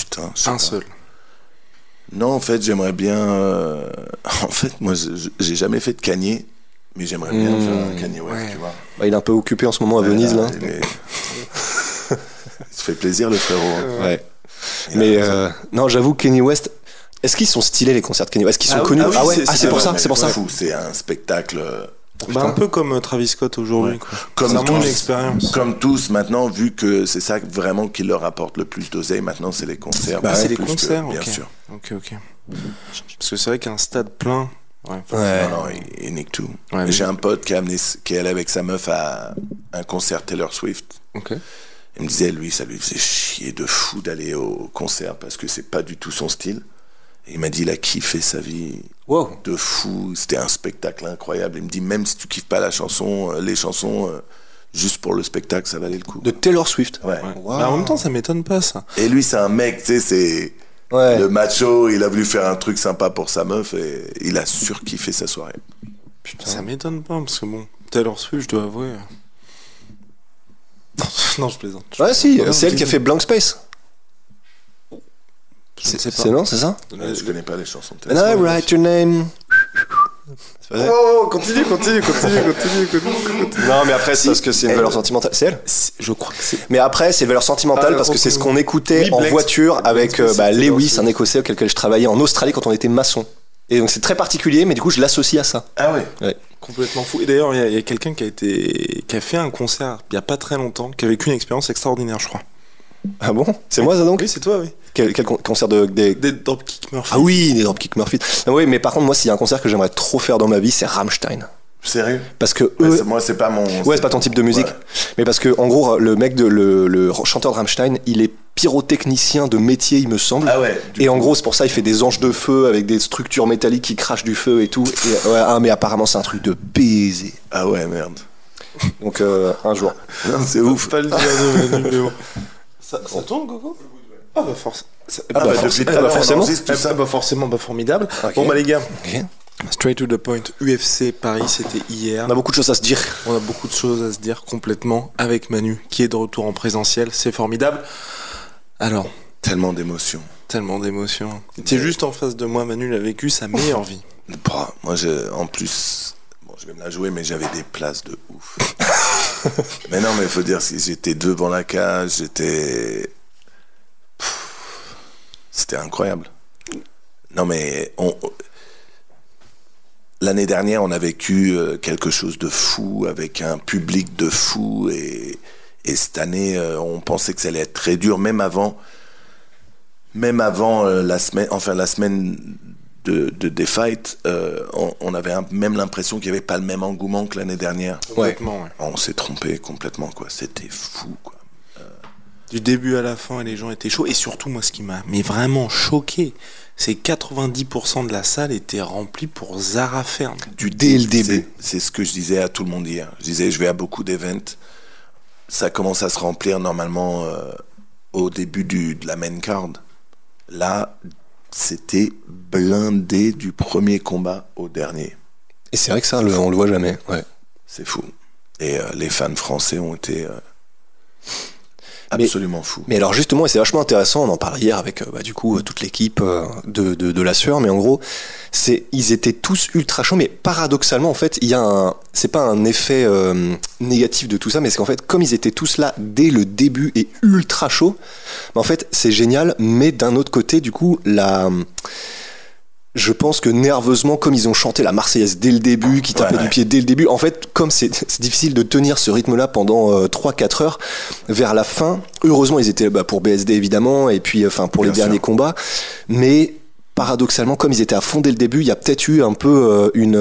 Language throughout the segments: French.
putain, je sais Un pas. seul. Non, en fait, j'aimerais bien. En fait, moi, j'ai jamais fait de Kanye, mais j'aimerais bien faire un Kanye West, Ouais. tu vois. Bah, il est un peu occupé en ce moment à Venise, là. Il se fait plaisir, le frérot. Hein. Ouais. Il a Mais raison. non, j'avoue, Kanye West. Est-ce qu'ils sont stylés les concerts de Kanye West? Est-ce qu'ils sont Ah oui, connus? ah oui, C'est pour ça, mais c'est pour ça. fou, c'est un spectacle. Un peu comme Travis Scott aujourd'hui. Ouais. Quoi. Comme C'est vraiment tous. une expérience. Comme tous, maintenant, vu que c'est ça vraiment qui leur apporte le plus d'oseille, maintenant, c'est les concerts. Bah, c'est les plus que- concerts, bien ok. sûr. Ok. Parce que c'est vrai qu'un stade plein. Ouais. Ouais. Non, il nique tout. Ouais, J'ai un pote qui est allé avec sa meuf à un concert Taylor Swift. Ok. Il me disait, lui, ça lui faisait chier de fou d'aller au concert parce que c'est pas du tout son style. Et il m'a dit, il a kiffé sa vie Wow. de fou. C'était un spectacle incroyable. Il me dit, même si tu kiffes pas les chansons, juste pour le spectacle, ça valait le coup. De Taylor Swift. Ouais. Wow. Bah, en même temps, ça m'étonne pas ça. Et lui, c'est un mec, tu sais, c'est Ouais. le macho. Il a voulu faire un truc sympa pour sa meuf et il a surkiffé sa soirée. Putain. Ça m'étonne pas parce que bon, Taylor Swift, je dois avouer. Non, je plaisante. Ouais, si, Non, c'est elle qui a fait Blank Space. Je ne sais pas. C'est non, c'est ça? Je connais pas les chansons de And Taylor I Swift. write your name. C'est pas vrai? Oh, continue. Non, mais après, c'est parce que c'est une valeur sentimentale. C'est elle? Je crois que c'est. Mais après, c'est valeur sentimentale Ah, parce que c'est ce qu'on écoutait oui, en Black- voiture avec Black Space, Lewis, Taylor un Écossais auquel je travaillais en Australie quand on était maçon. Et donc c'est très particulier, mais du coup je l'associe à ça. Ah ouais. Complètement fou. Et d'ailleurs, il y a quelqu'un qui a fait un concert il y a pas très longtemps, qui a vécu une expérience extraordinaire, je crois. Ah bon? C'est moi ça donc? Oui, c'est toi, oui. Quel concert des... Des Dropkick Murphys. Ah oui, des Dropkick Murphys. Ah oui, mais par contre moi s'il y a un concert que j'aimerais trop faire dans ma vie, c'est Rammstein. Sérieux? Parce que Ouais, eux... moi, c'est pas mon. Ouais, c'est pas ton type de musique. Ouais. Mais parce que, en gros, le mec, le chanteur de Rammstein, il est pyrotechnicien de métier, il me semble. Ah ouais. Et en gros, c'est pour ça, il fait des anges de feu avec des structures métalliques qui crachent du feu et tout. Et, ouais, mais apparemment, c'est un truc de baiser. Ah ouais, merde. Donc, un jour. Non, c'est ouf. Pas le dire de Manu Léo. Ça tourne, Coco? Ah bah forcément. Depuis tout à l'heure, on forcément. enregistre tout ça. Forcément, formidable. Ok. Bon bah les gars, Ok. straight to the point, UFC Paris, c'était hier. On a beaucoup de choses à se dire. On a beaucoup de choses à se dire complètement avec Manu, qui est de retour en présentiel, c'est formidable. Alors, Tellement d'émotions. tellement d'émotions. T'es juste en face de moi, Manu l'a vécu sa meilleure vie. Bah, moi, en plus, bon, je vais me la jouer, mais j'avais des places de ouf. Mais non, mais il faut dire, si j'étais devant la cage, c'était incroyable. Non, mais l'année dernière, on a vécu quelque chose de fou, avec un public de fou, et cette année, on pensait que ça allait être très dur, même avant la semaine des fights, on avait même l'impression qu'il n'y avait pas le même engouement que l'année dernière. Complètement, ouais. On s'est trompé complètement, quoi. C'était fou, quoi. Du début à la fin, les gens étaient chauds. Et surtout, moi, ce qui m'a vraiment choqué, c'est 90% de la salle était remplie pour Zara Fern. Dès le début. C'est ce que je disais à tout le monde hier. Je disais, je vais à beaucoup d'events. Ça commence à se remplir normalement au début de la main card. Là, c'était blindé du premier combat au dernier. Et c'est vrai que ça, on le voit jamais. Ouais. C'est fou. Et les fans français ont été absolument fous. Mais alors justement, et c'est vachement intéressant, on en parlait hier avec du coup toute l'équipe de la sueur, mais en gros, ils étaient tous ultra chauds, mais paradoxalement en fait, il y a c'est pas un effet négatif de tout ça, mais c'est qu'en fait, comme ils étaient tous là dès le début et ultra chauds, en fait, c'est génial, mais d'un autre côté, du coup, je pense que nerveusement, comme ils ont chanté la Marseillaise dès le début, qui tapaient du pied dès le début, en fait, comme c'est difficile de tenir ce rythme-là pendant 3-4 heures, vers la fin, heureusement, ils étaient pour BSD évidemment, et puis pour les derniers combats, mais paradoxalement, comme ils étaient à fond dès le début, il y a peut-être eu un peu une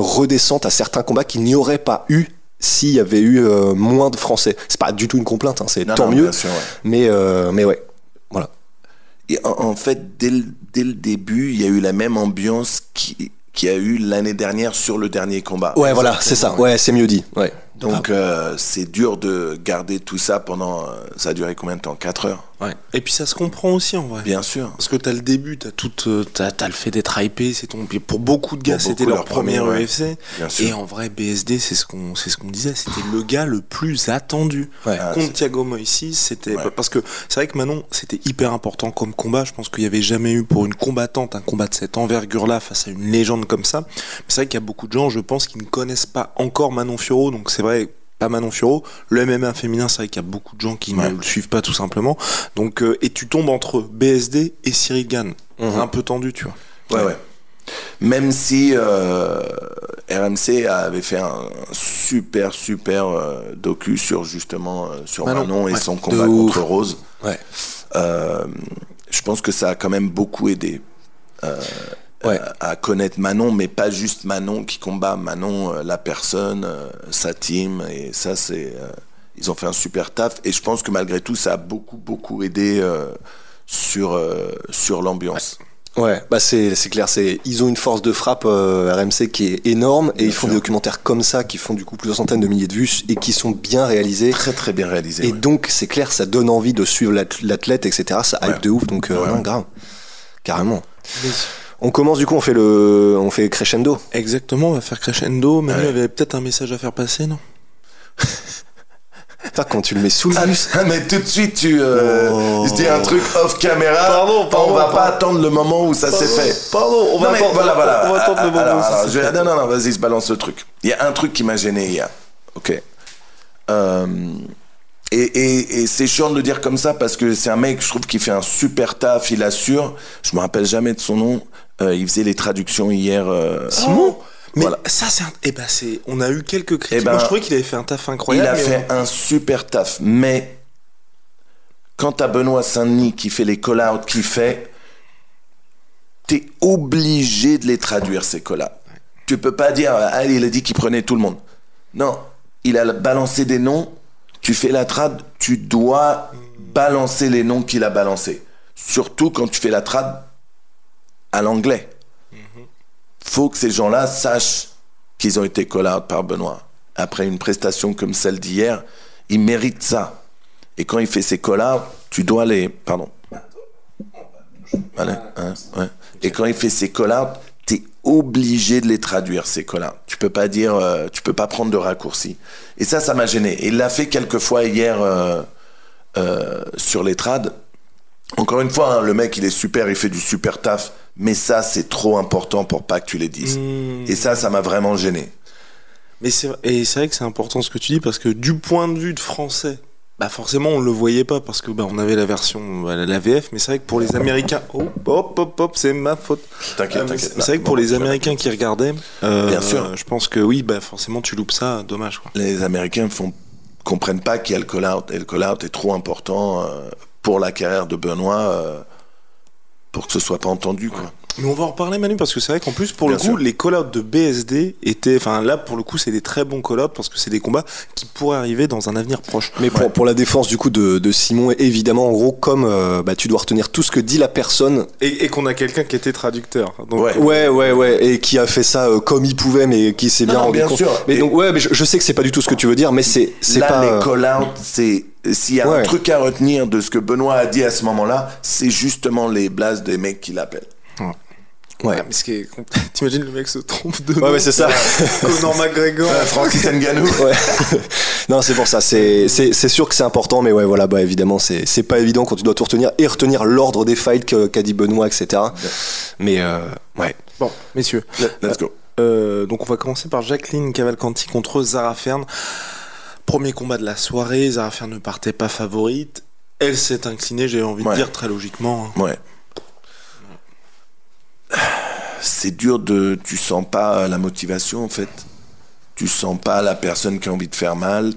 redescente à certains combats qu'il n'y aurait pas eu s'il y avait eu moins de Français. C'est pas du tout une complainte, hein, c'est tant mieux, bien sûr, ouais. mais ouais, voilà. Et en fait, dès le début, il y a eu la même ambiance qui a eu l'année dernière sur le dernier combat. Ouais, voilà, c'est ça. Ouais, c'est mieux dit. Ouais. Donc c'est dur de garder tout ça pendant... ça a duré combien de temps? 4 heures? Ouais. Et puis ça se comprend aussi en vrai. Bien sûr. Parce que t'as le début, t'as le fait d'être hypé, c'est ton... Pour beaucoup de gars, c'était leur premier UFC. Bien sûr. Et en vrai, BSD, c'est ce qu'on disait, c'était le gars le plus attendu. Contre Thiago Moïse, c'était... Parce que c'est vrai que Manon, c'était hyper important comme combat. Je pense qu'il n'y avait jamais eu pour une combattante un combat de cette envergure-là face à une légende comme ça. Mais c'est vrai qu'il y a beaucoup de gens, je pense, qui ne connaissent pas encore Manon Fiorot. Donc c'est vrai... Pas Manon Fiorot, le MMA féminin, c'est vrai qu'il y a beaucoup de gens qui ne le suivent pas tout simplement. Donc, et tu tombes entre BSD et Cyril Gane. Un peu tendu, tu vois. Ouais. Même si RMC avait fait un super docu sur justement sur Manon et son combat contre Rose. Je pense que ça a quand même beaucoup aidé. À connaître Manon, mais pas juste Manon qui combat, Manon, la personne, sa team, et ça c'est... ils ont fait un super taf, et je pense que malgré tout, ça a beaucoup aidé sur l'ambiance. Ouais, bah c'est clair, ils ont une force de frappe RMC qui est énorme, et ils font des documentaires comme ça qui font du coup plusieurs centaines de milliers de vues et qui sont bien réalisés. Très bien réalisés. Et donc c'est clair, ça donne envie de suivre l'athlète, etc. Ça hype de ouf, donc non, grave, carrément. Mais... On commence du coup, on fait crescendo. Exactement, on va faire crescendo. Manu avait peut-être un message à faire passer, non? Putain, quand tu le mets sous le bus. Mais tout de suite, tu dis un truc off caméra. On va pas attendre le moment où ça s'est fait. On va attendre le moment où ça s'est fait. Non, vas-y, je balance le truc. Il y a un truc qui m'a gêné hier. Ok. Et c'est chiant de le dire comme ça parce que c'est un mec, je trouve, qui fait un super taf, il assure. Je me rappelle jamais de son nom. Il faisait les traductions hier. Simon. Mais ça, on a eu quelques critiques. Moi, je trouvais qu'il avait fait un taf incroyable. Il a fait un super taf, mais quand t'as Benoît Saint-Denis qui fait les call-outs qu'il fait, t'es obligé de les traduire, ces call-outs. Tu peux pas dire, il a dit qu'il prenait tout le monde. Non, il a balancé des noms. Tu fais la trad, tu dois balancer les noms qu'il a balancés. Surtout quand tu fais la trad à l'anglais. Faut que ces gens-là sachent qu'ils ont été call-out par Benoît. Après une prestation comme celle d'hier, ils méritent ça. Et quand il fait ses call-outs, tu dois les... Pardon. Allez, Et quand il fait ses call-outs, t'es obligé de les traduire, ces call-outs. Tu peux pas dire... tu peux pas prendre de raccourcis. Et ça m'a gêné. Et il l'a fait quelques fois hier sur les trades. Encore une fois, le mec, il est super, il fait du super taf. Mais ça, c'est trop important pour pas que tu les dises. Et ça m'a vraiment gêné. Mais c'est vrai que c'est important ce que tu dis, parce que du point de vue de français, forcément, on le voyait pas, parce que on avait la version, la VF, mais c'est vrai que pour les Américains... c'est ma faute. T'inquiète. C'est vrai que pour les Américains qui regardaient, bien sûr. je pense que oui, forcément, tu loupes ça, dommage, quoi. Les Américains comprennent pas qu'il y a le call-out, et le call-out est trop important pour la carrière de Benoît... pour que ce soit pas entendu, quoi. Mais on va en reparler, Manu, parce que c'est vrai qu'en plus, pour le coup, les call-outs de BSD étaient... Enfin, là, pour le coup, c'est des très bons call-outs, parce que c'est des combats qui pourraient arriver dans un avenir proche. Mais pour la défense, du coup, de Simon, évidemment, en gros, comme tu dois retenir tout ce que dit la personne... Et qu'on a quelqu'un qui était traducteur. Donc... Ouais, et qui a fait ça comme il pouvait, mais qui s'est bien rendu compte. Sûr. Mais donc, mais je sais que c'est pas du tout ce que tu veux dire, mais c'est là, pas... les call-outs, c'est... S'il y a un truc à retenir de ce que Benoît a dit à ce moment-là, c'est justement les blases des mecs qui l'appellent. Ouais, mais t'imagines le mec se trompe de nom. Ouais, c'est ça. Conor McGregor. Francis Ngannou. Non, c'est pour ça. C'est sûr que c'est important, mais évidemment, c'est pas évident quand tu dois tout retenir et retenir l'ordre des fights qu'a dit Benoît, etc. Mais Bon, messieurs. Let's go. Donc on va commencer par Jacqueline Cavalcanti contre Zara Fern. Premier combat de la soirée, Zara Fern ne partait pas favorite. Elle s'est inclinée, j'ai envie de dire, très logiquement. Ouais. C'est dur tu sens pas la motivation, en fait. Tu sens pas la personne qui a envie de faire mal.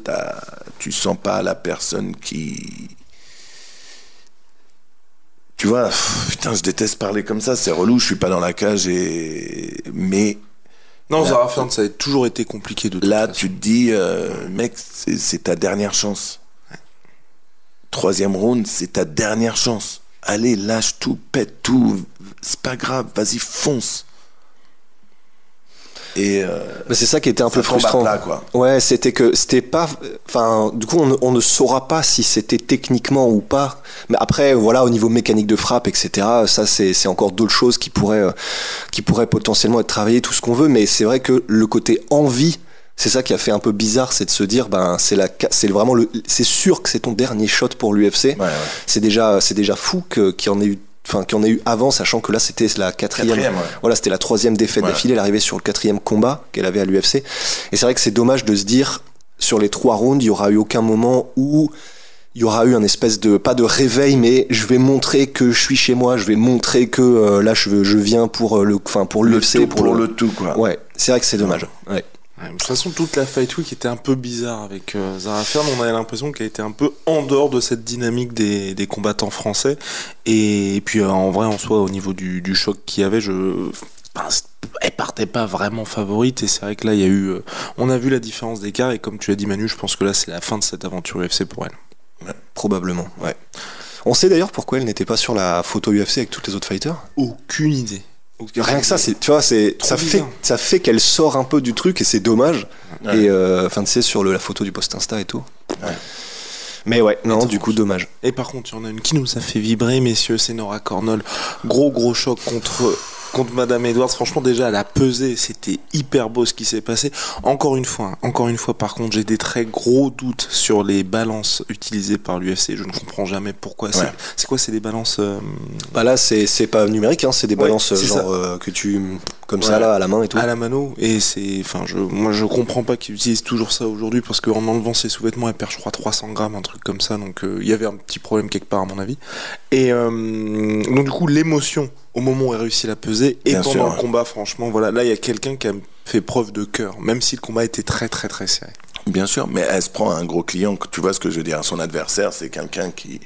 Tu sens pas la personne qui... Tu vois, putain, je déteste parler comme ça, c'est relou, je suis pas dans la cage mais... Non, Zara Fern, ça a toujours été compliqué de toute façon. Tu te dis, mec, c'est ta dernière chance. Troisième round, c'est ta dernière chance. Allez, lâche tout, pète tout. C'est pas grave, vas-y, fonce. Et c'est ça qui était un peu frustrant. Plat, quoi. Ouais, c'était pas, enfin, du coup, on ne saura pas si c'était techniquement ou pas. Mais après, voilà, au niveau mécanique de frappe, etc., ça, c'est encore d'autres choses qui pourraient potentiellement être travaillées, tout ce qu'on veut. Mais c'est vrai que le côté envie, c'est ça qui a fait un peu bizarre, c'est de se dire, c'est sûr que c'est ton dernier shot pour l'UFC. Ouais. C'est déjà fou qu'il y en ait eu avant, sachant que là c'était la quatrième. Ouais. Voilà, c'était la 3e défaite d'affilée, elle arrivait sur le 4e combat qu'elle avait à l'UFC. Et c'est vrai que c'est dommage de se dire, sur les 3 rounds, il y aura eu aucun moment où il y aura eu un espèce de, pas de réveil, mais je vais montrer que je suis chez moi, je vais montrer que là je viens pour l'UFC, pour le tout, quoi. Ouais, c'est vrai que c'est dommage. Ouais. De toute façon, toute la Fight Week était un peu bizarre avec Zarah Fairn. On avait l'impression qu'elle était un peu en dehors de cette dynamique des combattants français. Et puis en vrai, en soi, au niveau du choc qu'il y avait, elle partait pas vraiment favorite. Et c'est vrai que là, il y a eu, on a vu la différence d'écart. Et comme tu as dit, Manu, je pense que là, c'est la fin de cette aventure UFC pour elle. Ouais, probablement. Ouais. On sait d'ailleurs pourquoi elle n'était pas sur la photo UFC avec toutes les autres fighters. Aucune idée. Rien que ça, ça fait qu'elle sort un peu du truc et c'est dommage. Ouais. Et tu sais, sur la photo du post Insta et tout. Ouais. Mais ouais, non, du coup, dommage. Et par contre, il y en a une qui nous a fait vibrer, messieurs, c'est Nora Cornol. Gros choc contre Madame Edwards. Franchement, déjà, elle a pesé. C'était hyper beau ce qui s'est passé. Encore une fois, par contre, j'ai des très gros doutes sur les balances utilisées par l'UFC. Je ne comprends jamais pourquoi. Ouais. C'est quoi, c'est des balances Bah là, c'est pas numérique, hein, c'est des balances genre que tu comme ça là à la main et tout. À la mano. Et moi, je comprends pas qu'ils utilisent toujours ça aujourd'hui parce qu'en enlevant ses sous-vêtements, elle perd, je crois, 300 grammes, un truc comme ça. Donc, il y avait un petit problème quelque part, à mon avis. Et donc, du coup, l'émotion au moment où elle réussit à peser et bien pendant le combat, franchement, voilà, là il y a quelqu'un qui a fait preuve de cœur, même si le combat était très très très serré. Bien sûr, mais elle se prend un gros client, tu vois ce que je veux dire. Son adversaire, c'est quelqu'un qui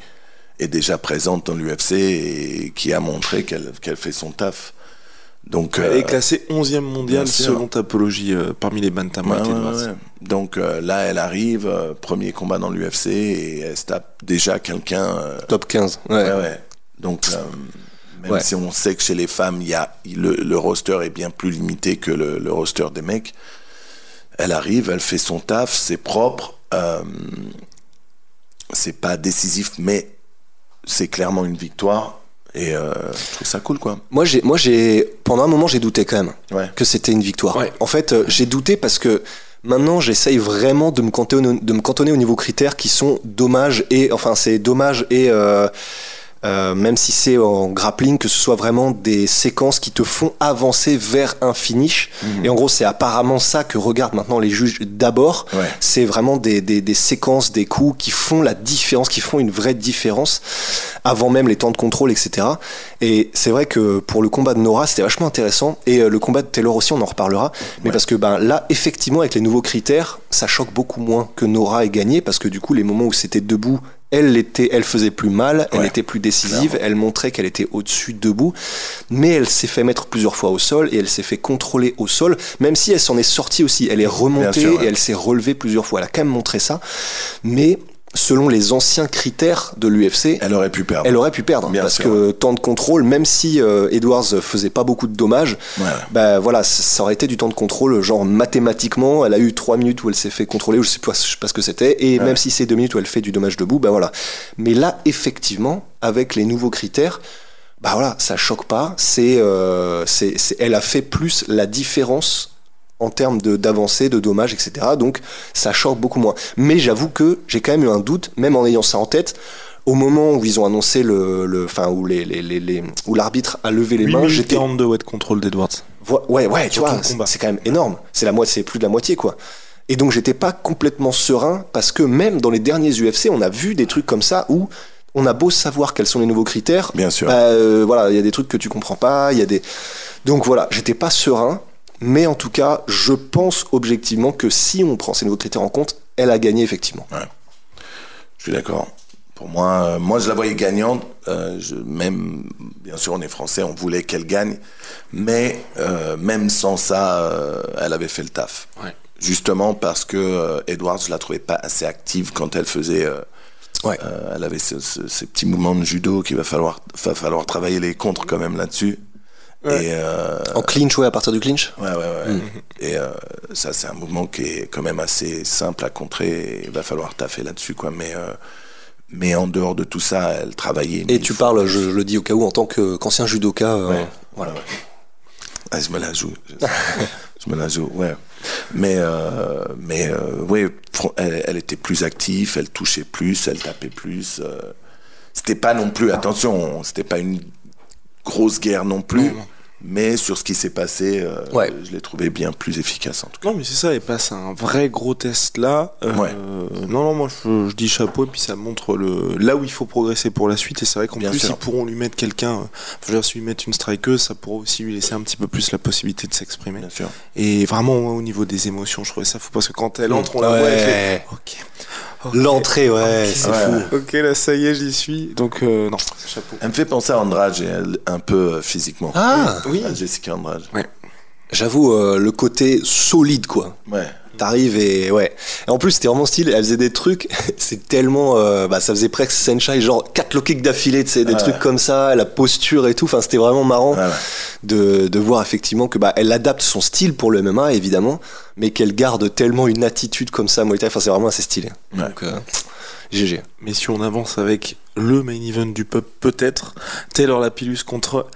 est déjà présente dans l'UFC et qui a montré qu'elle fait son taf. Donc, elle est classée 11e mondiale selon Tapology parmi les bantamweight. Ouais. Donc là, elle arrive, premier combat dans l'UFC et elle se tape déjà quelqu'un top 15. Ouais. Donc même si on sait que chez les femmes, le roster est bien plus limité que le roster des mecs. Elle arrive, elle fait son taf, c'est propre. C'est pas décisif, mais c'est clairement une victoire. Et je trouve ça cool, quoi. Moi, pendant un moment, j'ai douté quand même que c'était une victoire. Ouais. En fait, j'ai douté parce que maintenant, j'essaye vraiment de me cantonner au niveau critères qui sont dommages et... Enfin, c'est dommage et... même si c'est en grappling, que ce soit vraiment des séquences qui te font avancer vers un finish. Et en gros, c'est apparemment ça que regardent maintenant les juges d'abord. Ouais. C'est vraiment des séquences, des coups qui font la différence, qui font une vraie différence avant même les temps de contrôle, etc. Et c'est vrai que pour le combat de Nora, c'était vachement intéressant. Et le combat de Taylor aussi, on en reparlera. Mais parce que là, effectivement, avec les nouveaux critères, ça choque beaucoup moins que Nora ait gagné, parce que du coup, les moments où c'était debout, elle faisait plus mal, elle était plus décisive, clairement. Elle montrait qu'elle était au-dessus debout, mais elle s'est fait mettre plusieurs fois au sol et elle s'est fait contrôler au sol, même si elle s'en est sortie aussi, elle est remontée et elle s'est relevée plusieurs fois, elle a quand même montré ça, mais selon les anciens critères de l'UFC, elle aurait pu perdre, bien parce sûr. Que temps de contrôle, même si Edwards faisait pas beaucoup de dommages, bah voilà, ça aurait été du temps de contrôle, genre mathématiquement, elle a eu 3 minutes où elle s'est fait contrôler, je sais pas ce que c'était, et même si c'est 2 minutes où elle fait du dommage debout, bah voilà. Mais là, effectivement, avec les nouveaux critères, bah voilà, ça choque pas, elle a fait plus la différence en termes d'avancée, de dommages, etc. Donc ça choque beaucoup moins. Mais j'avoue que j'ai quand même eu un doute, même en ayant ça en tête, au moment où ils ont annoncé où l'arbitre a levé les mains. J'étais 42 weight control d'Edwards. Ouais, tu vois, c'est quand même énorme. C'est plus de la moitié, quoi. Et donc j'étais pas complètement serein, parce que même dans les derniers UFC, on a vu des trucs comme ça où on a beau savoir quels sont les nouveaux critères. Bien sûr. Voilà, il y a des trucs que tu comprends pas, donc voilà, j'étais pas serein. Mais en tout cas, je pense objectivement que si on prend ces nouveaux critères en compte, elle a gagné effectivement. Ouais. Je suis d'accord. Pour moi, je la voyais gagnante. Même, bien sûr, on est français, on voulait qu'elle gagne. Mais même sans ça, elle avait fait le taf. Ouais. Justement parce que Edwards, je la trouvais pas assez active quand elle faisait... elle avait ces petits mouvements de judo qu'il va falloir travailler les contres quand même là-dessus. Ouais. Et en clinch, à partir du clinch. Ouais. Et ça, c'est un mouvement qui est quand même assez simple à contrer. Et il va falloir taffer là-dessus, quoi. Mais en dehors de tout ça, elle travaillait. Et tu parles, je le dis au cas où, en tant qu'ancien judoka. Voilà. Ah, je me la joue. Je me la joue, ouais. Mais ouais, elle était plus active, elle touchait plus, elle tapait plus. C'était pas non plus, attention, c'était pas une grosse guerre non plus. Non. Mais sur ce qui s'est passé, je l'ai trouvé bien plus efficace en tout cas. Non mais c'est ça, elle passe un vrai gros test là. Non, moi je dis chapeau et puis ça montre là où il faut progresser pour la suite. Et c'est vrai qu'en plus ils pourront lui mettre quelqu'un, si lui mettre une strikeuse, ça pourra aussi lui laisser un petit peu plus la possibilité de s'exprimer. Bien sûr. Et vraiment au niveau des émotions, je trouvais ça fou parce que quand elle entre, on la voit, elle fait ok. L'entrée, c'est fou. Ok, là ça y est, j'y suis. Donc non, chapeau. Elle me fait penser à Andrade un peu physiquement. Ah oui. À Jessica Andrade. Ouais. J'avoue, le côté solide, quoi. Ouais. T'arrives et ouais. Et en plus, c'était vraiment style. Elle faisait des trucs. C'est tellement. Ça faisait presque Senshai, genre 4 low kicks d'affilée, tu sais, des trucs comme ça, la posture et tout. Enfin, c'était vraiment marrant de voir effectivement que elle adapte son style pour le MMA, évidemment, mais qu'elle garde tellement une attitude comme ça, Muay Thai. Enfin, c'est vraiment assez stylé. Ouais. Donc, GG. Mais si on avance avec le main event du pub, peut-être Taylor Lapillus contre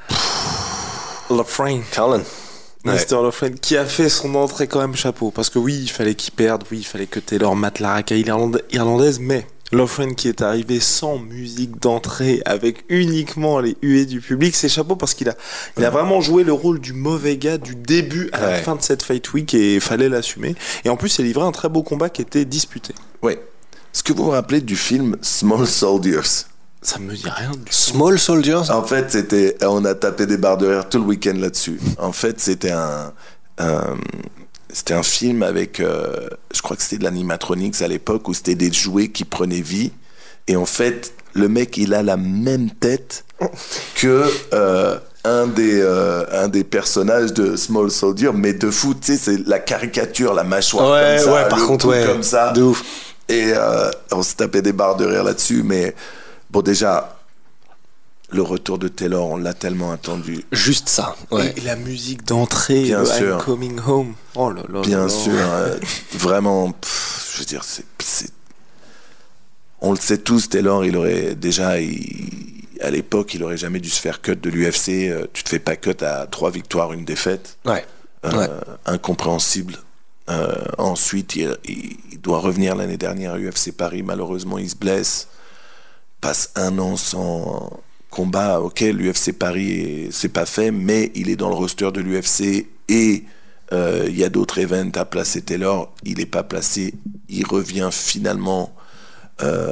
Lofrane. Carlin. Mr. Lofrane qui a fait son entrée quand même, chapeau, parce que oui, il fallait qu'il perde, oui, il fallait que Taylor mate la racaille irlandaise, mais Lofrane qui est arrivé sans musique d'entrée, avec uniquement les huées du public, c'est chapeau parce qu'il a vraiment joué le rôle du mauvais gars du début à la fin de cette Fight Week et il fallait l'assumer. Et en plus, il a livré un très beau combat qui était disputé. Oui. Est-ce que vous vous rappelez du film Small Soldiers ? Ça me dit rien du tout. Small Soldiers ? En fait, on a tapé des barres de rire tout le week-end là-dessus. En fait, c'était un film avec, je crois que c'était de l'animatronics à l'époque, où c'était des jouets qui prenaient vie. Et en fait, le mec, il a la même tête que un des personnages de Small Soldier, mais de fou, tu sais, c'est la caricature, la mâchoire comme ça, par contre, comme ça. De ouf. Et on se tapait des barres de rire là-dessus, mais bon, déjà, le retour de Taylor, on l'a tellement attendu. Juste ça. Ouais. Et la musique d'entrée, bien sûr. I'm Coming Home. Oh là là. Bien sûr, vraiment, je veux dire, on le sait tous, Taylor, il aurait déjà, à l'époque, il aurait jamais dû se faire cut de l'UFC. Tu te fais pas cut à 3 victoires, 1 défaite. Incompréhensible. Ensuite, il doit revenir l'année dernière à UFC Paris. Malheureusement, il se blesse. Passe 1 an sans combat. Ok, l'UFC Paris, c'est pas fait, mais il est dans le roster de l'UFC et il y a d'autres events à placer Taylor. Il est pas placé. Il revient finalement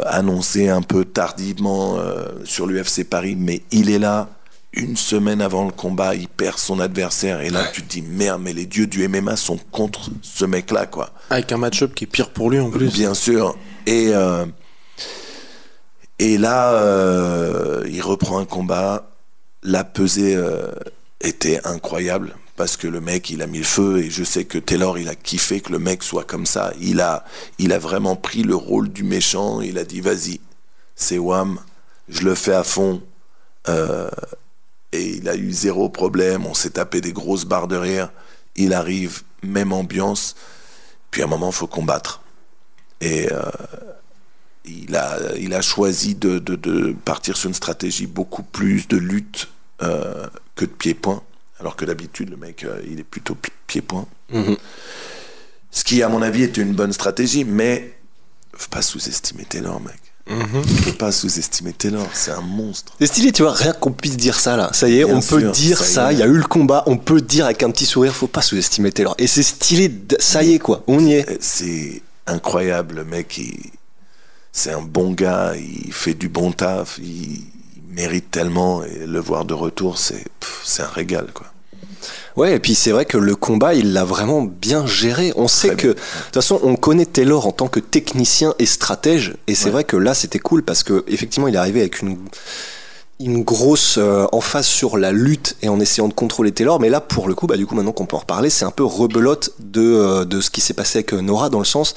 annoncé un peu tardivement sur l'UFC Paris, mais il est là. 1 semaine avant le combat, il perd son adversaire et là tu te dis merde, mais les dieux du MMA sont contre ce mec-là, quoi. Avec un match-up qui est pire pour lui en plus. Bien sûr. Et là, il reprend un combat. La pesée était incroyable parce que le mec, il a mis le feu et je sais que Taylor, il a kiffé que le mec soit comme ça. Il a vraiment pris le rôle du méchant. Il a dit vas-y, c'est wham, je le fais à fond. Et il a eu 0 problème, on s'est tapé des grosses barres de rire, il arrive, même ambiance, puis à un moment il faut combattre. Et il a choisi de partir sur une stratégie beaucoup plus de lutte que de pied-point, alors que d'habitude le mec il est plutôt pied-point. Ce qui à mon avis était une bonne stratégie, mais faut pas sous-estimer Taylor, mec. On peut pas sous-estimer Taylor, c'est un monstre. C'est stylé, tu vois, rien qu'on puisse dire ça là. Ça y est, bien on sûr, peut dire ça, il y a eu le combat, on peut dire avec un petit sourire, faut pas sous-estimer Taylor. Et c'est stylé, ça y est quoi, on y est. C'est incroyable, le mec, c'est un bon gars, il fait du bon taf, il mérite tellement, et le voir de retour, c'est un régal, quoi. Ouais, et puis c'est vrai que le combat, il l'a vraiment bien géré. On sait que, de toute façon, on connaît Taylor en tant que technicien et stratège, et c'est vrai que là, c'était cool parce que effectivement, il est arrivé avec une grosse emphase sur la lutte et en essayant de contrôler Taylor. Mais là, pour le coup, du coup, maintenant qu'on peut en reparler, c'est un peu rebelote de ce qui s'est passé avec Nora, dans le sens,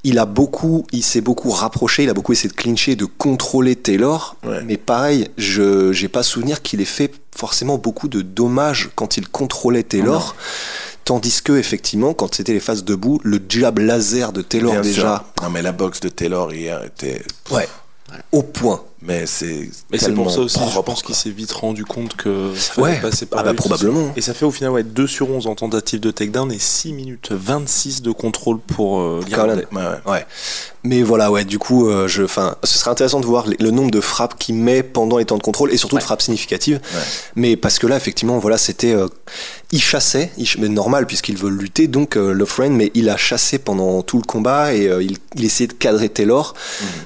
il s'est beaucoup rapproché, il a beaucoup essayé de clincher, de contrôler Taylor. Mais pareil, j'ai pas souvenir qu'il ait fait forcément beaucoup de dommages quand il contrôlait Taylor. Tandis que, effectivement, quand c'était les phases debout, le jab laser de Taylor Bien déjà. Sûr. Non, mais la boxe de Taylor hier était. Au point. Mais c'est pour ça aussi, je pense qu'il s'est vite rendu compte que ça fallait passer par probablement. Et ça fait au final 2 sur 11 en tentative de takedown et 6 minutes 26 de contrôle pour l'Irlandais. Mais voilà, du coup, ce serait intéressant de voir le nombre de frappes qu'il met pendant les temps de contrôle et surtout de frappes significatives. Mais parce que là, effectivement, voilà, c'était. Il chassait, mais normal puisqu'il veut lutter, donc Loughran, mais il a chassé pendant tout le combat et il essayait de cadrer Taylor.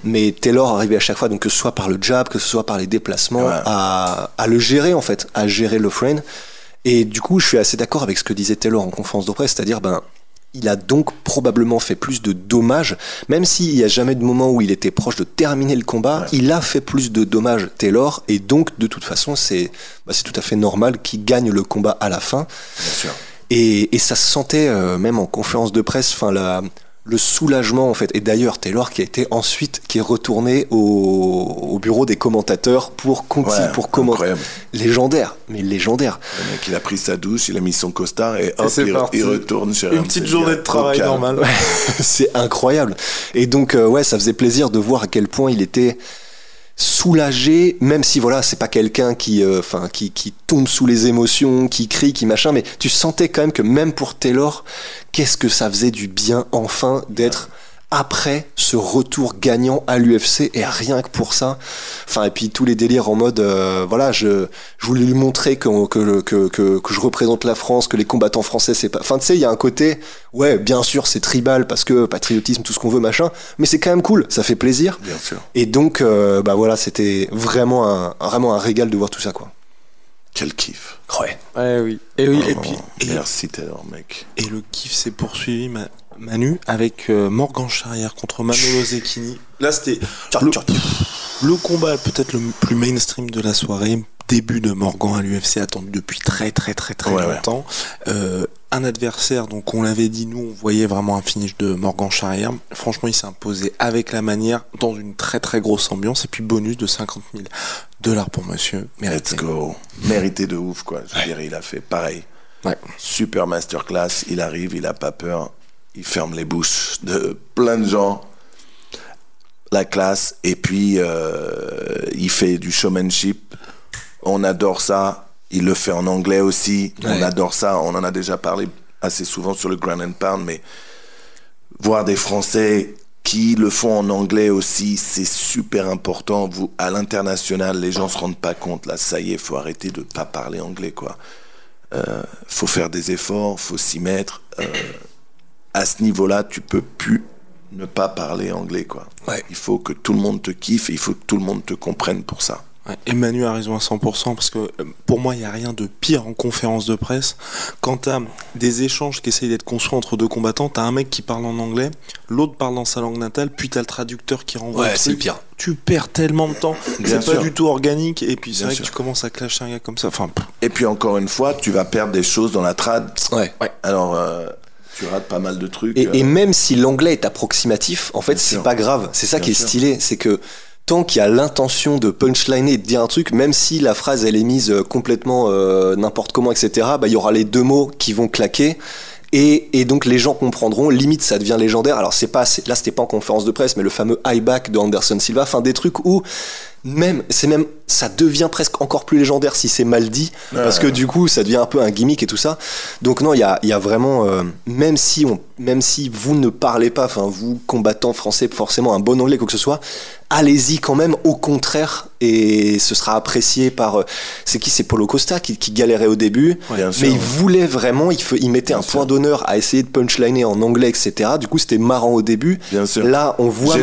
Mais Taylor arrivait à chaque fois, donc que ce soit par le jab, que ce soit par les déplacements, à le gérer en fait, à gérer Loughran. Et du coup, je suis assez d'accord avec ce que disait Taylor en conférence de presse, c'est-à-dire, il a donc probablement fait plus de dommages, même s'il n'y a jamais de moment où il était proche de terminer le combat, il a fait plus de dommages Taylor, et donc de toute façon c'est tout à fait normal qu'il gagne le combat à la fin. Bien sûr. Et ça se sentait même en conférence de presse, le soulagement en fait. Et d'ailleurs Taylor qui est retourné au bureau des commentateurs pour commenter. Légendaire. Le mec, il a pris sa douche, il a mis son costard et hop, il retourne sur une petite journée de travail normale. C'est incroyable. Et donc ça faisait plaisir de voir à quel point il était soulagé, même si voilà, c'est pas quelqu'un qui tombe sous les émotions, qui crie, qui machin, mais tu sentais quand même que même pour Taylor, qu'est-ce que ça faisait du bien enfin d'être après ce retour gagnant à l'UFC, et rien que pour ça. Et puis tous les délires en mode je voulais lui montrer que je représente la France, que les combattants français c'est pas. Tu sais, il y a un côté bien sûr c'est tribal parce que patriotisme, tout ce qu'on veut machin, mais c'est quand même cool, ça fait plaisir. Bien sûr. Et donc c'était vraiment un régal de voir tout ça quoi. Quel kiff. Oui. Et puis merci Taylor mec. Et le kiff s'est poursuivi Manu avec Morgan Charrière contre Manolo Zecchini. Là c'était le combat peut-être le plus mainstream de la soirée. Début de Morgan à l'UFC attendu depuis très longtemps. Un adversaire, donc on l'avait dit, nous on voyait vraiment un finish de Morgan Charrière. Franchement il s'est imposé avec la manière dans une très grosse ambiance, et puis bonus de $50,000 pour monsieur. Mérité. Let's go. Mérité de ouf quoi. Je dirais, il a fait pareil. Super masterclass, il arrive, il a pas peur. Il ferme les bouches de plein de gens, la classe, et puis il fait du showmanship. On adore ça. Il le fait en anglais aussi. On adore ça. On en a déjà parlé assez souvent sur le Ground and Pound, mais voir des Français qui le font en anglais aussi, c'est super important. À l'international, les gens se rendent pas compte. Là, ça y est, faut arrêter de pas parler anglais, quoi. Faut faire des efforts, faut s'y mettre. À ce niveau-là, tu peux plus ne pas parler anglais, quoi. Il faut que tout le monde te kiffe et il faut que tout le monde te comprenne pour ça. Et Manu a raison à 100% parce que pour moi il n'y a rien de pire en conférence de presse quand t'as des échanges qui essayent d'être construits entre deux combattants. T'as un mec qui parle en anglais, l'autre parle dans sa langue natale, puis t'as le traducteur qui renvoie. C'est le pire. Tu perds tellement de temps, c'est sûr. Pas du tout organique, et puis c'est vrai que tu commences à clasher un gars comme ça. Et puis encore une fois, tu vas perdre des choses dans la trad. Alors tu rates pas mal de trucs. Et même si l'anglais est approximatif, en fait c'est pas grave. C'est ça qui est stylé, c'est que tant qu'il y a l'intention de punchliner et de dire un truc, même si la phrase elle est mise complètement n'importe comment, etc., il y aura les deux mots qui vont claquer. Et donc les gens comprendront, limite ça devient légendaire. Alors là c'était pas en conférence de presse, mais le fameux high back de Anderson Silva, des trucs où ça devient presque encore plus légendaire si c'est mal dit, parce que du coup ça devient un peu un gimmick et tout ça. Donc non, il y a vraiment même si vous ne parlez pas, vous combattants français, forcément un bon anglais quoi que ce soit, allez-y quand même, au contraire, et ce sera apprécié par c'est Paulo Costa qui galérait au début, mais il voulait vraiment, il mettait un point d'honneur à essayer de punchliner en anglais, etc. Du coup c'était marrant au début. Là on voit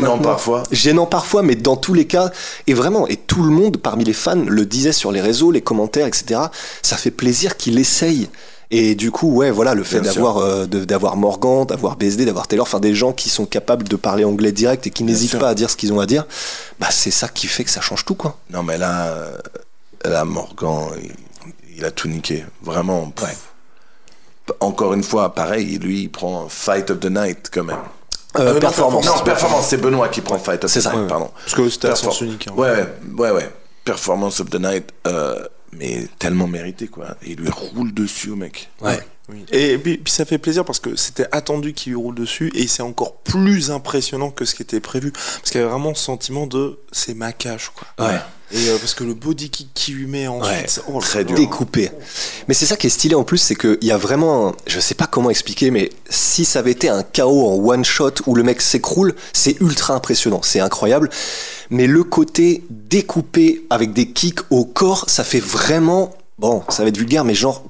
gênant parfois, mais dans tous les cas, et tout le monde parmi les fans le disait sur les réseaux, les commentaires, etc. Ça fait plaisir qu'il essaye. Et du coup, le fait d'avoir Morgan, d'avoir BSD, d'avoir Taylor, des gens qui sont capables de parler anglais direct et qui n'hésitent pas à dire ce qu'ils ont à dire, c'est ça qui fait que ça change tout, quoi. Non, mais là Morgan, il a tout niqué, vraiment. Encore une fois, pareil, lui, il prend Fight of the Night quand même. Performance. Non, performance, c'est Benoît qui prend fight. C'est ça. Pardon. Parce que c'était à sens unique. Ouais. Performance of the night, mais tellement mérité, quoi. Et il lui roule dessus au mec. Ouais. Oui. Et puis ça fait plaisir parce que c'était attendu qu'il lui roule dessus et c'est encore plus impressionnant que ce qui était prévu parce qu'il y avait vraiment ce sentiment de c'est ma cage, quoi. Ouais. Et parce que le body kick qu'il lui met ensuite, très dur. Découpé. Mais c'est ça qui est stylé en plus, c'est qu'il y a vraiment, je sais pas comment expliquer, mais si ça avait été un KO en one shot où le mec s'écroule, c'est ultra impressionnant, c'est incroyable. Mais le côté découpé avec des kicks au corps, ça fait vraiment, bon, ça va être vulgaire, mais genre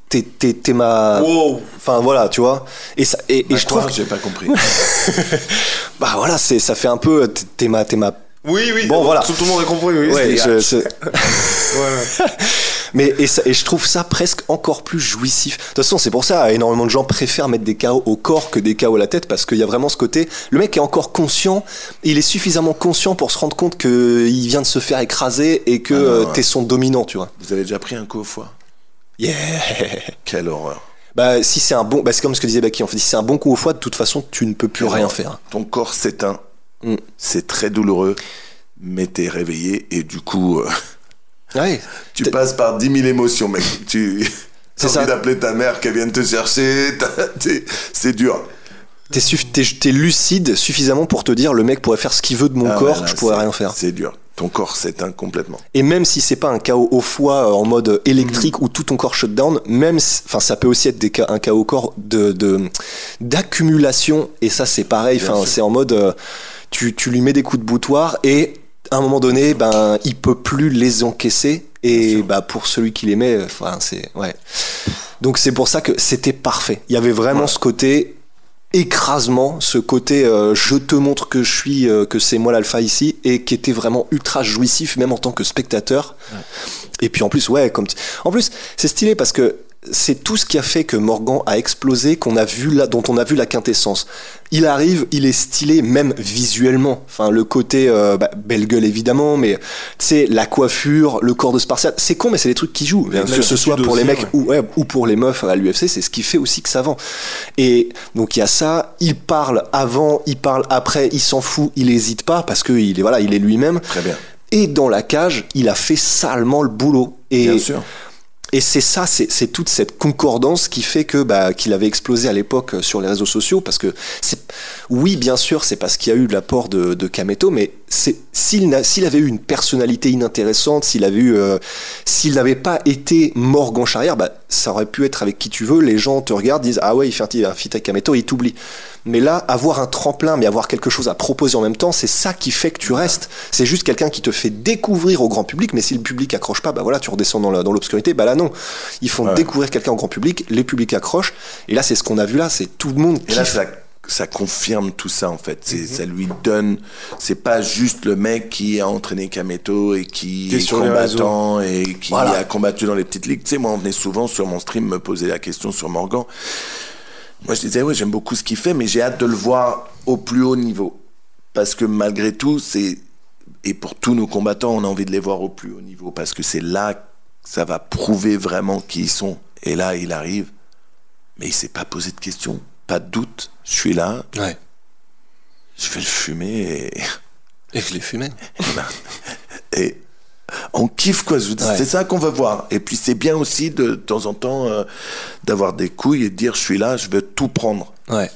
t'es ma. Wow. Enfin voilà, tu vois. Et ça, et je trouve que j'ai pas compris. Bah voilà, ça fait un peu t'es ma. Oui. Bon voilà. Tout le monde a compris. Oui. Ouais, Ouais. Mais et je trouve ça presque encore plus jouissif. De toute façon, c'est pour ça énormément de gens préfèrent mettre des KO au corps que des KO à la tête parce qu'il y a vraiment ce côté. Le mec est encore conscient. Il est suffisamment conscient pour se rendre compte qu'il vient de se faire écraser et que t'es son dominant, tu vois. Vous avez déjà pris un coup au foie? Yeah. Quelle horreur. Bah si c'est un bon, c'est comme ce que disait Baki. En fait, si c'est un bon coup au foie, de toute façon, tu ne peux plus rien faire. Ton corps s'éteint. C'est très douloureux, mais t'es réveillé et du coup, tu passes par 10 000 émotions, mec. T'as envie d'appeler ta mère qu'elle vienne te chercher. C'est dur. T'es lucide suffisamment pour te dire le mec pourrait faire ce qu'il veut de mon corps, je pourrais rien faire. C'est dur. Ton corps s'éteint complètement. Et même si c'est pas un KO au foie en mode électrique où tout ton corps shut down, enfin ça peut aussi être un KO au corps d'accumulation. Et ça c'est pareil. Enfin c'est en mode tu lui mets des coups de boutoir et à un moment donné il peut plus les encaisser. Et pour celui qui les met, Donc c'est pour ça que c'était parfait. Il y avait vraiment ce côté écrasement, ce côté je te montre que je suis, que c'est moi l'alpha ici, et qui était vraiment ultra jouissif même en tant que spectateur. Et puis en plus en plus c'est stylé parce que c'est tout ce qui a fait que Morgan a explosé, dont on a vu la quintessence. Il arrive, il est stylé même visuellement. Enfin, le côté belle gueule évidemment, mais tu sais, la coiffure, le corps de Spartiate, c'est con, mais c'est des trucs qui jouent. Que ce soit pour les mecs ou pour les meufs à l'UFC, c'est ce qui fait aussi que ça vend. Et donc il y a ça. Il parle avant, il parle après, il s'en fout, il hésite pas parce que il est lui-même. Très bien. Et dans la cage, il a fait salement le boulot. Et bien sûr. Et c'est ça, c'est toute cette concordance qui fait que qu'il avait explosé à l'époque sur les réseaux sociaux, parce que oui, bien sûr, c'est parce qu'il y a eu l'apport de Kameto, mais s'il avait eu une personnalité inintéressante, s'il n'avait pas été Morgan Charrière, ça aurait pu être avec qui tu veux. Les gens te regardent, disent ah ouais, il fait un feat avec Kameto, et il t'oublie. Mais là, avoir un tremplin, mais avoir quelque chose à proposer en même temps, c'est ça qui fait que tu restes. C'est juste quelqu'un qui te fait découvrir au grand public, mais si le public accroche pas, tu redescends dans l'obscurité. Là non, ils font découvrir quelqu'un au grand public, les publics accrochent, et là c'est ce qu'on a vu là, c'est tout le monde kiffe. Et là ça confirme tout ça en fait. Ça lui donne, c'est pas juste le mec qui a entraîné Kameto et qui est combattant et qui a combattu dans les petites ligues. Tu sais, moi on venait souvent sur mon stream me poser la question sur Morgan. Moi, je disais, j'aime beaucoup ce qu'il fait, mais j'ai hâte de le voir au plus haut niveau. Parce que malgré tout, et pour tous nos combattants, on a envie de les voir au plus haut niveau. Parce que c'est là que ça va prouver vraiment qui ils sont. Et là, il arrive, mais il s'est pas posé de questions. Pas de doute. Je suis là. Ouais. Je vais le fumer et je l'ai fumé. Et on kiffe, quoi. C'est ça qu'on veut voir. Et puis c'est bien aussi de temps en temps d'avoir des couilles et de dire je suis là, je veux tout prendre. Ouais.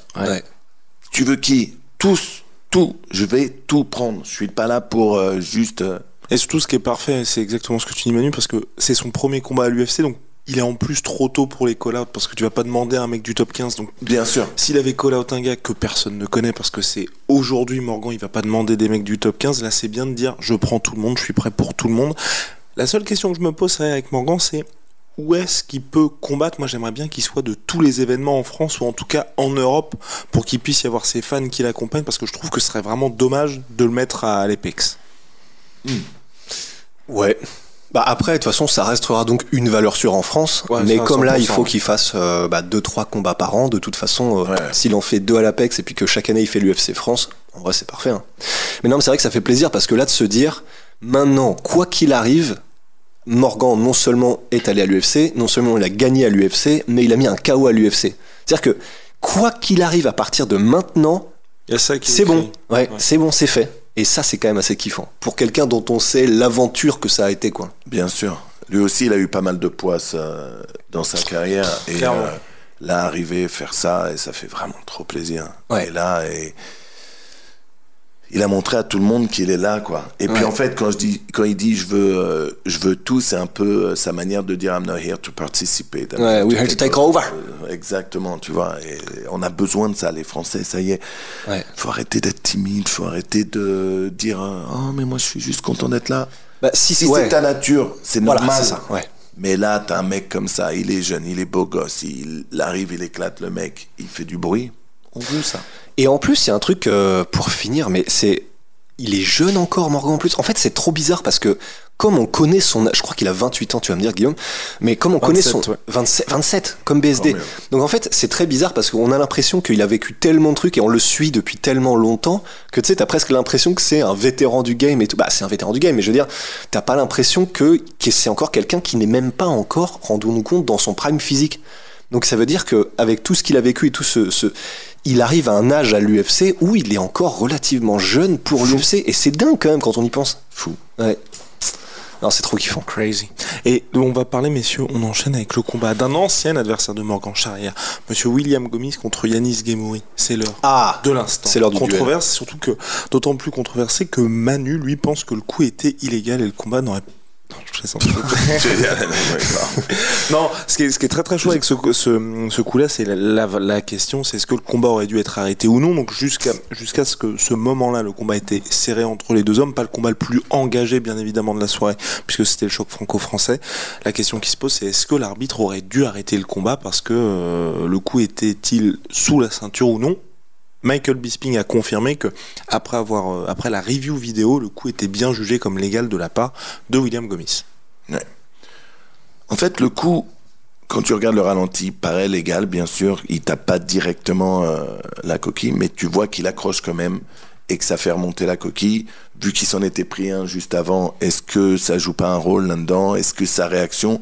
Tu veux qui? Tous, tout. Je vais tout prendre. Je suis pas là pour juste. Et surtout, ce qui est parfait, c'est exactement ce que tu dis, Manu, parce que c'est son premier combat à l'UFC, donc il est en plus trop tôt pour les call-out, parce que tu vas pas demander à un mec du top 15. Donc, bien sûr. S'il avait call-out un gars que personne ne connaît, parce que c'est aujourd'hui Morgan, il va pas demander des mecs du top 15, là c'est bien de dire je prends tout le monde, je suis prêt pour tout le monde. La seule question que je me pose avec Morgan, c'est où est-ce qu'il peut combattre? Moi j'aimerais bien qu'il soit de tous les événements en France, ou en tout cas en Europe, pour qu'il puisse y avoir ses fans qui l'accompagnent, parce que je trouve que ce serait vraiment dommage de le mettre à l'Apex. Ouais. Après, de toute façon, ça restera donc une valeur sûre en France. Mais comme là, il faut qu'il fasse 2-3 combats par an. De toute façon, s'il en fait 2 à l'Apex et puis que chaque année il fait l'UFC France, en vrai, c'est parfait. Mais non, mais c'est vrai que ça fait plaisir parce que là, de se dire, maintenant, quoi qu'il arrive, Morgan non seulement est allé à l'UFC, non seulement il a gagné à l'UFC, mais il a mis un KO à l'UFC. C'est-à-dire que quoi qu'il arrive à partir de maintenant, Il y a ça qui c'est bon, c'est bon, c'est fait. Et ça, c'est quand même assez kiffant. Pour quelqu'un dont on sait l'aventure que ça a été, quoi. Bien sûr. Lui aussi, il a eu pas mal de poids dans sa carrière. Et là, arriver, faire ça, et ça fait vraiment trop plaisir. Ouais. Et là, il a montré à tout le monde qu'il est là, quoi. Et puis en fait, quand il dit je veux tout, c'est un peu sa manière de dire I'm not here to participate. We're here to take over. Exactement, tu vois. Et on a besoin de ça, les Français, ça y est. Faut arrêter d'être timide, faut arrêter de dire oh mais moi je suis juste content d'être là. Si c'est ta nature, c'est normal. Voilà, c'est ça. Mais là, t'as un mec comme ça, il est jeune, il est beau gosse, il arrive, il éclate le mec, il fait du bruit. On veut ça. Et en plus, il y a un truc pour finir, mais il est jeune encore, Morgan, en plus. En fait, c'est trop bizarre parce que comme on connaît son âge, je crois qu'il a 28 ans, tu vas me dire, Guillaume, mais comme on 27, connaît son 27, comme BSD. Donc en fait, c'est très bizarre parce qu'on a l'impression qu'il a vécu tellement de trucs et on le suit depuis tellement longtemps que tu sais, t'as presque l'impression que c'est un vétéran du game et tout. C'est un vétéran du game, mais je veux dire, t'as pas l'impression que c'est encore quelqu'un qui n'est même pas encore, rendons-nous compte, dans son prime physique. Donc ça veut dire qu'avec tout ce qu'il a vécu et tout il arrive à un âge à l'UFC où il est encore relativement jeune pour l'UFC. Et c'est dingue quand même quand on y pense. Fou. Ouais. Non, c'est trop kiffant. Crazy. Et on va parler, messieurs, on enchaîne avec le combat d'un ancien adversaire de Morgan Charrière, monsieur William Gomis contre Yanis Ghemmouri. C'est l'heure de l'instant. C'est l'heure du controverse, surtout que, d'autant plus controversé que Manu, lui, pense que le coup était illégal et le combat n'aurait pas. Non, ce qui est très très chaud avec ce coup-là, c'est la question, c'est est-ce que le combat aurait dû être arrêté ou non. Donc jusqu'à ce que ce moment-là, le combat était serré entre les deux hommes, pas le combat le plus engagé bien évidemment de la soirée, puisque c'était le choc franco-français. La question qui se pose, c'est est-ce que l'arbitre aurait dû arrêter le combat parce que le coup était-il sous la ceinture ou non. Michael Bisping a confirmé que après la review vidéo, le coup était bien jugé comme légal de la part de William Gomis. Ouais. En fait, le coup, quand tu regardes le ralenti, paraît légal, bien sûr. Il tape pas directement la coquille, mais tu vois qu'il accroche quand même et que ça fait remonter la coquille. Vu qu'il s'en était pris un juste avant, est-ce que ça joue pas un rôle là-dedans? Est-ce que sa réaction...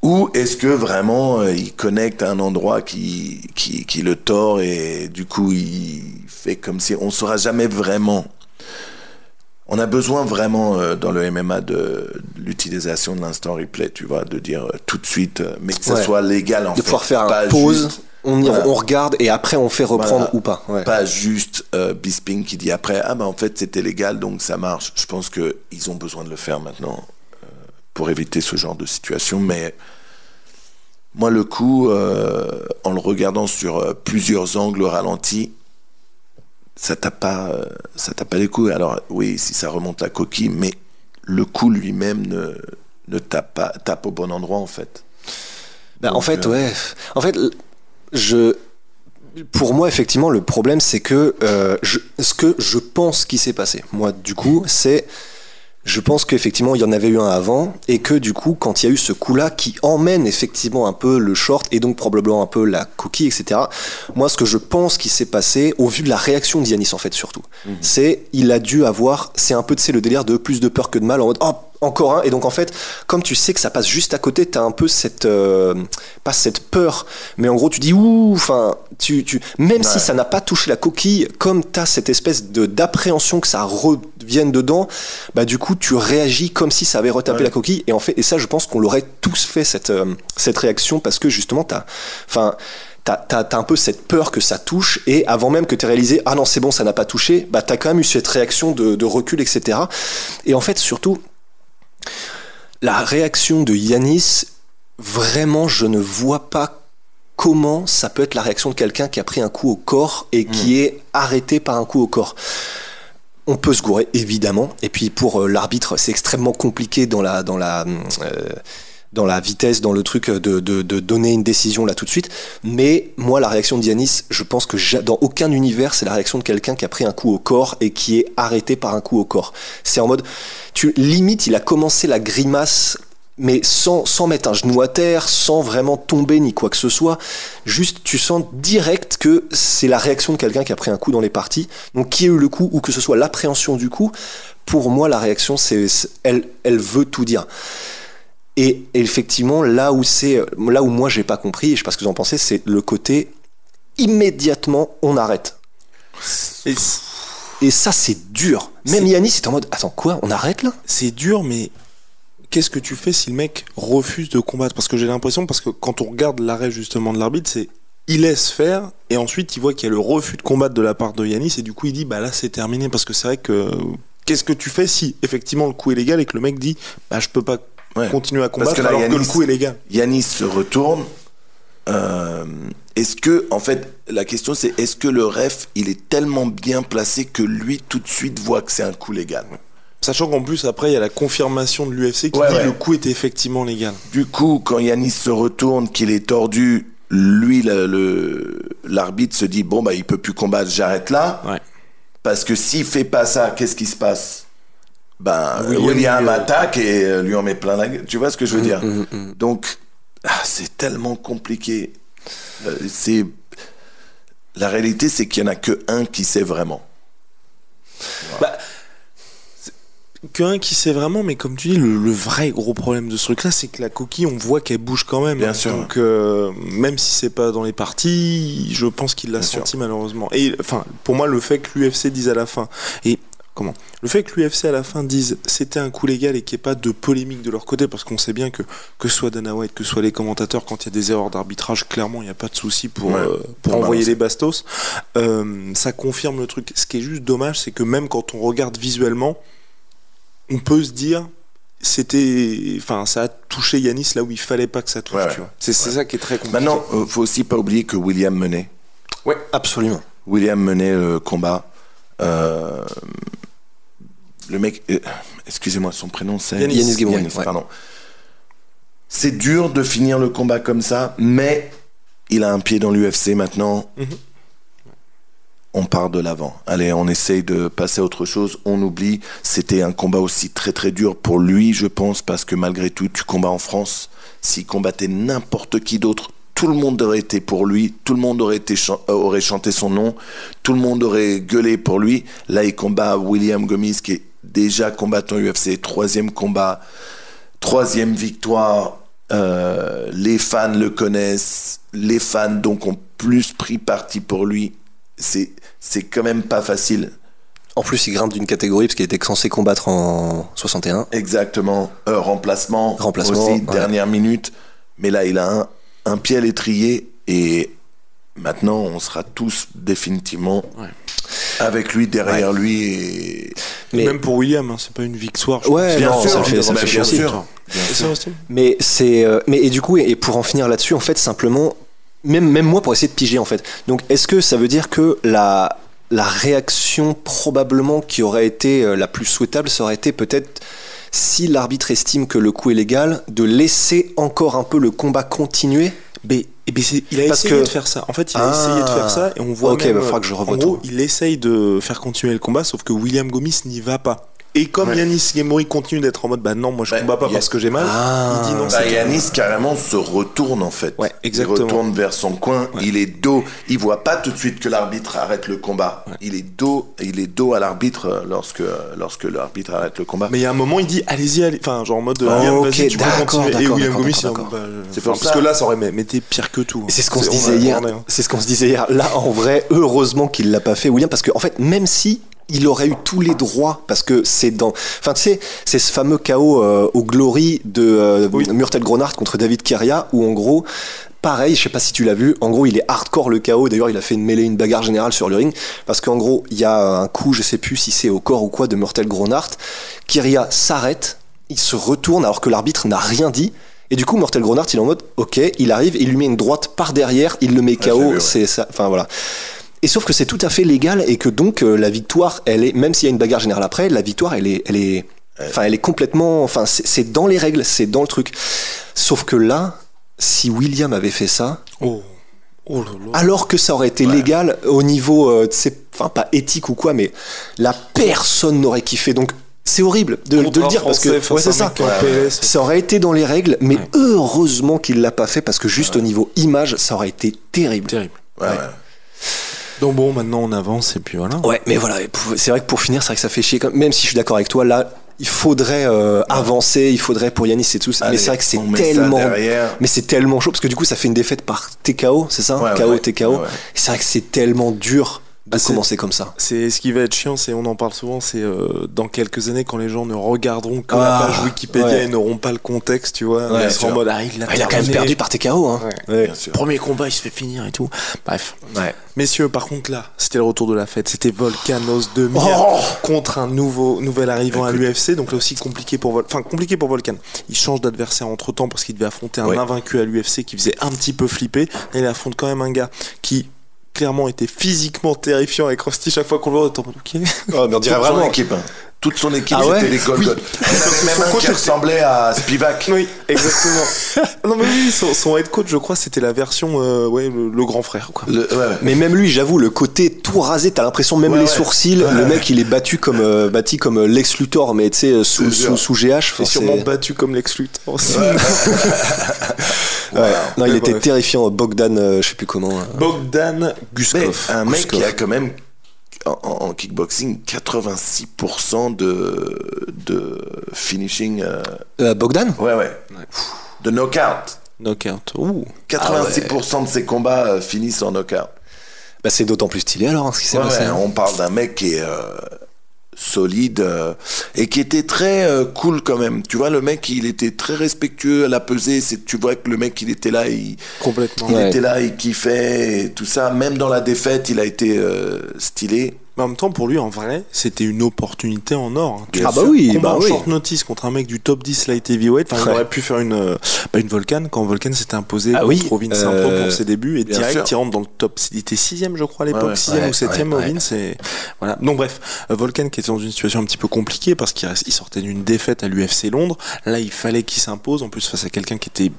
Ou est-ce que vraiment il connecte à un endroit qui le tord et du coup il fait comme si on ne saura jamais vraiment. On a besoin vraiment dans le MMA de l'utilisation de l'instant replay, tu vois, de dire tout de suite, mais que ça soit légal en fait. De pouvoir faire une pause, juste, on regarde et après on fait reprendre ou pas. Ouais. Pas juste Bisping qui dit après, en fait c'était légal donc ça marche. Je pense qu'ils ont besoin de le faire maintenant. Pour éviter ce genre de situation, mais moi le coup, en le regardant sur plusieurs angles au ralenti, ça tape pas les coups. Alors oui, si ça remonte la coquille, mais le coup lui-même ne tape au bon endroit en fait. Donc, en fait, pour moi, effectivement, le problème, c'est que ce que je pense qui s'est passé, moi, du coup, c'est... Je pense qu'effectivement il y en avait eu un avant et que du coup quand il y a eu ce coup-là qui emmène effectivement un peu le short et donc probablement un peu la coquille, etc. Moi ce que je pense qui s'est passé au vu de la réaction de Yanis en fait surtout, c'est il a dû avoir, c'est un peu le délire de plus de peur que de mal en mode encore un, et donc en fait comme tu sais que ça passe juste à côté, t'as un peu cette pas cette peur, mais en gros tu dis enfin même si ça n'a pas touché la coquille, comme t'as cette espèce d'appréhension que ça revienne dedans, du coup tu réagis comme si ça avait retapé la coquille, et ça je pense qu'on l'aurait tous fait cette réaction parce que justement t'as un peu cette peur que ça touche, et avant même que t'aies réalisé ah non c'est bon ça n'a pas touché, t'as quand même eu cette réaction de recul, etc. Et en fait surtout la réaction de Yanis, vraiment je ne vois pas comment ça peut être la réaction de quelqu'un qui a pris un coup au corps et qui est arrêté par un coup au corps. On peut se gourer évidemment, et puis pour l'arbitre c'est extrêmement compliqué dans la vitesse, dans le truc de donner une décision là tout de suite, mais moi la réaction de Yanis, je pense que dans aucun univers c'est la réaction de quelqu'un qui a pris un coup au corps et qui est arrêté par un coup au corps. C'est en mode, limite il a commencé la grimace mais sans mettre un genou à terre, sans vraiment tomber ni quoi que ce soit, juste tu sens direct que c'est la réaction de quelqu'un qui a pris un coup dans les parties, donc qui a eu le coup ou que ce soit l'appréhension du coup. Pour moi la réaction elle veut tout dire. Et effectivement, là où moi j'ai pas compris, et je sais pas ce que vous en pensez, c'est le côté immédiatement on arrête. Et ça, c'est dur. Même Yanis est en mode, attends, quoi, on arrête là? C'est dur, mais qu'est-ce que tu fais si le mec refuse de combattre? Parce que j'ai l'impression, parce que quand on regarde l'arrêt justement de l'arbitre, c'est il laisse faire et ensuite il voit qu'il y a le refus de combattre de la part de Yanis et du coup il dit bah là c'est terminé, parce que c'est vrai que qu'est-ce que tu fais si effectivement le coup est légal et que le mec dit bah je peux pas continuer à combattre alors que le coup est légal? Yanis se retourne. Est-ce que, en fait, la question c'est est-ce que le ref il est tellement bien placé que lui tout de suite voit que c'est un coup légal? Sachant qu'en plus après il y a la confirmation de l'UFC qui dit le coup était effectivement légal. Du coup, quand Yanis se retourne, qu'il est tordu, lui l'arbitre se dit bon bah il peut plus combattre, j'arrête là. Parce que s'il fait pas ça, qu'est-ce qui se passe? Ben William attaque et lui en met plein la gueule. Tu vois ce que je veux dire? Donc c'est tellement compliqué. La réalité, c'est qu'il y en a que un qui sait vraiment. Bah, qu'un qui sait vraiment, mais comme tu dis, le vrai gros problème de ce truc-là, c'est que la coquille, on voit qu'elle bouge quand même. Bien sûr. Donc, même si c'est pas dans les parties, je pense qu'il l'a senti malheureusement. Et enfin, pour moi, le fait que l'UFC dise à la fin, le fait que l'UFC à la fin dise c'était un coup légal et qu'il n'y ait pas de polémique de leur côté, parce qu'on sait bien que soit Dana White, que soit les commentateurs, quand il y a des erreurs d'arbitrage, clairement il n'y a pas de souci pour envoyer les bastos, ça confirme le truc. Ce qui est juste dommage, c'est que même quand on regarde visuellement, on peut se dire ça a touché Yanis là où il fallait pas que ça touche. Tu vois. C'est ça qui est très compliqué. Maintenant, faut aussi pas oublier que William menait. Ouais, absolument. William menait le combat. Le mec, excusez-moi, son prénom c'est Yanis Ghemmouri. Pardon. C'est dur de finir le combat comme ça, mais il a un pied dans l'UFC maintenant. On part de l'avant. Allez, on essaye de passer à autre chose. On oublie. C'était un combat aussi très très dur pour lui, je pense, parce que malgré tout, tu combats en France. S'il combattait n'importe qui d'autre, tout le monde aurait été pour lui, tout le monde aurait chanté son nom, tout le monde aurait gueulé pour lui. Là, il combat William Gomis, qui est déjà combattant UFC, 3e combat, 3e victoire. Les fans le connaissent, les fans donc ont plus pris parti pour lui. C'est quand même pas facile. En plus, il grimpe d'une catégorie parce qu'il était censé combattre en 61. Exactement, remplacement aussi, dernière minute. Mais là, il a un pied à l'étrier et maintenant, on sera tous définitivement avec lui, derrière lui. Et même pour William, c'est pas une victoire. Bien sûr, ça fait aussi. Mais et du coup, et pour en finir là-dessus, en fait, simplement, même moi, pour essayer de piger, en fait. Donc, est-ce que ça veut dire que la réaction probablement qui aurait été la plus souhaitable, ça aurait été peut-être, si l'arbitre estime que le coup est légal, de laisser encore un peu le combat continuer? Il a essayé de faire ça. En fait, il a essayé de faire ça et on voit même, que je revoie en gros, il essaye de faire continuer le combat, sauf que William Gomis n'y va pas. Et comme Yanis Ghemmouri continue d'être en mode non, moi je combats pas parce que j'ai mal, il dit non. Yanis carrément se retourne en fait. Il retourne vers son coin, il est dos, il voit pas tout de suite que l'arbitre arrête le combat. Il est dos à l'arbitre lorsque l'arbitre arrête le combat. Mais il y a un moment, il dit allez-y, enfin genre en mode vas-y, tu peux continuer. Et William Gomis, c'est parce que là ça aurait été pire que tout. C'est ce qu'on se disait hier. C'est ce qu'on se disait hier. Là, en vrai, heureusement qu'il l'a pas fait, William, parce que en fait, même si il aurait eu tous les droits, parce que c'est c'est ce fameux KO au Glory de Murtel Gronart contre David Keria, où en gros, pareil, je sais pas si tu l'as vu, en gros il est hardcore le KO, d'ailleurs il a fait une bagarre générale sur le ring, parce qu'en gros il y a un coup, je sais plus si c'est au corps ou quoi, de Murtel Gronart, Keria s'arrête, il se retourne alors que l'arbitre n'a rien dit, et du coup Murtel Gronart il est en mode ok, il arrive, il lui met une droite par derrière, il le met KO, c'est ça, enfin voilà. Et sauf que c'est tout à fait légal et que donc la victoire, elle est, même s'il y a une bagarre générale après, la victoire, elle est complètement, enfin, c'est dans les règles, c'est dans le truc. Sauf que là, si William avait fait ça, alors que ça aurait été légal au niveau, enfin pas éthique ou quoi, mais la personne n'aurait kiffé. Donc c'est horrible de le dire parce que c'est ça. Ça aurait été dans les règles, mais heureusement qu'il l'a pas fait parce que juste au niveau image, ça aurait été terrible. Donc bon, maintenant on avance et puis voilà. Ouais, mais voilà, c'est vrai que pour finir, c'est vrai que ça fait chier. Même si je suis d'accord avec toi, là, il faudrait avancer, il faudrait pour Yanis et tout. Mais c'est vrai que c'est tellement chaud parce que du coup, ça fait une défaite par TKO, c'est ça, KO, TKO. Et c'est vrai que c'est tellement dur de commencer comme ça. C'est ce qui va être chiant, on en parle souvent, c'est dans quelques années quand les gens ne regarderont que la page Wikipédia et n'auront pas le contexte, tu vois. Ils seront en mode il a quand même perdu par TKO. Hein. Premier combat, il se fait finir et tout. Bref. Messieurs, par contre là, c'était le retour de la fête. C'était Volkanos Demir contre un nouvel arrivant à l'UFC, donc là aussi compliqué pour Volkan. Il change d'adversaire entre temps parce qu'il devait affronter un invaincu à l'UFC qui faisait un petit peu flipper. Et il affronte quand même un gars qui clairement était physiquement terrifiant avec Rusty chaque fois qu'on le voit. Ok. Oh, mais on dirait vraiment l'équipe. Toute son équipe, c'était des Golgoth. Même un qui ressemblait à Spivak. Oui, exactement. Non mais oui, son head coach, je crois, c'était la version, le grand frère. Quoi. Mais même lui, j'avoue, le côté tout rasé, t'as l'impression même les sourcils, le mec, il est bâti comme Lex Luthor, mais tu sais, sous GH. Il est sûrement battu comme Lex Luthor aussi. Non, il était terrifiant. Bogdan, je sais plus comment. Bogdan Guskov. Un mec qui a quand même en kickboxing 86% de finishing. Bogdan. Ouais. De knockout. Ouh. 86% de ses combats finissent en knockout. Bah c'est d'autant plus stylé alors ce qui s'est passé. On parle d'un mec qui est solide et qui était très cool quand même. Tu vois, le mec, il était très respectueux à la pesée. Tu vois que le mec, il était là, complètement. Il était là, il kiffait et tout ça. Même dans la défaite, il a été stylé. Mais en même temps, pour lui, en vrai, c'était une opportunité en or. Hein. Combat en short notice contre un mec du top 10 light heavyweight. Enfin, il aurait pu faire une Volkan quand Volkan s'était imposé contre Vince Impro pour ses débuts. Et direct, il rentre dans le top. Il était 6ème, je crois, à l'époque. 6ème ou 7ème, Vince. Voilà. Donc, bref, Volkan qui était dans une situation un petit peu compliquée parce qu'il sortait d'une défaite à l'UFC Londres. Là, il fallait qu'il s'impose. En plus, face à quelqu'un qui était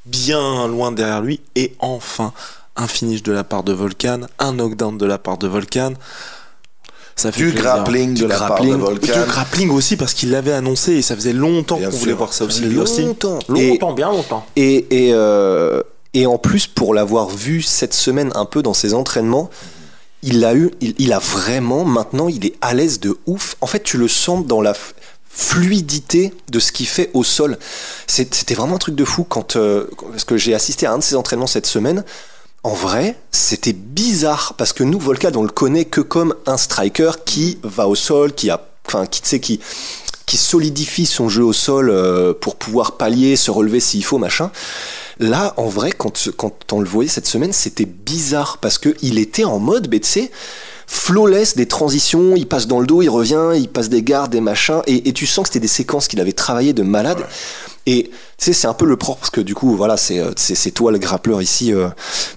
bien loin derrière lui. Et enfin, un finish de la part de Volkan. Un knockdown de la part de Volkan. Ça fait du grappling de la part de Volkan. Du grappling aussi parce qu'il l'avait annoncé et ça faisait longtemps qu'on voulait voir ça aussi. Bien longtemps. Et en plus, pour l'avoir vu cette semaine un peu dans ses entraînements, il a vraiment, maintenant, il est à l'aise de ouf. En fait, tu le sens dans la fluidité de ce qu'il fait au sol. C'était vraiment un truc de fou parce que j'ai assisté à un de ses entraînements cette semaine. En vrai, c'était bizarre parce que nous, Volkan, on le connaît que comme un striker qui va au sol, qui solidifie son jeu au sol pour pouvoir pallier, se relever s'il faut, machin. Là, en vrai, quand on le voyait cette semaine, c'était bizarre parce que il était en mode, tu sais, flawless, des transitions, il passe dans le dos, il revient, il passe des gardes, des machins, et tu sens que c'était des séquences qu'il avait travaillé de malade. Ouais. Et tu sais, c'est un peu le propre parce que du coup, voilà, c'est toi le grappleur ici,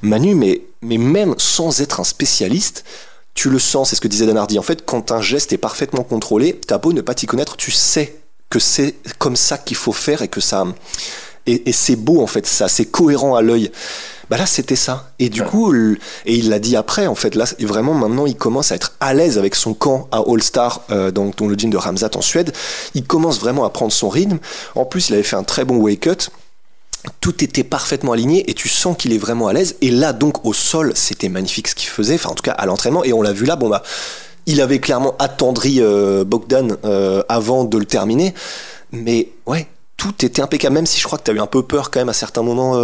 Manu, mais même sans être un spécialiste, tu le sens, c'est ce que disait Dan Hardy. En fait, quand un geste est parfaitement contrôlé, t'as beau ne pas t'y connaître, tu sais que c'est comme ça qu'il faut faire et que ça. Et c'est beau en fait, ça, c'est cohérent à l'œil. Bah là, c'était ça. Et du coup, et il l'a dit après, en fait, là, vraiment, maintenant, il commence à être à l'aise avec son camp à All-Star, dans le gym de Ramsat en Suède. Il commence vraiment à prendre son rythme. En plus, il avait fait un très bon weight cut. Tout était parfaitement aligné et tu sens qu'il est vraiment à l'aise. Et là, donc, au sol, c'était magnifique ce qu'il faisait. Enfin, en tout cas, à l'entraînement. Et on l'a vu là, il avait clairement attendri Bogdan avant de le terminer. Mais, ouais. Tout était impeccable, même si je crois que tu as eu un peu peur quand même à certains moments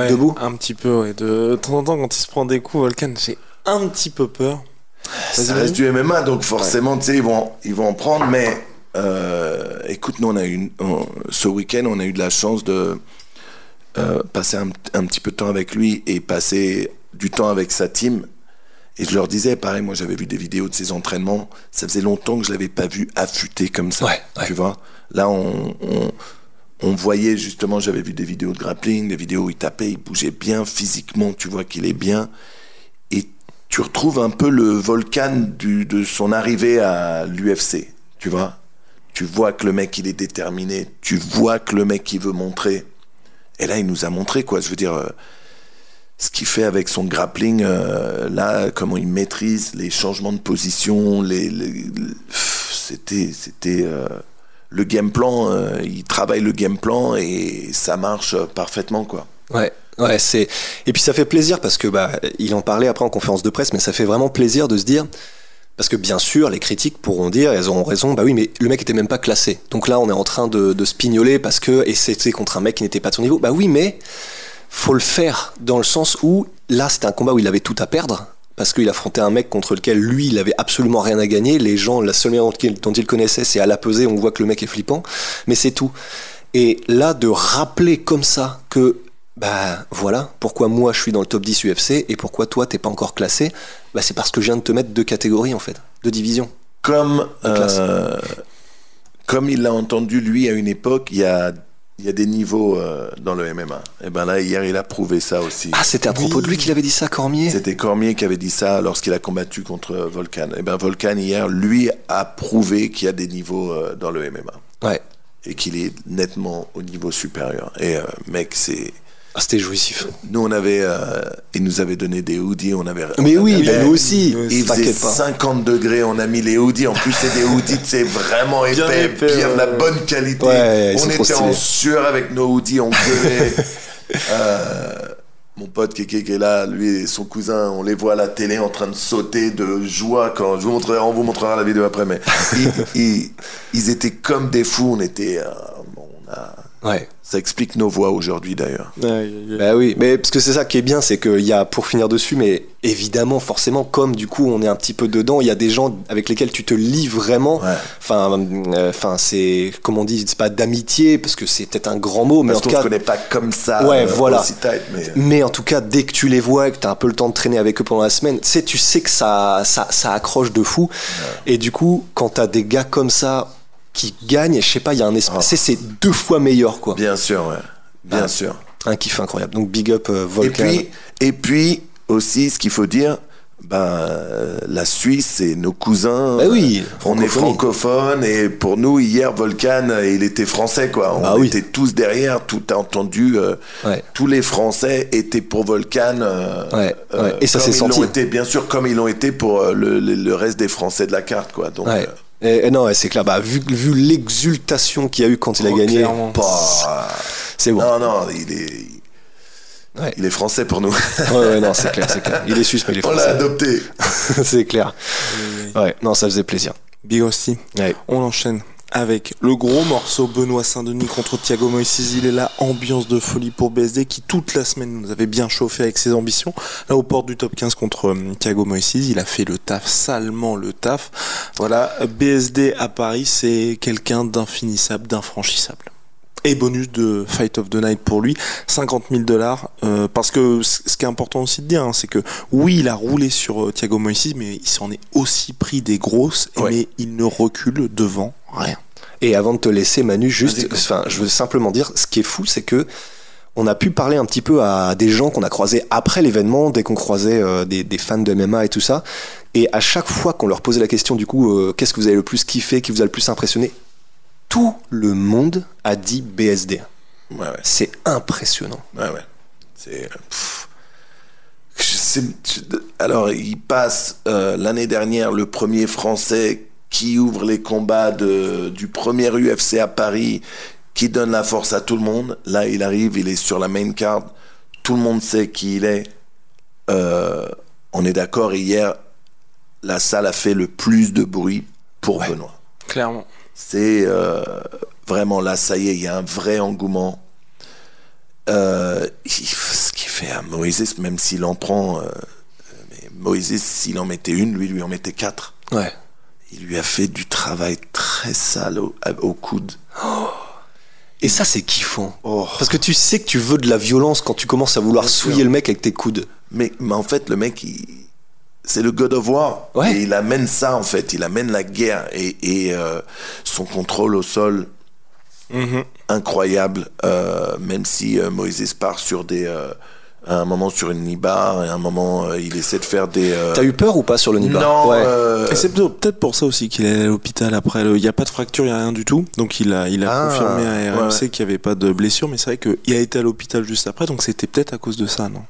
debout. Un petit peu, ouais. De temps en temps, quand il se prend des coups, Volkan, j'ai un petit peu peur. Ça reste du MMA, donc forcément, tu sais, ils vont en prendre, mais écoute, nous, ce week-end, on a eu de la chance de passer un petit peu de temps avec lui et passer du temps avec sa team. Et je leur disais, pareil, moi j'avais vu des vidéos de ses entraînements, ça faisait longtemps que je l'avais pas vu affûté comme ça, tu vois. Là, on voyait justement, j'avais vu des vidéos de grappling, des vidéos où il tapait, il bougeait bien physiquement, tu vois qu'il est bien. Et tu retrouves un peu le Volkan de son arrivée à l'UFC, tu vois. Tu vois que le mec, il est déterminé, tu vois que le mec, il veut montrer. Et là, il nous a montré, quoi, je veux dire, ce qu'il fait avec son grappling, là, comment il maîtrise les changements de position, c'était le game plan, il travaille le game plan et ça marche parfaitement, quoi. Ouais, et puis ça fait plaisir parce que il en parlait après en conférence de presse, mais ça fait vraiment plaisir de se dire, parce que bien sûr les critiques pourront dire, elles auront raison, oui, mais le mec était même pas classé, donc là on est en train de se pignoler parce que, et c'était contre un mec qui n'était pas de son niveau, oui, mais faut le faire dans le sens où là c'était un combat où il avait tout à perdre. parce qu'il affrontait un mec contre lequel lui il avait absolument rien à gagner. Les gens, la seule manière dont il connaissait, c'est à la pesée, on voit que le mec est flippant, mais c'est tout. Et là, de rappeler comme ça que bah voilà pourquoi moi je suis dans le top 10 UFC et pourquoi toi t'es pas encore classé, bah c'est parce que je viens de te mettre 2 catégories en fait, 2 divisions. Comme il l'a entendu lui à une époque, il y a des niveaux dans le MMA. Et ben là hier il a prouvé ça aussi. Ah, c'était à propos de lui qu'il avait dit ça, Cormier. C'était Cormier qui avait dit ça lorsqu'il a combattu contre Volkan. Et ben Volkan hier lui a prouvé qu'il y a des niveaux dans le MMA. Ouais. Et qu'il est nettement au niveau supérieur. Et mec, c'est... Ah, c'était jouissif. Nous, il nous avait donné des hoodies, Mais oui, nous aussi. Il faisait 50 degrés, on a mis les hoodies. En plus, c'est des hoodies, c'est vraiment épais, bien de la bonne qualité. Ouais, on était en sueur avec nos hoodies, on gueulait. Mon pote Kéké qui est là, lui et son cousin, on les voit à la télé en train de sauter de joie quand on vous montrera la vidéo après, mais ils étaient comme des fous. On était, ouais. Ça explique nos voix aujourd'hui d'ailleurs. Bah oui, mais parce que c'est ça qui est bien, c'est qu'il y a, pour finir dessus, mais évidemment, forcément, comme du coup on est un petit peu dedans, il y a des gens avec lesquels tu te lis vraiment. Enfin, c'est, comme on dit, c'est pas d'amitié, parce que c'est peut-être un grand mot, mais parce en tout qu'on cas. se connaît pas comme ça. Ouais, voilà. Aussi tight, mais en tout cas, dès que tu les vois et que t'as un peu le temps de traîner avec eux pendant la semaine, tu sais que ça accroche de fou. Ouais. Et du coup, quand t'as des gars comme ça qui gagne, je sais pas, il y a un espace, c'est 2 fois meilleur, quoi. Bien sûr, ouais. Bien sûr. Un kiff incroyable. Donc big up Volkan. Et puis aussi, ce qu'il faut dire, la Suisse, c'est nos cousins. Bah oui, on est francophones et pour nous, hier, Volkan, il était français, quoi. On était tous derrière, tout a entendu. Tous les Français étaient pour Volkan. Et ça s'est senti. Bien sûr, comme ils l'ont été pour le reste des Français de la carte, quoi. Donc, non, c'est clair. Bah, vu l'exultation qu'il y a eu quand il a gagné, c'est bon. Non, il est français pour nous. Ouais, non, c'est clair. Il est suisse, mais il est français. On l'a adopté. C'est clair. Ouais, non, ça faisait plaisir. Big aussi. Ouais. On enchaîne avec le gros morceau Benoît Saint-Denis contre Thiago Moïse. Il est là, ambiance de folie pour BSD qui toute la semaine nous avait bien chauffé avec ses ambitions. Là, aux portes du top 15 contre Thiago Moïse, il a fait le taf, salement le taf. Voilà, BSD à Paris, c'est quelqu'un d'infinissable, d'infranchissable. Et bonus de Fight of the Night pour lui, $50,000. Parce que ce qui est important aussi de dire, hein, c'est que oui, il a roulé sur Thiago Moïse, mais il s'en est aussi pris des grosses, mais il ne recule devant rien. Et avant de te laisser, Manu, je veux simplement dire, ce qui est fou, c'est que on a pu parler un petit peu à des gens qu'on a croisés après l'événement, dès qu'on croisait des fans de MMA et tout ça. Et à chaque fois qu'on leur posait la question, du coup, qu'est-ce que vous avez le plus kiffé, qui vous a le plus impressionné, tout le monde a dit BSD. Ouais. C'est impressionnant. Ouais. Alors, il passe l'année dernière le premier Français qui ouvre les combats du premier UFC à Paris, qui donne la force à tout le monde. Là, il arrive, il est sur la main card. Tout le monde sait qui il est. On est d'accord, hier, la salle a fait le plus de bruit pour Benoît. Clairement. C'est vraiment là, ça y est, il y a un vrai engouement. Ce qu'il fait à Moïse, même s'il en prend, mais Moïse, s'il en mettait une, lui en mettait 4. Ouais. Il lui a fait du travail très sale au coude. Et ça, c'est kiffant. Parce que tu sais que tu veux de la violence quand tu commences à vouloir souiller le mec avec tes coudes. Mais en fait, le mec, c'est le God of War. Ouais. Et il amène ça, en fait. Il amène la guerre. Et son contrôle au sol, incroyable. Même si Moïse part sur à un moment sur une knee bar, et à un moment il essaie de faire des... T'as eu peur ou pas sur le knee bar? Non. Et c'est peut-être pour ça aussi qu'il est allé à l'hôpital après. Il n'y a pas de fracture, il n'y a rien du tout. Donc il a confirmé à RMC qu'il n'y avait pas de blessure. Mais c'est vrai qu'il a été à l'hôpital juste après. Donc c'était peut-être à cause de ça, non?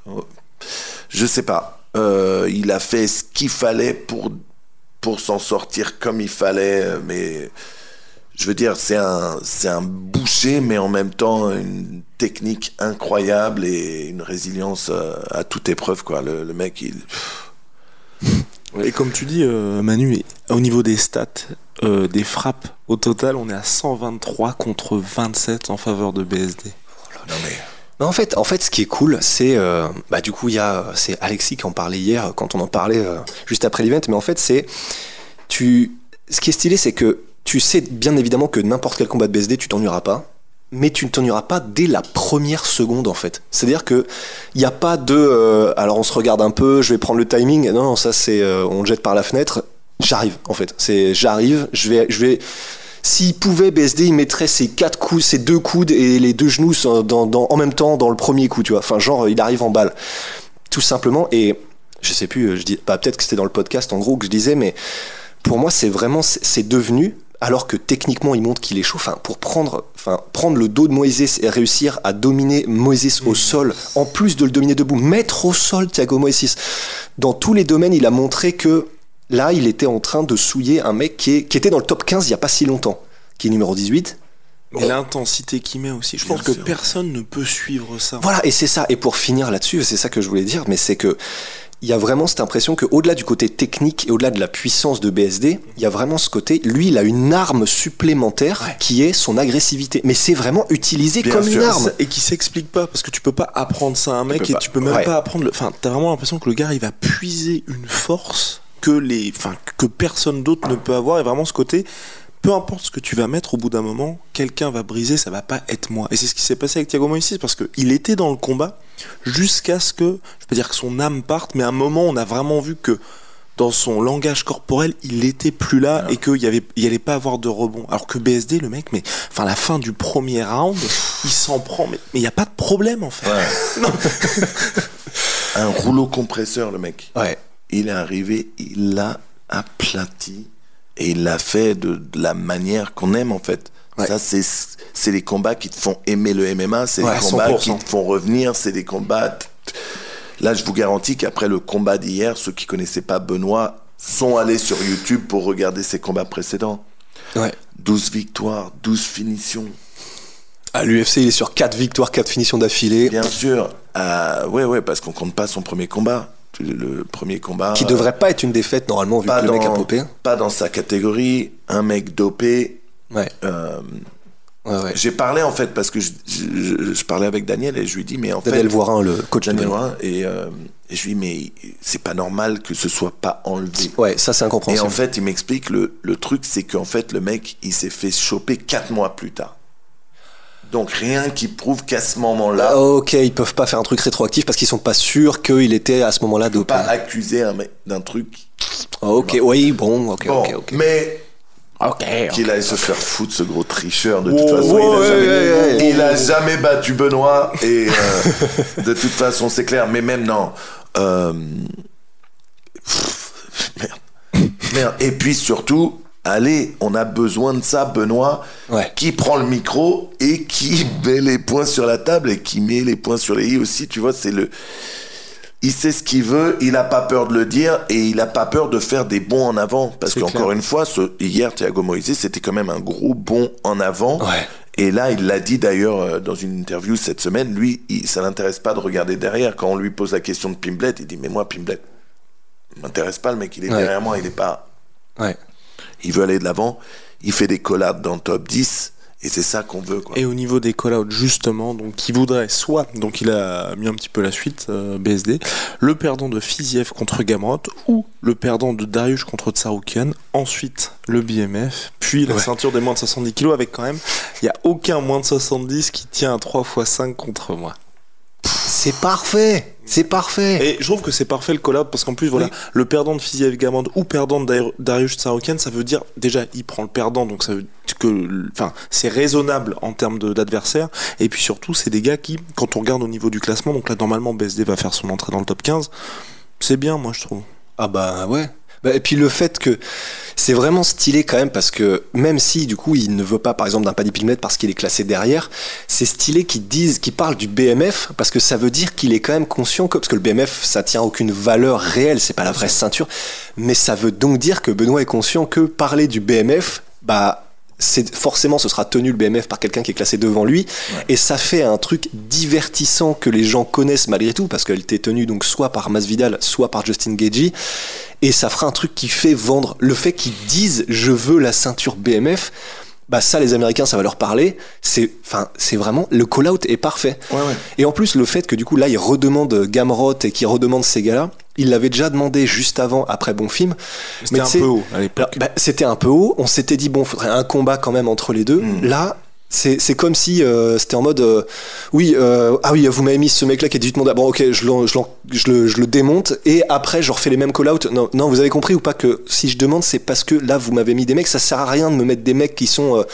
Je sais pas. Il a fait ce qu'il fallait pour s'en sortir comme il fallait, mais je veux dire, c'est un boucher, mais en même temps une technique incroyable et une résilience à toute épreuve, quoi. Le mec, Et comme tu dis, Manu, au niveau des stats, des frappes, au total, on est à 123 contre 27 en faveur de BSD. Non mais... En fait, ce qui est cool, c'est du coup c'est Alexis qui en parlait hier quand on en parlait juste après l'event, mais en fait ce qui est stylé, c'est que tu sais bien évidemment que n'importe quel combat de BSD, tu t'ennuieras pas, mais tu ne t'ennuieras pas dès la première seconde en fait. C'est-à-dire que il y a pas de alors on se regarde un peu, je vais prendre le timing. Non, ça c'est on le jette par la fenêtre. J'arrive en fait. Je vais. S'il pouvait, BSD, il mettrait ses 4 coudes, ses 2 coudes et les 2 genoux en même temps dans le premier coup, tu vois. Enfin, genre, il arrive en balle. Tout simplement. Et je sais plus, peut-être que c'était dans le podcast, en gros, que je disais, mais pour moi, c'est devenu, alors que techniquement, il montre qu'il est chaud. Enfin, pour prendre le dos de Moïse et réussir à dominer Moïse au sol, en plus de le dominer debout, mettre au sol Thiago Moïse. Dans tous les domaines, il a montré que là, il était en train de souiller un mec qui était dans le top 15 il n'y a pas si longtemps, qui est numéro 18. Mais l'intensité qu'il met aussi, je pense que personne ne peut suivre ça. Voilà, et c'est ça. Et pour finir là-dessus, c'est ça que je voulais dire, mais c'est que il y a vraiment cette impression qu'au-delà du côté technique et au-delà de la puissance de BSD, il y a vraiment ce côté, lui, il a une arme supplémentaire qui est son agressivité. Mais c'est vraiment utilisé comme une arme. Et qui s'explique pas, parce que tu peux pas apprendre ça à un mec et tu peux même pas apprendre... Enfin, t'as vraiment l'impression que le gars, il va puiser une force que personne d'autre ne peut avoir, et vraiment ce côté, peu importe ce que tu vas mettre, au bout d'un moment, quelqu'un va briser, ça va pas être moi. Et c'est ce qui s'est passé avec Thiago Moïse, parce qu'il était dans le combat jusqu'à ce que, je peux dire que son âme parte, mais à un moment, on a vraiment vu que dans son langage corporel, il était plus là et qu'il allait pas avoir de rebond. Alors que BSD, le mec, la fin du premier round, il s'en prend, mais il y a pas de problème en fait. Ouais. Non. Un rouleau compresseur, le mec. Ouais. Il est arrivé, il l'a aplati et il l'a fait de la manière qu'on aime en fait. Ouais. Ça, c'est les combats qui te font aimer le MMA, c'est les combats 100%. Qui te font revenir, c'est des combats... Là, je vous garantis qu'après le combat d'hier, ceux qui connaissaient pas Benoît sont allés sur YouTube pour regarder ses combats précédents. Ouais. 12 victoires, 12 finitions. À l'UFC, il est sur 4 victoires, 4 finitions d'affilée. Bien sûr. Ouais, parce qu'on compte pas son premier combat. Le premier combat qui devrait pas être une défaite normalement vu que le mec a popé, pas dans sa catégorie, un mec dopé. Ouais. J'ai parlé en fait parce que je parlais avec Daniel et je lui dis mais en Daniel Voirin, le coach Daniel Voirin, et je lui dis mais c'est pas normal que ce soit pas enlevé. Ouais, ça c'est incompréhensible. Et en fait il m'explique le truc, c'est qu'en fait le mec il s'est fait choper 4 mois plus tard. Donc rien qui prouve qu'à ce moment-là... Ok, ils peuvent pas faire un truc rétroactif parce qu'ils sont pas sûrs qu'il était à ce moment-là dopé. Pas accuser un mec d'un truc... Ok, oui, bon, ok. Mais... Qu'il aille se faire foutre, ce gros tricheur. De toute façon, il a jamais battu Benoît. Et de toute façon, c'est clair. Mais même, non. Merde. Et puis surtout... Allez, on a besoin de ça, Benoît, qui prend le micro et qui met les points sur la table et qui met les points sur les i aussi, tu vois, il sait ce qu'il veut, il n'a pas peur de le dire et il n'a pas peur de faire des bonds en avant. Parce qu'encore une fois, hier, Thiago Moïse, c'était quand même un gros bond en avant. Ouais. Et là, il l'a dit d'ailleurs dans une interview cette semaine, lui, ça ne l'intéresse pas de regarder derrière. Quand on lui pose la question de Pimblet, il dit « Mais moi, Pimblet, ne m'intéresse pas, le mec, il est derrière moi, il n'est pas... » Ouais. Il veut aller de l'avant, il fait des call-outs dans le top 10, et c'est ça qu'on veut, quoi. Et au niveau des call-outs, justement, donc il voudrait soit, donc il a mis un petit peu la suite, BSD, le perdant de Fiziev contre Gamrot, ou le perdant de Dariush contre Tsarukyan, ensuite le BMF, puis la ceinture des moins de 70 kg, avec quand même, il n'y a aucun moins de 70 qui tient à 3x5 contre moi. C'est parfait. Et je trouve que c'est parfait le call-out parce qu'en plus, voilà, le perdant de Fiziev Gamrot ou perdant de Dariush Tsarukyan, ça veut dire, déjà, il prend le perdant, donc ça veut que, c'est raisonnable en termes d'adversaire. Et puis surtout, c'est des gars qui, quand on regarde au niveau du classement, donc là, normalement, BSD va faire son entrée dans le top 15, c'est bien, moi, je trouve. Ah bah ouais. Et puis le fait que c'est vraiment stylé quand même parce que même si du coup il ne veut pas par exemple d'un Paddy Pimblett parce qu'il est classé derrière, c'est stylé qu'ils parlent du BMF parce que ça veut dire qu'il est quand même conscient parce que le BMF ça tient aucune valeur réelle, c'est pas la vraie ceinture, mais ça veut donc dire que Benoît est conscient que parler du BMF, forcément ce sera tenu le BMF par quelqu'un qui est classé devant lui, et ça fait un truc divertissant que les gens connaissent malgré tout parce qu'elle était tenue donc soit par Masvidal soit par Justin Gaethje, et ça fera un truc qui fait vendre le fait qu'ils disent je veux la ceinture BMF. bah ça les Américains ça va leur parler, c'est vraiment le call-out est parfait. Et en plus le fait que du coup là ils redemandent Gamrot et qu'ils redemandent ces gars-là, ils l'avaient déjà demandé juste avant après Bon Film, c'était un peu haut à l'époque. C'était un peu haut, on s'était dit bon faudrait un combat quand même entre les deux. Là c'est comme si c'était en mode vous m'avez mis ce mec-là qui est 18 mandats. Bon, ok, je le démonte et après je refais les mêmes call-out. Non, vous avez compris ou pas que si je demande, c'est parce que là vous m'avez mis des mecs. Ça sert à rien de me mettre des mecs qui sont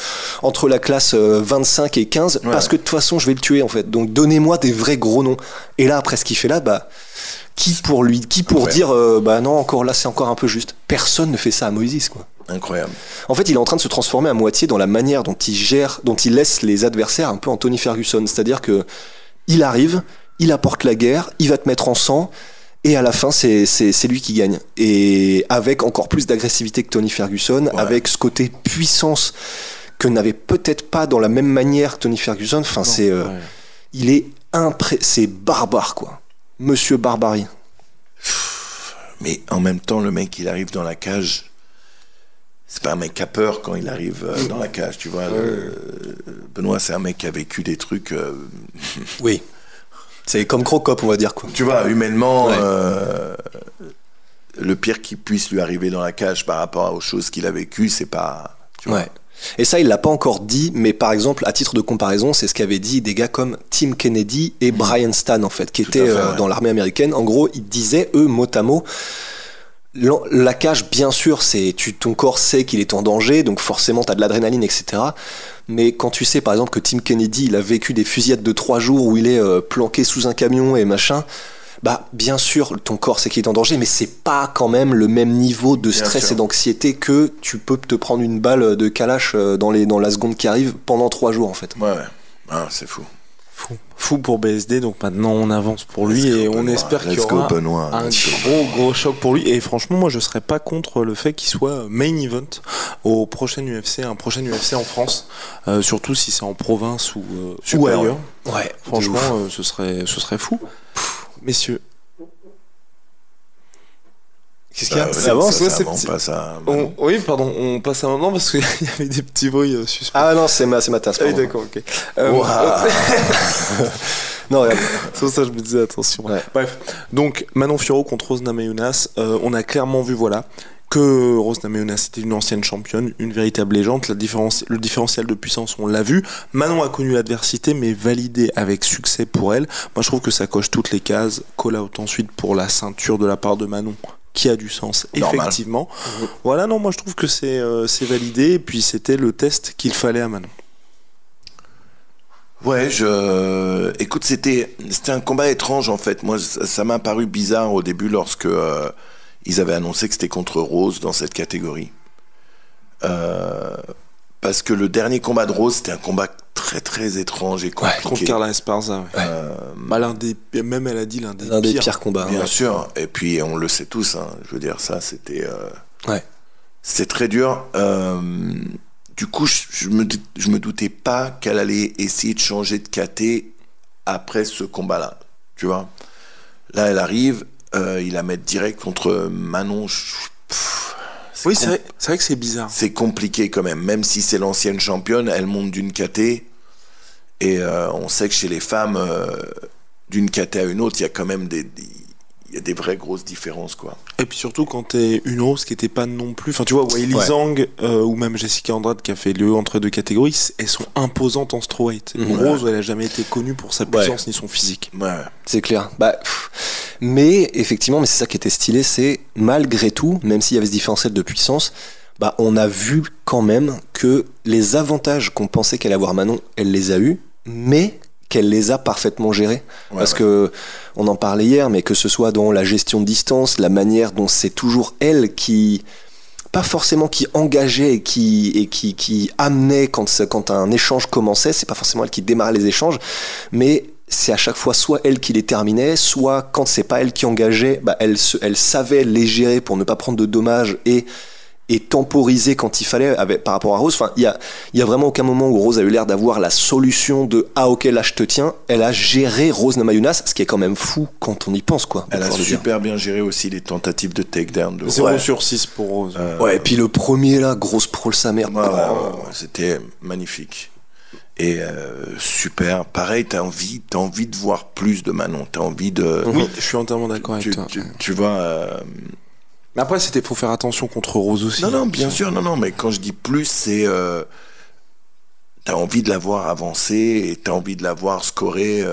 entre la classe 25 et 15 parce que de toute façon je vais le tuer en fait. Donc donnez-moi des vrais gros noms. Et là après ce qu'il fait là, qui pour dire non encore là c'est encore un peu juste. Personne ne fait ça à Moïse quoi. Incroyable. En fait, il est en train de se transformer à moitié dans la manière dont il laisse les adversaires un peu en Tony Ferguson. C'est-à-dire que il arrive, il apporte la guerre, il va te mettre en sang, et à la fin, c'est lui qui gagne. Et avec encore plus d'agressivité que Tony Ferguson, avec ce côté puissance que n'avait peut-être pas dans la même manière que Tony Ferguson. Enfin, il est c'est barbare, quoi. Monsieur Barbarie. Mais en même temps, le mec, il arrive dans la cage. C'est pas un mec qui a peur quand il arrive dans la cage, tu vois. Benoît, c'est un mec qui a vécu des trucs. Oui. C'est comme Crocop, on va dire, quoi. Tu vois, humainement, le pire qui puisse lui arriver dans la cage par rapport aux choses qu'il a vécues, c'est pas. Tu vois. Et ça, il l'a pas encore dit, mais par exemple, à titre de comparaison, c'est ce qu'avaient dit des gars comme Tim Kennedy et Brian Stan, en fait, qui étaient dans l'armée américaine. En gros, ils disaient, eux, mot à mot. La cage, bien sûr, ton corps sait qu'il est en danger, donc forcément t'as de l'adrénaline, etc. Mais quand tu sais par exemple que Tim Kennedy il a vécu des fusillades de 3 jours où il est planqué sous un camion et machin, bien sûr ton corps sait qu'il est en danger, mais c'est pas quand même le même niveau de stress et d'anxiété que tu peux te prendre une balle de Kalash dans la seconde qui arrive pendant 3 jours en fait. C'est fou. Fou pour BSD, donc maintenant on avance pour lui et on espère qu'il y aura un gros choc pour lui. Et franchement, moi je serais pas contre le fait qu'il soit main event au prochain UFC, un prochain UFC en France, surtout si c'est en province ou ailleurs. Franchement, ce serait fou. Messieurs. Qu'est-ce qu'il y a? Oui, pardon, on passe à un moment parce qu'il y avait des petits bruits suspects. Ah non, c'est ma tasse. Ah oui, d'accord, ok. Non, c'est pour ça que je me disais attention. Bref, donc Manon Fiorot contre Rose Namajunas, on a clairement vu que Rose Namajunas était une ancienne championne, une véritable légende. Le différentiel de puissance, on l'a vu. Manon a connu l'adversité, mais validé avec succès pour elle. Moi, je trouve que ça coche toutes les cases. Call out ensuite pour la ceinture de la part de Manon, qui a du sens, effectivement. Voilà, non, moi je trouve que c'est validé, et puis c'était le test qu'il fallait à Manon. Écoute, c'était un combat étrange en fait. Moi, ça m'a paru bizarre au début lorsque ils avaient annoncé que c'était contre Rose dans cette catégorie. Parce que le dernier combat de Rose, c'était un combat très très étrange et compliqué. Contre Carla Esparza. Même elle a dit l'un des pires combats. Bien sûr. Et puis on le sait tous. Je veux dire, ça c'était. C'est très dur. Du coup, je me doutais pas qu'elle allait essayer de changer de KT après ce combat-là. Tu vois. Là, elle arrive. Ils la mettent direct contre Manon. Oui, c'est vrai que c'est bizarre. C'est compliqué quand même si c'est l'ancienne championne, elle monte d'une KT et on sait que chez les femmes, d'une KT à une autre, il y a quand même des vraies grosses différences, quoi. Et puis surtout quand t'es une Rose qui était pas non plus, enfin tu vois, Weili Zhang ou même Jessica Andrade qui a fait le entre deux catégories, elles sont imposantes en strawweight. Rose, elle a jamais été connue pour sa puissance ni son physique. C'est clair. Mais effectivement, c'est ça qui était stylé, c'est malgré tout, même s'il y avait ce différentiel de puissance, on a vu quand même que les avantages qu'on pensait qu'elle allait avoir Manon, elle les a eus, mais qu'elle les a parfaitement gérés. Parce que on en parlait hier, mais que ce soit dans la gestion de distance, la manière dont c'est toujours elle qui, pas forcément qui engageait et qui amenait quand un échange commençait, c'est pas forcément elle qui démarrait les échanges, mais c'est à chaque fois soit elle qui les terminait, soit quand c'est pas elle qui engageait, elle savait les gérer pour ne pas prendre de dommages et et temporisé quand il fallait par rapport à Rose. Enfin, il y a vraiment aucun moment où Rose a eu l'air d'avoir la solution de « Ah ok, là je te tiens ». Elle a géré Rose Namajunas, ce qui est quand même fou quand on y pense, quoi. Elle a super bien géré aussi les tentatives de takedown. 0 sur 6 pour Rose. Ouais, et puis le premier là, grosse prole sa mère. Ouais, c'était magnifique. Et super. Pareil, t'as envie de voir plus de Manon. T'as envie de... Oui, je suis entièrement d'accord avec toi. Tu vois... Mais après, faut faire attention contre Rose aussi. Non, bien sûr, mais quand je dis plus, c'est... t'as envie de la voir avancer et t'as envie de la voir scorer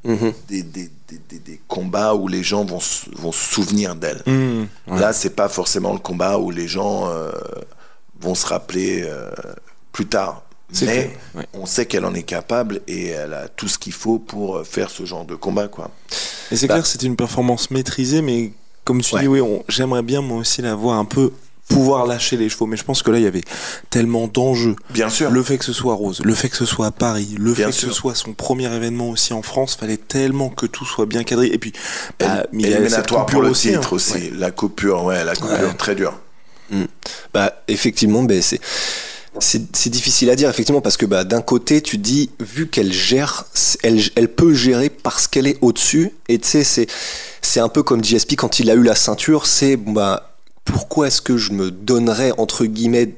des combats où les gens vont se souvenir d'elle. Ouais. Là, c'est pas forcément le combat où les gens vont se rappeler plus tard. Mais on sait qu'elle en est capable et elle a tout ce qu'il faut pour faire ce genre de combat, quoi. Et c'est clair que c'était une performance maîtrisée, mais comme tu dis, j'aimerais bien moi aussi la voir un peu pouvoir lâcher les chevaux, mais je pense que là il y avait tellement d'enjeux. Bien sûr. Le fait que ce soit Rose, le fait que ce soit à Paris, le fait que ce soit son premier événement aussi en France, fallait tellement que tout soit bien cadré. Et puis, il y a cette coupure pour le titre aussi. Ouais. La coupure très dure. Effectivement, c'est difficile à dire, effectivement, parce que d'un côté, tu dis, vu qu'elle gère, elle peut gérer parce qu'elle est au-dessus, et tu sais, c'est un peu comme GSP quand il a eu la ceinture, c'est, pourquoi est-ce que je me donnerais, entre guillemets,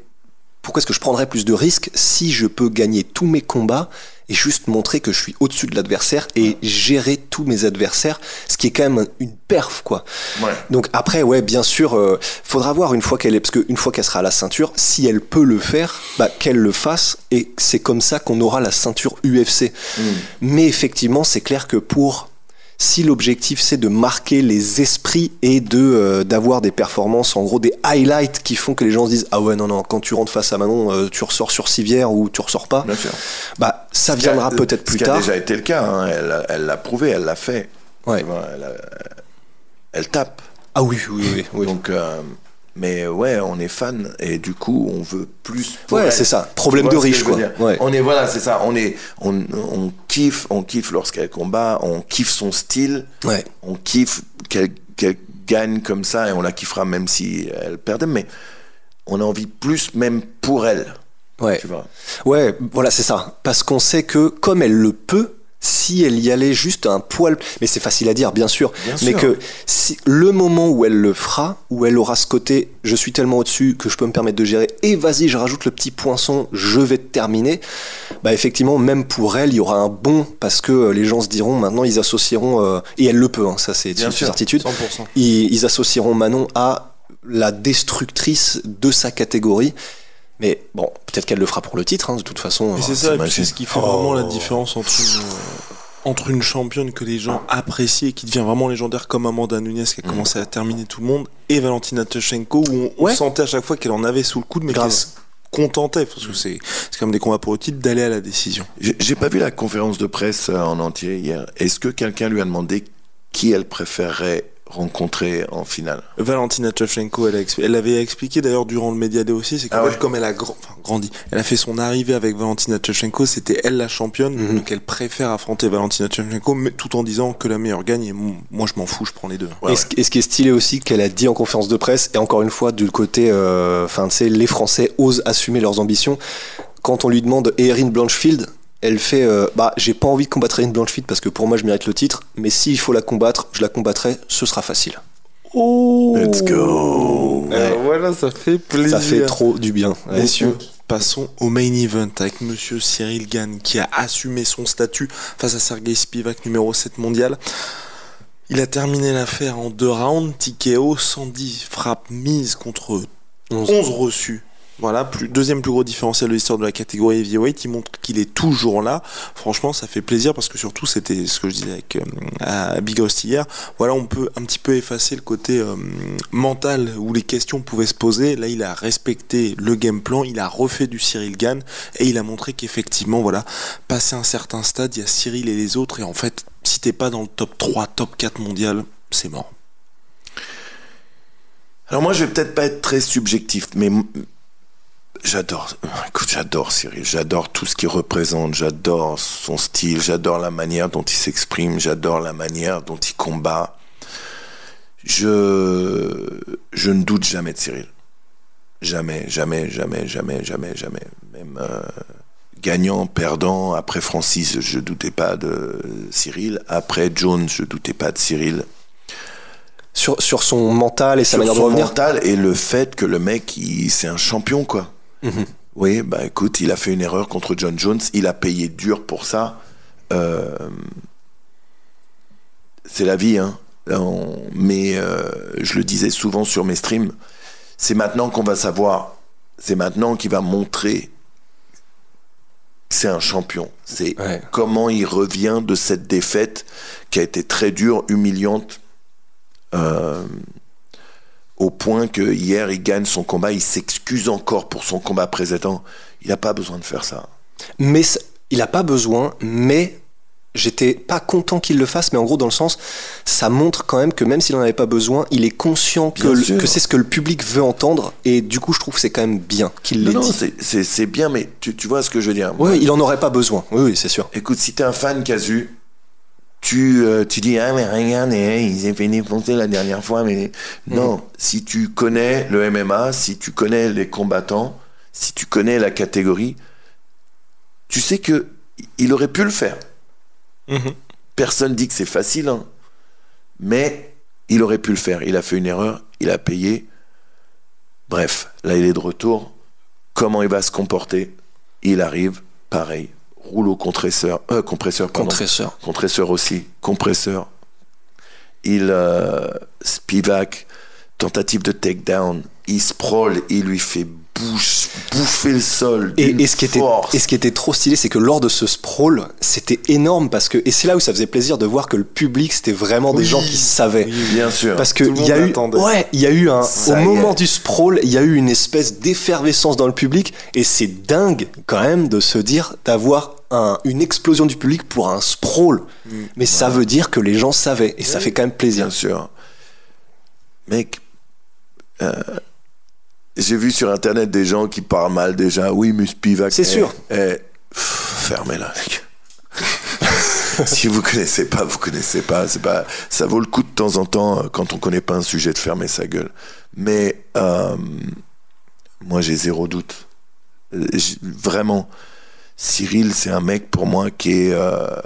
pourquoi est-ce que je prendrais plus de risques si je peux gagner tous mes combats et juste montrer que je suis au-dessus de l'adversaire et gérer tous mes adversaires, ce qui est quand même une perf, quoi. Ouais. Donc après, bien sûr, faudra voir parce qu'une fois qu'elle sera à la ceinture, si elle peut le faire, qu'elle le fasse, et c'est comme ça qu'on aura la ceinture UFC. Mais effectivement, c'est clair que si l'objectif c'est de marquer les esprits et d'avoir des performances, en gros des highlights qui font que les gens se disent ah ouais non quand tu rentres face à Manon tu ressors sur civière ou tu ressors pas, bien sûr. Ça viendra peut-être plus tard. Ça a déjà été le cas, hein. Elle l'a prouvé, elle l'a fait. Ouais. Elle tape. Ah oui. Donc mais on est fan et du coup on veut plus. C'est ça. Problème de riche, quoi. Ouais. C'est ça. On kiffe lorsqu'elle combat, on kiffe son style, on kiffe qu'elle gagne comme ça et on la kiffera même si elle perdait, mais on a envie plus même pour elle. Ouais. Tu vois. Ouais, voilà, c'est ça. Parce qu'on sait que comme elle le peut, si elle y allait juste un poil, mais c'est facile à dire bien sûr, mais que si, le moment où elle le fera, où elle aura ce côté je suis tellement au-dessus que je peux me permettre de gérer et vas-y je rajoute le petit poinçon, je vais te terminer, effectivement même pour elle il y aura un bond parce que les gens se diront maintenant ils associeront et elle le peut, ça c'est une certitude, 100%. Ils associeront Manon à la destructrice de sa catégorie. Mais bon, peut-être qu'elle le fera pour le titre, de toute façon. Et c'est ça, et puis c'est ce qui fait vraiment la différence entre une championne que les gens apprécient et qui devient vraiment légendaire comme Amanda Nunes qui a commencé à terminer tout le monde, et Valentina Shevchenko où on sentait à chaque fois qu'elle en avait sous le coude, mais qu'elle se contentait, parce que c'est comme des combats pour le titre, d'aller à la décision. J'ai pas vu la conférence de presse en entier hier. Est-ce que quelqu'un lui a demandé qui elle préférerait rencontrée en finale? Valentina Shevchenko, elle avait expliqué d'ailleurs durant le Media Day aussi, c'est qu'en fait comme elle a grandi, elle a fait son arrivée avec Valentina Shevchenko, c'était elle la championne, donc elle préfère affronter Valentina Shevchenko, mais tout en disant que la meilleure gagne, et moi je m'en fous, je prends les deux. Et ce qui est stylé aussi, qu'elle a dit en conférence de presse, et encore une fois du côté, les Français osent assumer leurs ambitions, quand on lui demande Erin Blanchfield, elle fait j'ai pas envie de combattre Erin Blanchfield parce que pour moi je mérite le titre, mais s'il faut la combattre, je la combattrai, ce sera facile. Oh, let's go. Voilà, ça fait plaisir. Ça fait trop du bien. Messieurs, passons au main event avec monsieur Cyril Gane qui a assumé son statut face à Sergey Spivak, numéro 7 mondial. Il a terminé l'affaire en 2 rounds, TKO, 110 frappes mises contre 11 reçues. Voilà, deuxième plus gros différentiel de l'histoire de la catégorie heavyweight. Il montre qu'il est toujours là. Franchement, ça fait plaisir parce que surtout, c'était ce que je disais avec à Big Host hier. Voilà, on peut un petit peu effacer le côté mental où les questions pouvaient se poser. Là, il a respecté le game plan, il a refait du Cyril Gane et il a montré qu'effectivement, voilà, passé un certain stade, il y a Cyril et les autres. Et en fait, si t'es pas dans le top 3, top 4 mondial, c'est mort. Alors moi, je vais peut-être pas être très subjectif, mais j'adore Cyril, j'adore tout ce qu'il représente, j'adore son style, j'adore la manière dont il s'exprime, j'adore la manière dont il combat. Je ne doute jamais de Cyril. Jamais. Même gagnant, perdant. Après Francis, je doutais pas de Cyril. Après Jones, je doutais pas de Cyril. Sur son mental et sa manière de revenir. Sur son mental et le fait que le mec, c'est un champion, quoi. Mm-hmm. Oui, bah écoute, il a fait une erreur contre John Jones. Il a payé dur pour ça. C'est la vie, hein. Mais je le disais souvent sur mes streams, c'est maintenant qu'on va savoir. C'est maintenant qu'il va montrer que c'est un champion. C'est comment il revient de cette défaite qui a été très dure, humiliante. Au point que hier il gagne son combat, il s'excuse encore pour son combat précédent. Il n'a pas besoin de faire ça. Mais il n'a pas besoin, mais j'étais pas content qu'il le fasse, mais en gros dans le sens, ça montre quand même que même s'il n'en avait pas besoin, il est conscient que c'est ce que le public veut entendre, et du coup je trouve que c'est quand même bien qu'il l'ait dit. Non, c'est bien, mais tu vois ce que je veux dire. Oui, il en aurait pas besoin, oui, c'est sûr. Écoute, si t'es un fan Casu, tu dis mais regarde, il s'est fait défoncer la dernière fois, mais non, si tu connais le MMA, si tu connais les combattants, si tu connais la catégorie, tu sais que il aurait pu le faire. Personne dit que c'est facile, hein, mais il aurait pu le faire. Il a fait une erreur, il a payé. Bref, là il est de retour. Comment il va se comporter? Il arrive, pareil. Rouleau compresseur, compresseur aussi, compresseur. Spivak, tentative de takedown, il sprawl, il lui fait bouffer le sol. Et ce qui était trop stylé, c'est que lors de ce sprawl, c'était énorme parce que, et c'est là où ça faisait plaisir de voir que le public, c'était vraiment des gens qui savaient. Oui, bien sûr. Parce que il y a eu au moment du sprawl, il y a eu une espèce d'effervescence dans le public, et c'est dingue quand même de se dire d'avoir une explosion du public pour un sprawl. Mais ça veut dire que les gens savaient, et ça fait quand même plaisir. Bien sûr. Mec, j'ai vu sur internet des gens qui parlent mal déjà. Oui, mais Spivak. C'est sûr. Fermez-la, mec. Si vous connaissez pas, vous connaissez pas. C'est pas. Ça vaut le coup de temps en temps, quand on connaît pas un sujet, de fermer sa gueule. Mais moi, j'ai zéro doute. Vraiment, Cyril, c'est un mec pour moi qui a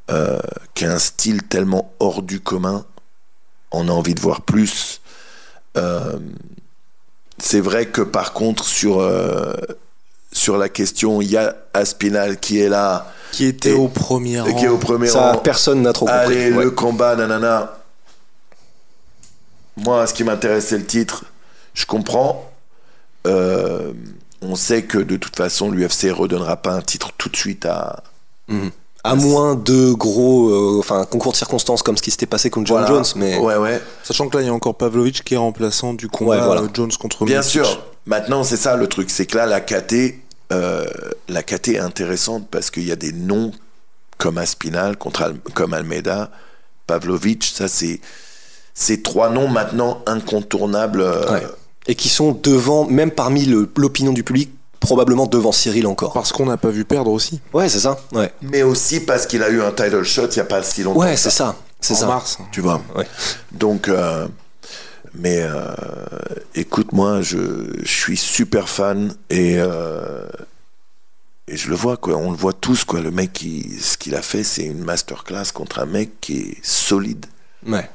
un style tellement hors du commun. On a envie de voir plus. C'est vrai que par contre sur la question, il y a Aspinall qui est là, qui était au premier rang. Qui est au premier ça, rang. Personne n'a trop compris. Allez, le combat, nanana. Moi, ce qui m'intéresse, c'est le titre. Je comprends. On sait que de toute façon, l'UFC redonnera pas un titre tout de suite à. À moins de gros concours de circonstances comme ce qui s'était passé contre John Jones, mais ouais. Sachant que là il y a encore Pavlovich qui est remplaçant du combat Jones contre Bien Miocic. sûr. Maintenant c'est ça le truc, c'est que là la KT est intéressante parce qu'il y a des noms comme Aspinall comme Almeida, Pavlovich, ça c'est trois noms maintenant incontournables et qui sont devant, même parmi l'opinion du public, probablement devant Cyril encore. Parce qu'on n'a pas vu perdre aussi. Ouais, c'est ça. Ouais. Mais aussi parce qu'il a eu un title shot il n'y a pas si longtemps. Ouais, c'est ça. En mars. Tu vois. Ouais. Donc, écoute, moi, je suis super fan et je le vois, quoi. On le voit tous, quoi. Le mec, ce qu'il a fait, c'est une masterclass contre un mec qui est solide. Ouais.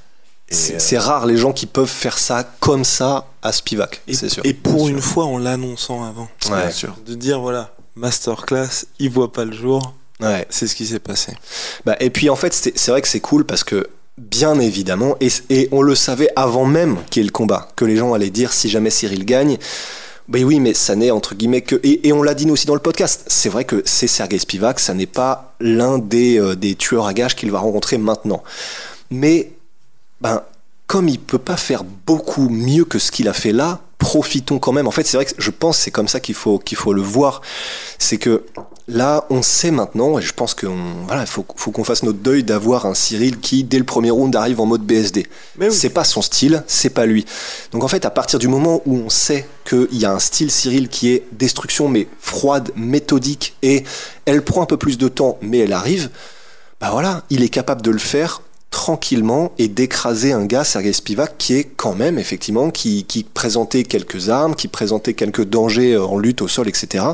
C'est rare les gens qui peuvent faire ça comme ça à Spivak, c'est sûr. Et pour une fois en l'annonçant avant. Bien sûr. De dire voilà, masterclass, il voit pas le jour. Ouais. C'est ce qui s'est passé. Et puis en fait, c'est vrai que c'est cool parce que bien évidemment, et on le savait avant même qu'il y ait le combat, que les gens allaient dire si jamais Cyril gagne. Oui, mais ça n'est entre guillemets que... Et on l'a dit nous aussi dans le podcast, c'est vrai que c'est Sergei Spivak, ça n'est pas l'un des tueurs à gages qu'il va rencontrer maintenant. Mais... comme il peut pas faire beaucoup mieux que ce qu'il a fait là, profitons quand même. En fait, c'est vrai que je pense que c'est comme ça qu'il faut le voir. C'est que là, on sait maintenant, et je pense qu'il faut qu'on fasse notre deuil d'avoir un Cyril qui, dès le premier round, arrive en mode BSD. Mais oui. C'est pas son style, c'est pas lui. Donc en fait, à partir du moment où on sait qu'il y a un style Cyril qui est destruction, mais froide, méthodique, et elle prend un peu plus de temps, mais elle arrive, il est capable de le faire tranquillement et d'écraser un gars, Sergei Spivak, qui est quand même, effectivement, qui présentait quelques armes, qui présentait quelques dangers en lutte au sol, etc.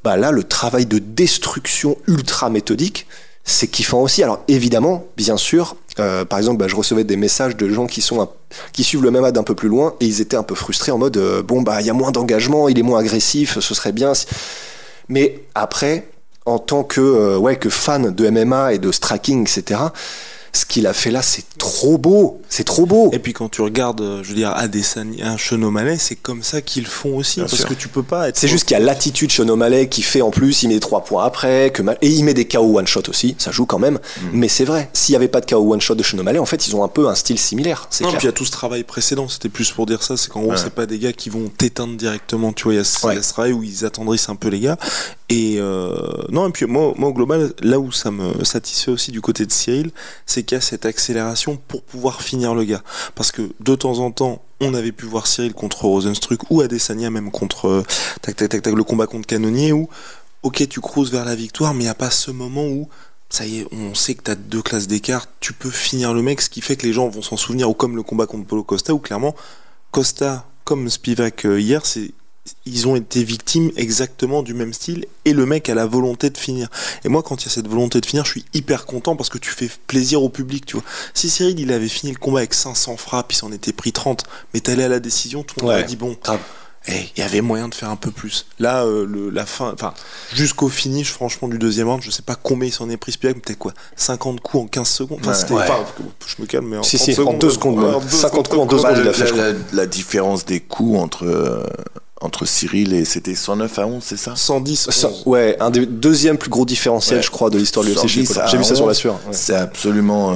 Bah là, le travail de destruction ultra méthodique, c'est kiffant aussi. Alors évidemment, bien sûr, par exemple, bah, je recevais des messages de gens qui suivent le même ad un peu plus loin et ils étaient un peu frustrés en mode il y a moins d'engagement, il est moins agressif, ce serait bien. Mais après, en tant que fan de MMA et de striking, etc., ce qu'il a fait là, c'est trop beau. C'est trop beau. Et puis quand tu regardes, je veux dire, Adesanya, Sean O'Malley, c'est comme ça qu'ils font aussi. Bien parce sûr. Que tu peux pas être... C'est juste qu'il y a l'attitude Sean O'Malley qui fait en plus, il met 3 points après, et il met des KO one shot aussi, ça joue quand même. Mais c'est vrai, s'il n'y avait pas de KO one shot de Sean O'Malley, en fait, ils ont un peu un style similaire. C'est clair. Puis il y a tout ce travail précédent, c'était plus pour dire ça, c'est qu'en gros, c'est pas des gars qui vont t'éteindre directement, tu vois, il y a ce travail où ils attendrissent un peu les gars. Et non, et puis moi au global, là où ça me satisfait aussi du côté de Cyril, c'est qu'il y a cette accélération pour pouvoir finir le gars. Parce que de temps en temps, on avait pu voir Cyril contre Rozenstruik ou Adesanya même contre le combat contre Cannonier où, ok, tu cruises vers la victoire, mais il n'y a pas ce moment où ça y est, on sait que t'as 2 classes d'écart, tu peux finir le mec, ce qui fait que les gens vont s'en souvenir, ou comme le combat contre Paulo Costa, où clairement, Costa, comme Spivak hier, ils ont été victimes exactement du même style et le mec a la volonté de finir. Et moi, quand il y a cette volonté de finir, je suis hyper content parce que tu fais plaisir au public, tu vois. Si Cyril, il avait fini le combat avec 500 frappes, il s'en était pris 30, mais t'allais à la décision, tout le monde aurait dit bon, il y avait moyen de faire un peu plus. Là, la fin, enfin, jusqu'au finish, franchement, du deuxième round, je sais pas combien il s'en est pris, Spivak, peut-être quoi, 50 coups en 15 secondes. Enfin, je me calme, mais en 2 secondes. 50 coups en 2 secondes, il a fait. La différence des coups entre Cyril et c'était 109 à 11, c'est ça 110. Ouais, un des deuxième plus gros différentiel, je crois, de l'histoire de l'UFC. J'ai vu ça sur la sueur. Ouais. C'est absolument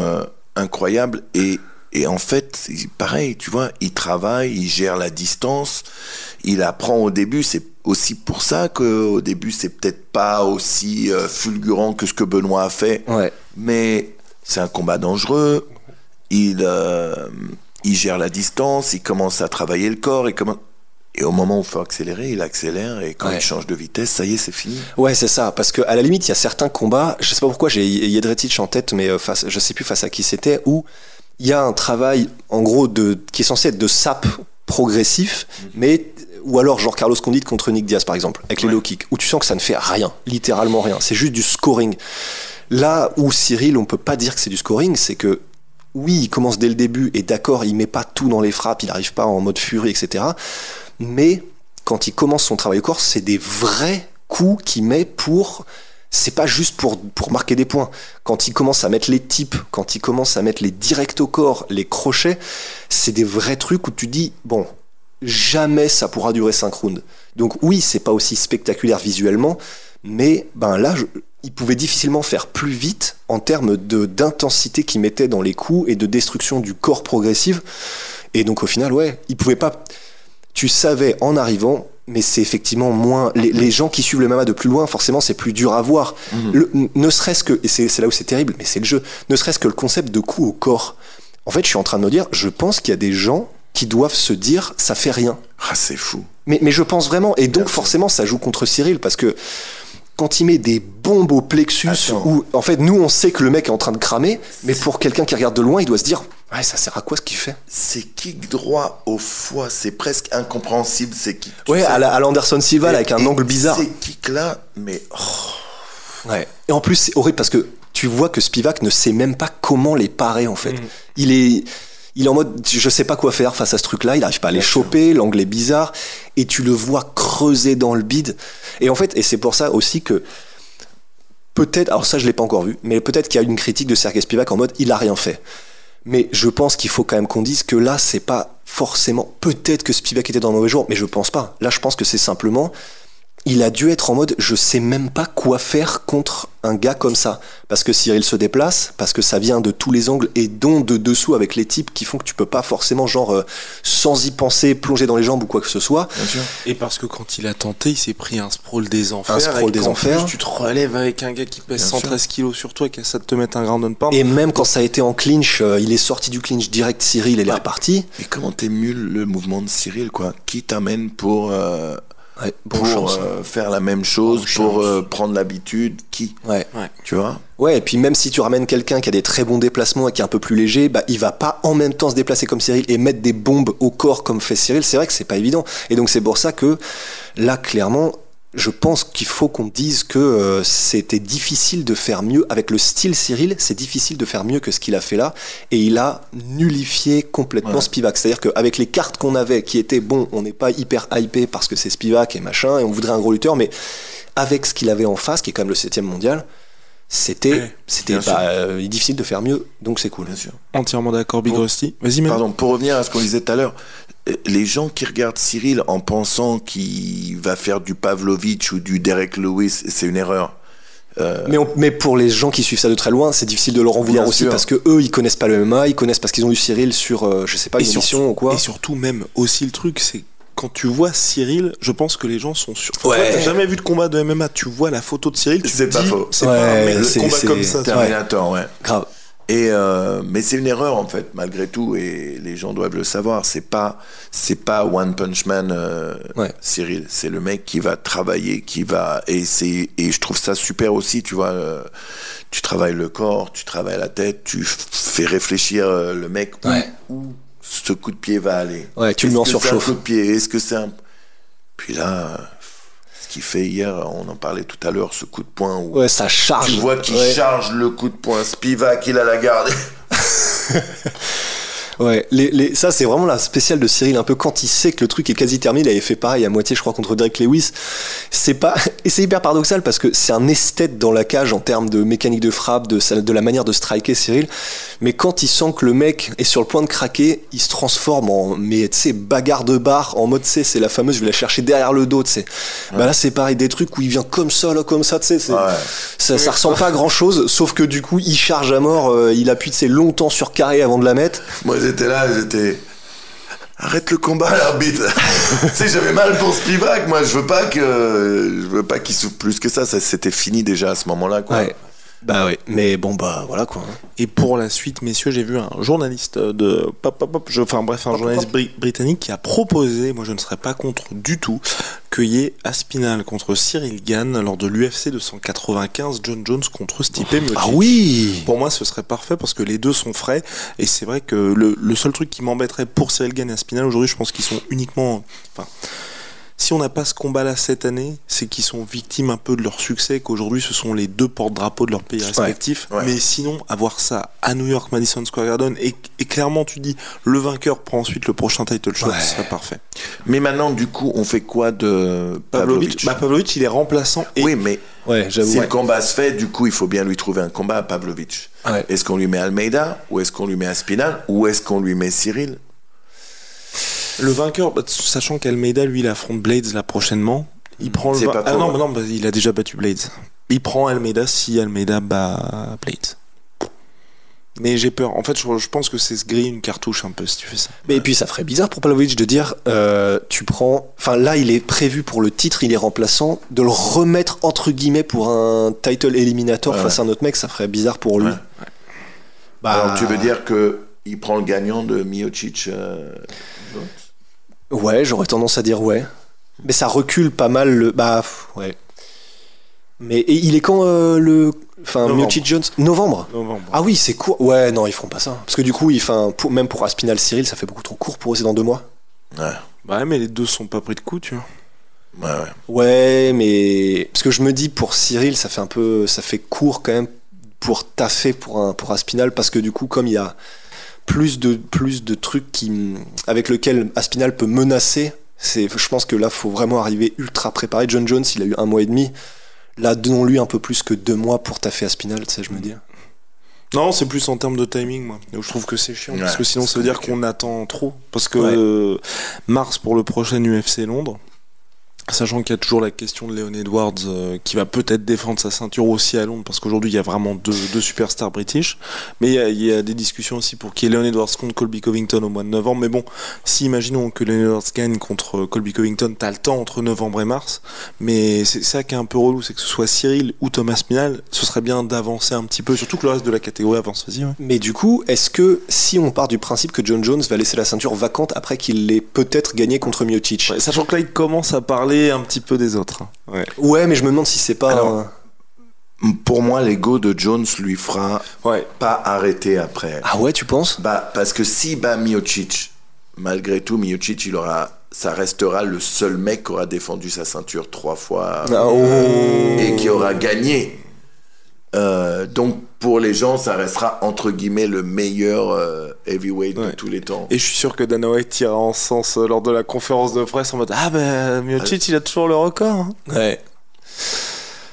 incroyable et en fait, c'est pareil, tu vois, il travaille, il gère la distance, il apprend au début, c'est aussi pour ça qu'au début, c'est peut-être pas aussi fulgurant que ce que Benoît a fait, mais c'est un combat dangereux, il gère la distance, il commence à travailler le corps, et au moment où il faut accélérer, il accélère, et quand il change de vitesse, ça y est, c'est fini. Ouais, c'est ça, parce qu'à la limite, il y a certains combats, je sais pas pourquoi, j'ai Jedrzejczyk en tête, mais je sais plus face à qui c'était, où il y a un travail, en gros, qui est censé être de sap progressif, mais, ou alors genre Carlos Condit contre Nick Diaz, par exemple, avec les low kicks, où tu sens que ça ne fait rien, littéralement rien, c'est juste du scoring. Là où Cyril, on peut pas dire que c'est du scoring, c'est que, oui, il commence dès le début, et d'accord, il met pas tout dans les frappes, il arrive pas en mode furie, etc., mais quand il commence son travail au corps, c'est des vrais coups qu'il met c'est pas juste pour marquer des points. Quand il commence à mettre les tips, quand il commence à mettre les directs au corps, les crochets, c'est des vrais trucs où tu dis, bon, jamais ça pourra durer 5 rounds. Donc oui, c'est pas aussi spectaculaire visuellement, mais là, il pouvait difficilement faire plus vite en termes d'intensité qu'il mettait dans les coups et de destruction du corps progressive. Et donc au final, il pouvait pas... Tu savais en arrivant, mais c'est effectivement moins... Les gens qui suivent le MMA de plus loin, forcément, c'est plus dur à voir. Ne serait-ce que... Et c'est là où c'est terrible, mais c'est le jeu. Ne serait-ce que le concept de coup au corps. En fait, je suis en train de me dire, je pense qu'il y a des gens qui doivent se dire, ça fait rien. Ah, c'est fou. Mais je pense vraiment. Et donc, forcément, ça joue contre Cyril, parce que quand il met des bombes au plexus, où, en fait, nous, on sait que le mec est en train de cramer, mais pour quelqu'un qui regarde de loin, il doit se dire... Ouais, ça sert à quoi ce qu'il fait? Ces kicks droits au foie, c'est presque incompréhensible, ces kicks. Ouais, à l'Anderson Silva, avec un angle bizarre. Ces kicks-là, mais... Ouais. Et en plus, c'est horrible parce que tu vois que Spivak ne sait même pas comment les parer, en fait. Il est en mode, je sais pas quoi faire face à ce truc-là, il arrive pas à les choper, l'angle est bizarre, et tu le vois creuser dans le bide. Et en fait, et c'est pour ça aussi que peut-être, alors ça je l'ai pas encore vu, mais peut-être qu'il y a une critique de Sergei Spivak en mode, il a rien fait. Mais je pense qu'il faut quand même qu'on dise que là, c'est pas forcément... Peut-être que Spivak était dans le mauvais jour, mais je pense pas. Là, je pense que c'est simplement... Il a dû être en mode, je sais même pas quoi faire contre un gars comme ça. Parce que Cyril se déplace, parce que ça vient de tous les angles, et dont de dessous avec les types qui font que tu peux pas forcément, sans y penser, plonger dans les jambes ou quoi que ce soit. Bien sûr. Et parce que quand il a tenté, il s'est pris un sprawl des enfers. Un sprawl des enfers. Plus, tu te relèves avec un gars qui pèse 113 kilos sur toi, qui essaie de te mettre un ground and pound. Et même quand ça a été en clinch, il est sorti du clinch direct, Cyril, et il est reparti. Et comment t'émules le mouvement de Cyril, quoi? Qui t'amène pour... pour faire la même chose, pour prendre l'habitude. Tu vois. Ouais, et puis même si tu ramènes quelqu'un qui a des très bons déplacements et qui est un peu plus léger, il va pas en même temps se déplacer comme Ciryl et mettre des bombes au corps comme fait Ciryl. C'est vrai que c'est pas évident. Et donc c'est pour ça que là, clairement, je pense qu'il faut qu'on dise que c'était difficile de faire mieux. Avec le style Ciryl, c'est difficile de faire mieux que ce qu'il a fait là. Et il a nullifié complètement Spivak. C'est-à-dire qu'avec les cartes qu'on avait, qui étaient, on n'est pas hyper hypé parce que c'est Spivak et machin, et on voudrait un gros lutteur, mais avec ce qu'il avait en face, qui est quand même le 7e mondial, c'était difficile de faire mieux, donc c'est cool. Bien sûr. Entièrement d'accord, Big Rusty. Vas-y, même. Pardon, pour revenir à ce qu'on disait tout à l'heure, les gens qui regardent Ciryl en pensant qu'il va faire du Pavlovich ou du Derek Lewis, c'est une erreur. Mais pour les gens qui suivent ça de très loin, c'est difficile de leur en vouloir aussi, parce que eux, ils connaissent pas le MMA, ils connaissent parce qu'ils ont eu Ciryl sur, je sais pas, une émission ou quoi. Et surtout, même aussi le truc, c'est quand tu vois Ciryl, je pense que les gens sont sûrs. T'as jamais vu de combat de MMA, tu vois la photo de Ciryl, c'est pas faux. C'est pas un mec de combat comme ça. Terminator, grave. Et mais c'est une erreur en fait, malgré tout, et les gens doivent le savoir. C'est pas One Punch Man Ciryl. C'est le mec qui va travailler, et je trouve ça super aussi. Tu vois, tu travailles le corps, tu travailles la tête, tu fais réfléchir le mec où ce coup de pied va aller. Ouais, tu le mets en surchauffe. Coup de pied, est-ce que c'est un... Puis là, ce qu'il fait hier, on en parlait tout à l'heure, ce coup de poing où ça charge. Tu vois qu'il charge le coup de poing. Spivak, il a la garde. Ouais, ça c'est vraiment la spéciale de Ciryl, un peu quand il sait que le truc est quasi terminé. Il avait fait pareil à moitié, je crois, contre Derek Lewis. Et c'est hyper paradoxal parce que c'est un esthète dans la cage en termes de mécanique de frappe, de la manière de striker Ciryl. Mais quand il sent que le mec est sur le point de craquer, il se transforme en, bagarre de bar, en mode, c'est la fameuse, je vais la chercher derrière le dos, tu sais. Là c'est pareil, des trucs où il vient comme ça, tu sais. Ça ressemble pas à grand chose, sauf que du coup, il charge à mort, il appuie, longtemps sur carré avant de la mettre. Moi j'étais arrête le combat, l'arbitre. Tu sais, j'avais mal pour Spivak. Moi je veux pas qu'il souffre plus que ça c'était fini déjà à ce moment-là, quoi. Ouais. Bah oui, mais voilà quoi. Et pour la suite, messieurs, j'ai vu un journaliste journaliste britannique qui a proposé, moi je ne serais pas contre du tout, qu'il y ait Aspinall contre Ciryl Gane lors de l'UFC 295, John Jones contre Stipe Miocic. Ah oui. Pour moi, ce serait parfait parce que les deux sont frais et c'est vrai que le seul truc qui m'embêterait pour Ciryl Gane et Aspinall aujourd'hui, je pense qu'ils sont uniquement... Si on n'a pas ce combat-là cette année, c'est qu'ils sont victimes un peu de leur succès, qu'aujourd'hui ce sont les deux porte-drapeaux de leur pays respectifs. Ouais. Mais sinon, avoir ça à New York, Madison Square Garden, et clairement tu dis, le vainqueur prend ensuite le prochain title shot, ce serait parfait. Mais maintenant, du coup, on fait quoi de Pavlovich? Pavlovich, il est remplaçant. Oui, mais j'avoue, si le combat se fait, du coup, il faut bien lui trouver un combat à Pavlovich. Ouais. Est-ce qu'on lui met Almeida, ou est-ce qu'on lui met Aspinall, ou est-ce qu'on lui met Ciryl? Le vainqueur, sachant qu'Almeida, lui, il affronte Blades là prochainement, il prend le... non, il a déjà battu Blades. Il prend Almeida si Almeida bat Blades. Mais j'ai peur. En fait, je pense que c'est se griller une cartouche un peu si tu fais ça. Mais et puis ça ferait bizarre pour Pavlovich de dire, tu prends... Enfin là, il est prévu pour le titre, il est remplaçant, de le remettre entre guillemets pour un title éliminator face à un autre mec, ça ferait bizarre pour lui. Alors tu veux dire que il prend le gagnant de Miocic Ouais, j'aurais tendance à dire ouais. Mais ça recule pas mal le... ouais. Mais et il est quand Miocic Jones Novembre. Ah oui, c'est court. Ouais, non, ils feront pas ça. Parce que du coup, même pour Aspinall Ciryl, ça fait beaucoup trop court pour eux, c'est dans 2 mois. Ouais, mais les deux sont pas pris de coup, tu vois. Ouais, mais... Parce que je me dis, pour Ciryl, ça fait court quand même pour taffer pour Aspinall, parce que du coup, comme il y a plus de trucs avec lesquels Aspinall peut menacer, je pense que là, faut vraiment arriver ultra préparé. John Jones, il a eu 1 mois et demi. Là, donnons-lui un peu plus que 2 mois pour taffer Aspinall, tu sais, je me dis. Non, c'est plus en termes de timing, moi. Je trouve que c'est chiant, parce que sinon, ça veut dire qu'on attend trop. Parce que mars pour le prochain UFC Londres, sachant qu'il y a toujours la question de Leon Edwards qui va peut-être défendre sa ceinture aussi à Londres, parce qu'aujourd'hui il y a vraiment deux superstars british, mais il y a des discussions aussi pour qu'il y ait Leon Edwards contre Colby Covington au mois de novembre. Mais bon, si imaginons que Leon Edwards gagne contre Colby Covington, t'as le temps entre novembre et mars, mais c'est ça qui est un peu relou, c'est que ce soit Ciryl ou Thomas Aspinall, ce serait bien d'avancer un petit peu, surtout que le reste de la catégorie avance. Vas-y. Mais du coup, est-ce que si on part du principe que John Jones va laisser la ceinture vacante après qu'il l'ait peut-être gagné contre Miocic, sachant que là il commence à parler parler un petit peu des autres. Ouais, mais je me demande si c'est pas... Alors, pour moi, l'ego de Jones lui fera pas arrêter après. Ah ouais, tu penses? Parce que si bat Miocic, malgré tout, Miocic, ça restera le seul mec qui aura défendu sa ceinture 3 fois et qui aura gagné. Donc pour les gens, ça restera entre guillemets le meilleur heavyweight de tous les temps. Et je suis sûr que Dana White ira en sens lors de la conférence de presse en mode Miocic il a toujours le record. Ouais.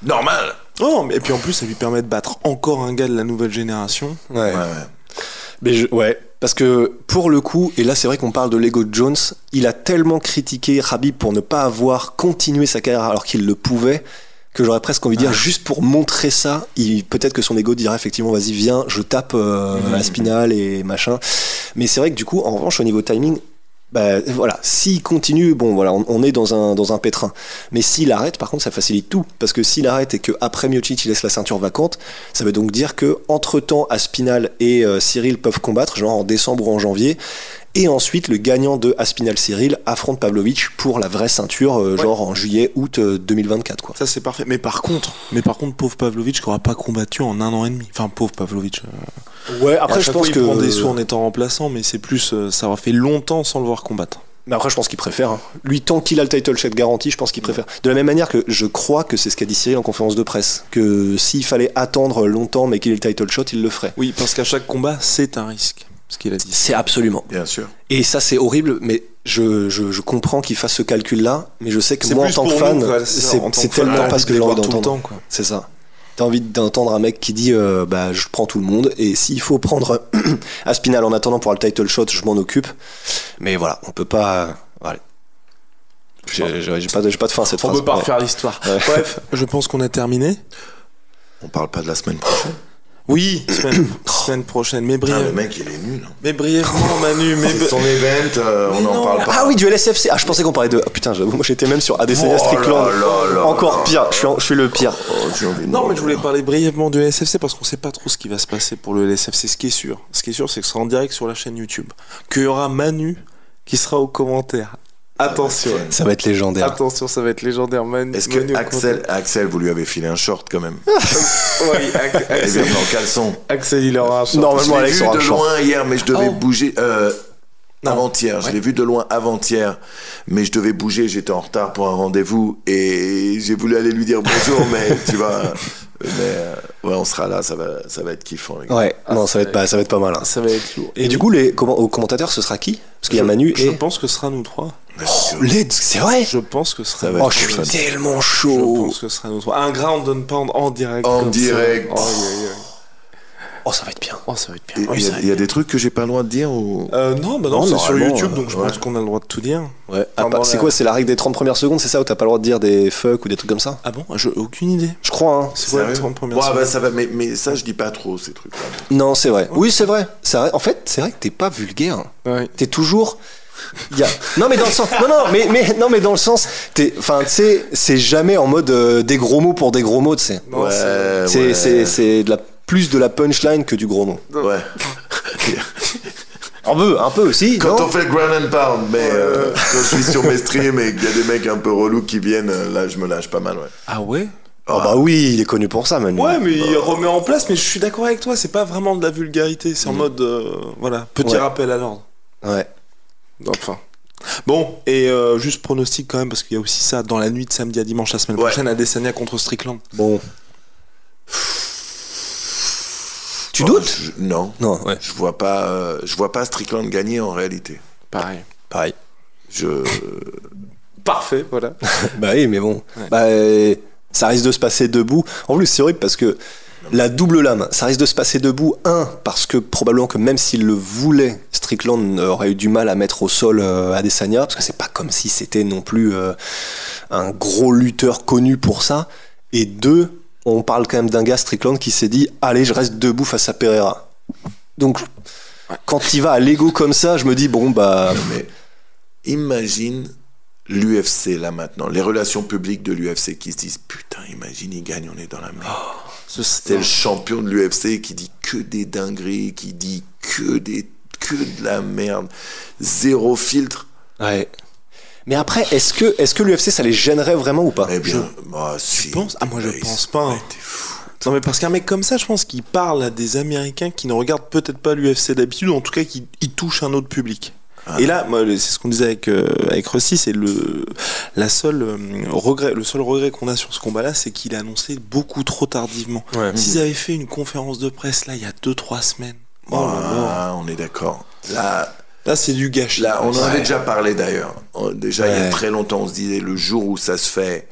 Normal. Oh, et puis en plus ça lui permet de battre encore un gars de la nouvelle génération. Ouais. Mais parce que pour le coup, et là c'est vrai qu'on parle de l'ego de Jones, il a tellement critiqué Khabib pour ne pas avoir continué sa carrière alors qu'il le pouvait, que j'aurais presque envie de dire, juste pour montrer ça, peut-être que son ego dirait effectivement vas-y viens, je tape Aspinall et machin. Mais c'est vrai que du coup, en revanche au niveau timing, voilà, s'il continue, bon voilà, on est dans un pétrin. Mais s'il arrête, par contre, ça facilite tout, parce que s'il arrête et que après Miocic il laisse la ceinture vacante, ça veut donc dire que entre temps Aspinall et Cyril peuvent combattre, genre en décembre ou en janvier. Et ensuite, le gagnant de Aspinall-Cyril affronte Pavlovich pour la vraie ceinture, genre en juillet-août 2024, quoi. Ça, c'est parfait. Mais par contre, pauvre Pavlovich qui n'aura pas combattu en 1 an et demi. Enfin, pauvre Pavlovich. Ouais, après, je pense qu'il prend des sous en étant remplaçant, mais c'est plus, ça aura fait longtemps sans le voir combattre. Mais après, je pense qu'il préfère. Hein. Lui, tant qu'il a le title shot garanti, je pense qu'il préfère. De la même manière que je crois que c'est ce qu'a dit Cyril en conférence de presse, que s'il fallait attendre longtemps, mais qu'il ait le title shot, il le ferait. Oui, parce qu'à chaque combat, c'est un risque. Ce qu'il a dit. C'est absolument. Bien sûr. Et ça, c'est horrible, mais je comprends qu'il fasse ce calcul-là, mais je sais que moi, en tant que fan, c'est tellement pas ce que j'ai envie d'entendre. C'est ça. T'as envie d'entendre un mec qui dit je prends tout le monde, et s'il faut prendre Aspinall en attendant pour le title shot, je m'en occupe. Mais voilà, on peut pas. Voilà. J'ai pas de fin à cette phrase. On peut pas refaire l'histoire. Ouais. Bref, je pense qu'on a terminé. On parle pas de la semaine prochaine. Oui, semaine prochaine, mais brièvement. Le mec, il est nul. Mais brièvement, Manu. C'est son event, on n'en parle pas. Ah oui, du LSFC. Ah, je pensais qu'on parlait de. Oh, putain, moi j'étais même sur Adesanya Strickland. Encore pire. Je suis le pire. Non, mais je voulais parler brièvement du LSFC parce qu'on sait pas trop ce qui va se passer pour le LSFC. Ce qui est sûr, c'est que ce sera en direct sur la chaîne YouTube. Qu'il y aura Manu qui sera aux commentaires. Attention, ça va être légendaire. Attention, ça va être légendaire. Est-ce que Axel, vous lui avez filé un short quand même? Oui, Axel. En caleçon. Axel, il aura un short. Normalement, Alex aura un short. Je l'ai vu de loin hier, mais je devais bouger. Avant-hier, je l'ai vu de loin avant-hier, mais je devais bouger, j'étais en retard pour un rendez-vous et j'ai voulu aller lui dire bonjour, mais tu vois, on sera là, ça va être kiffant. Les gars. Ouais, ça va être pas mal. Hein. Ça va être lourd. Et du coup, aux commentateurs, ce sera qui? Parce qu'il y a Manu et. Je pense que ce sera nous trois. C'est vrai. Je pense que ce sera. Je suis tellement chaud. Je pense que ce sera nous trois. Un ground and pound en direct. En direct. Oh, ça va être bien. Il y a des trucs que j'ai pas le droit de dire ou... Non, c'est sur YouTube, donc je pense qu'on a le droit de tout dire. Ouais. C'est quoi, c'est la règle des 30 premières secondes, c'est ça, où t'as pas le droit de dire des fuck ou des trucs comme ça? Ah bon? J'ai aucune idée. Je crois, hein. C'est quoi les 30 premières secondes? Ça va, mais ça, je dis pas trop, ces trucs-là. Non, c'est vrai. Oui, c'est vrai. En fait, c'est vrai que t'es pas vulgaire. Ouais. T'es toujours... Non mais dans le sens mais dans le sens tu sais c'est jamais en mode des gros mots pour des gros mots, tu sais. C'est plus de la punchline que du gros mot. Ouais. Un peu aussi. Quand on fait ground and pound, mais quand je suis sur mes streams et qu'il y a des mecs un peu relous qui viennent, là je me lâche pas mal, ouais. Ah ouais? Bah oui, il est connu pour ça, Manu. Ouais, mais il remet en place, mais je suis d'accord avec toi, c'est pas vraiment de la vulgarité, c'est en mode petit rappel à l'ordre. Ouais. Enfin. Bon, et juste pronostic quand même, parce qu'il y a aussi ça dans la nuit de samedi à dimanche la semaine prochaine, Adesanya contre Strickland. Bon. Tu doutes? Non. Ouais. Je vois pas Strickland gagner en réalité. Pareil. Parfait, voilà. Bah oui, mais bon. Ouais. Ça risque de se passer debout. En plus, c'est horrible parce que la double lame, ça risque de se passer debout. Parce que probablement que même s'il le voulait, Strickland aurait eu du mal à mettre au sol Adesanya, parce que c'est pas comme si c'était non plus un gros lutteur connu pour ça. Et 2, on parle quand même d'un gars, Strickland, qui s'est dit allez, je reste debout face à Pereira. Donc quand il va à l'ego comme ça, je me dis mais imagine l'UFC là maintenant, les relations publiques de l'UFC qui se disent putain, imagine il gagne, on est dans la merde. C'est le champion de l'UFC qui dit que des dingueries, qui dit que de la merde, zéro filtre. Ouais. Mais après, est-ce que l'UFC ça les gênerait vraiment ou pas? Si. Tu penses? Moi je pense pas. Hein. Non mais parce qu'un mec comme ça, je pense qu'il parle à des Américains qui ne regardent peut-être pas l'UFC d'habitude, ou en tout cas qui touchent un autre public. Et là, moi, c'est ce qu'on disait avec Rusty, c'est le seul regret qu'on a sur ce combat-là, c'est qu'il a annoncé beaucoup trop tardivement. S'ils avaient fait une conférence de presse là il y a 2-3 semaines. On est d'accord. Là c'est du gâchis. Là, on en avait déjà parlé d'ailleurs. Déjà, il y a très longtemps, on se disait le jour où ça se fait,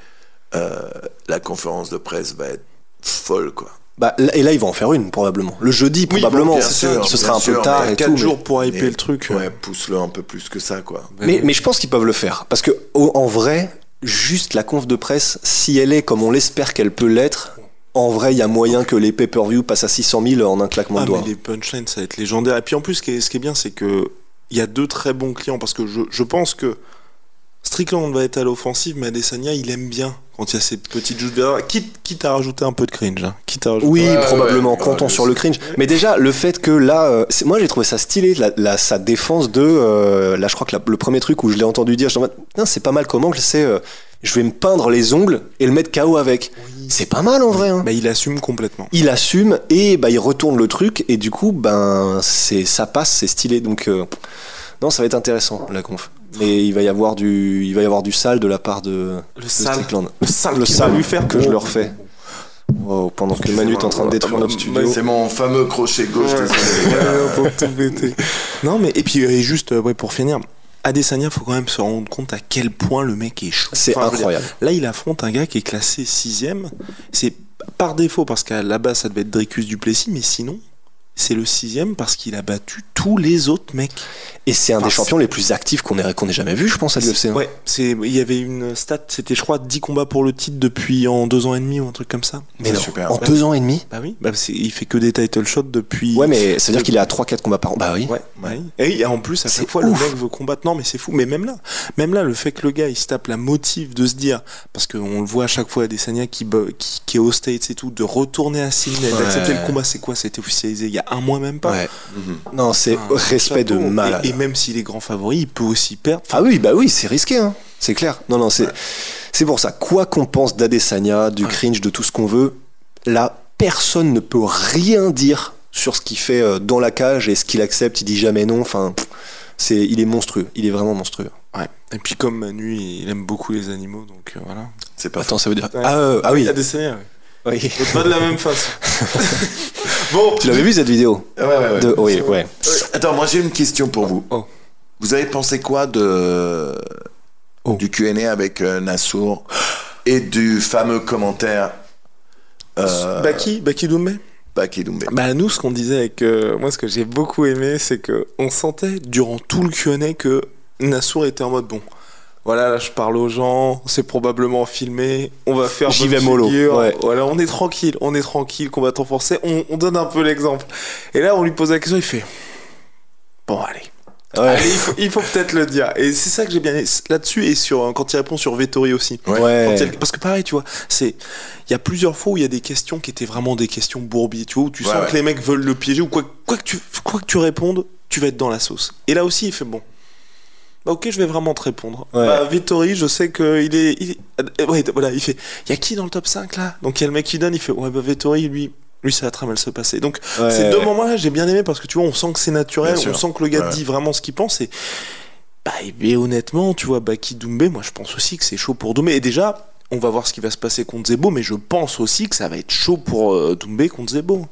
la conférence de presse va être folle, quoi. Et là, ils vont en faire une, probablement. Le jeudi, probablement. Ce sera un peu tard et 4 jours pour hyper le truc. Ouais, pousse-le un peu plus que ça, quoi. Mais je pense qu'ils peuvent le faire. Parce que, en vrai, juste la conf de presse, si elle est comme on l'espère qu'elle peut l'être, en vrai, il y a moyen que les pay-per-view passent à 600 000 en un claquement de doigts. Mais les punchlines, ça va être légendaire. Et puis en plus, ce qui est bien, c'est que il y a 2 très bons clients. Parce que je pense que Strickland va être à l'offensive, mais Adesanya, il aime bien quand il y a ces petites joutes derrière. Quitte à rajouter un peu de cringe. Hein. Probablement, comptons sur le cringe. Mais déjà, le fait que là, moi j'ai trouvé ça stylé, sa défense de. Là, je crois que le premier truc où je l'ai entendu dire, c'est pas mal comme angle, c'est je vais me peindre les ongles et le mettre KO avec. Oui. C'est pas mal en vrai. Hein. Il assume complètement. Il assume et il retourne le truc et du coup, ça passe, c'est stylé. Donc, non, ça va être intéressant la conf. Mais il va y avoir du sale de la part de Strickland. Le sale lui faire que je leur fais. Wow, pendant que Manu est en train de détruire notre studio. C'est mon fameux crochet gauche. Désolé. Non mais et puis juste pour finir, Adesanya, faut quand même se rendre compte à quel point le mec est chaud. C'est incroyable. Là, il affronte un gars qui est classé 6ème. C'est par défaut parce qu'à la base ça devait être Dricus du Plessis, mais sinon c'est le 6ème parce qu'il a battu tous les autres mecs. Et c'est un des champions les plus actifs qu'on ait jamais vu, je pense, à l'UFC. Ouais, il y avait une stat, c'était je crois 10 combats pour le titre depuis en 2 ans et demi ou un truc comme ça. Mais non, en 2 ans et demi? Bah oui, il fait que des title shots depuis. Ouais, mais ça veut dire qu'il est à 3-4 combats par an. Bah oui. Ouais. Et en plus, à chaque fois, le mec veut combattre. Non, mais c'est fou. Mais même là, le fait que le gars, il se tape la motive de se dire, parce qu'on le voit à chaque fois à Adesanya qui est aux States et tout, de retourner à Sydney, d'accepter le combat, c'est quoi? Ça a été officialisé il y a un mois même pas. Ouais. Non, c'est respect de malade. Et même s'il est grand favori, il peut aussi perdre. Ah oui, c'est risqué, hein. C'est clair. Non, c'est pour ça. Quoi qu'on pense d'Adesanya, du cringe, de tout ce qu'on veut, là, personne ne peut rien dire sur ce qu'il fait dans la cage et ce qu'il accepte. Il dit jamais non. Enfin, il est monstrueux. Il est vraiment monstrueux. Ouais. Et puis comme Manu, il aime beaucoup les animaux, donc voilà. C'est pas. Attends, ça veut dire. Ouais. Ah oui. Adesanya. Oui. Pas de la même façon. Bon. Tu l'avais vu cette vidéo? Ouais. Oui. Attends, moi j'ai une question pour vous. Oh. Vous avez pensé quoi du Q&A avec Nassour et du fameux commentaire Baki Doumbé? Baki Doumbé. Nous, ce qu'on disait avec moi, ce que j'ai beaucoup aimé, c'est que on sentait durant tout le Q&A que Nassour était en mode bon. Voilà, là je parle aux gens, c'est probablement filmé, on va faire j'y vais mollo. Ouais. Voilà, on est tranquille, combattant forcé, on donne un peu l'exemple. Et là, on lui pose la question, il fait bon, allez. Ouais. Allez, il faut peut-être le dire. Et c'est ça que j'ai bien aimé là-dessus et quand il répond sur Vettori aussi. Ouais. Parce que pareil, tu vois, il y a plusieurs fois où il y a des questions qui étaient vraiment des questions bourbies, tu vois, où tu sens que les mecs veulent le piéger ou quoi que tu répondes, tu vas être dans la sauce. Et là aussi, il fait bon. Ok, je vais vraiment te répondre. Ouais. Vettori, je sais que il fait, il y a qui dans le top 5 là? Donc il y a le mec qui donne, il fait Vettori, lui ça va très mal se passer. Donc ces 2 moments-là, j'ai bien aimé parce que tu vois, on sent que c'est naturel, on sent que le gars dit vraiment ce qu'il pense et honnêtement, tu vois, Baki Doumbé, moi je pense aussi que c'est chaud pour Doumbé. Et déjà, on va voir ce qui va se passer contre Zebo, mais je pense aussi que ça va être chaud pour Doumbé contre Zebo.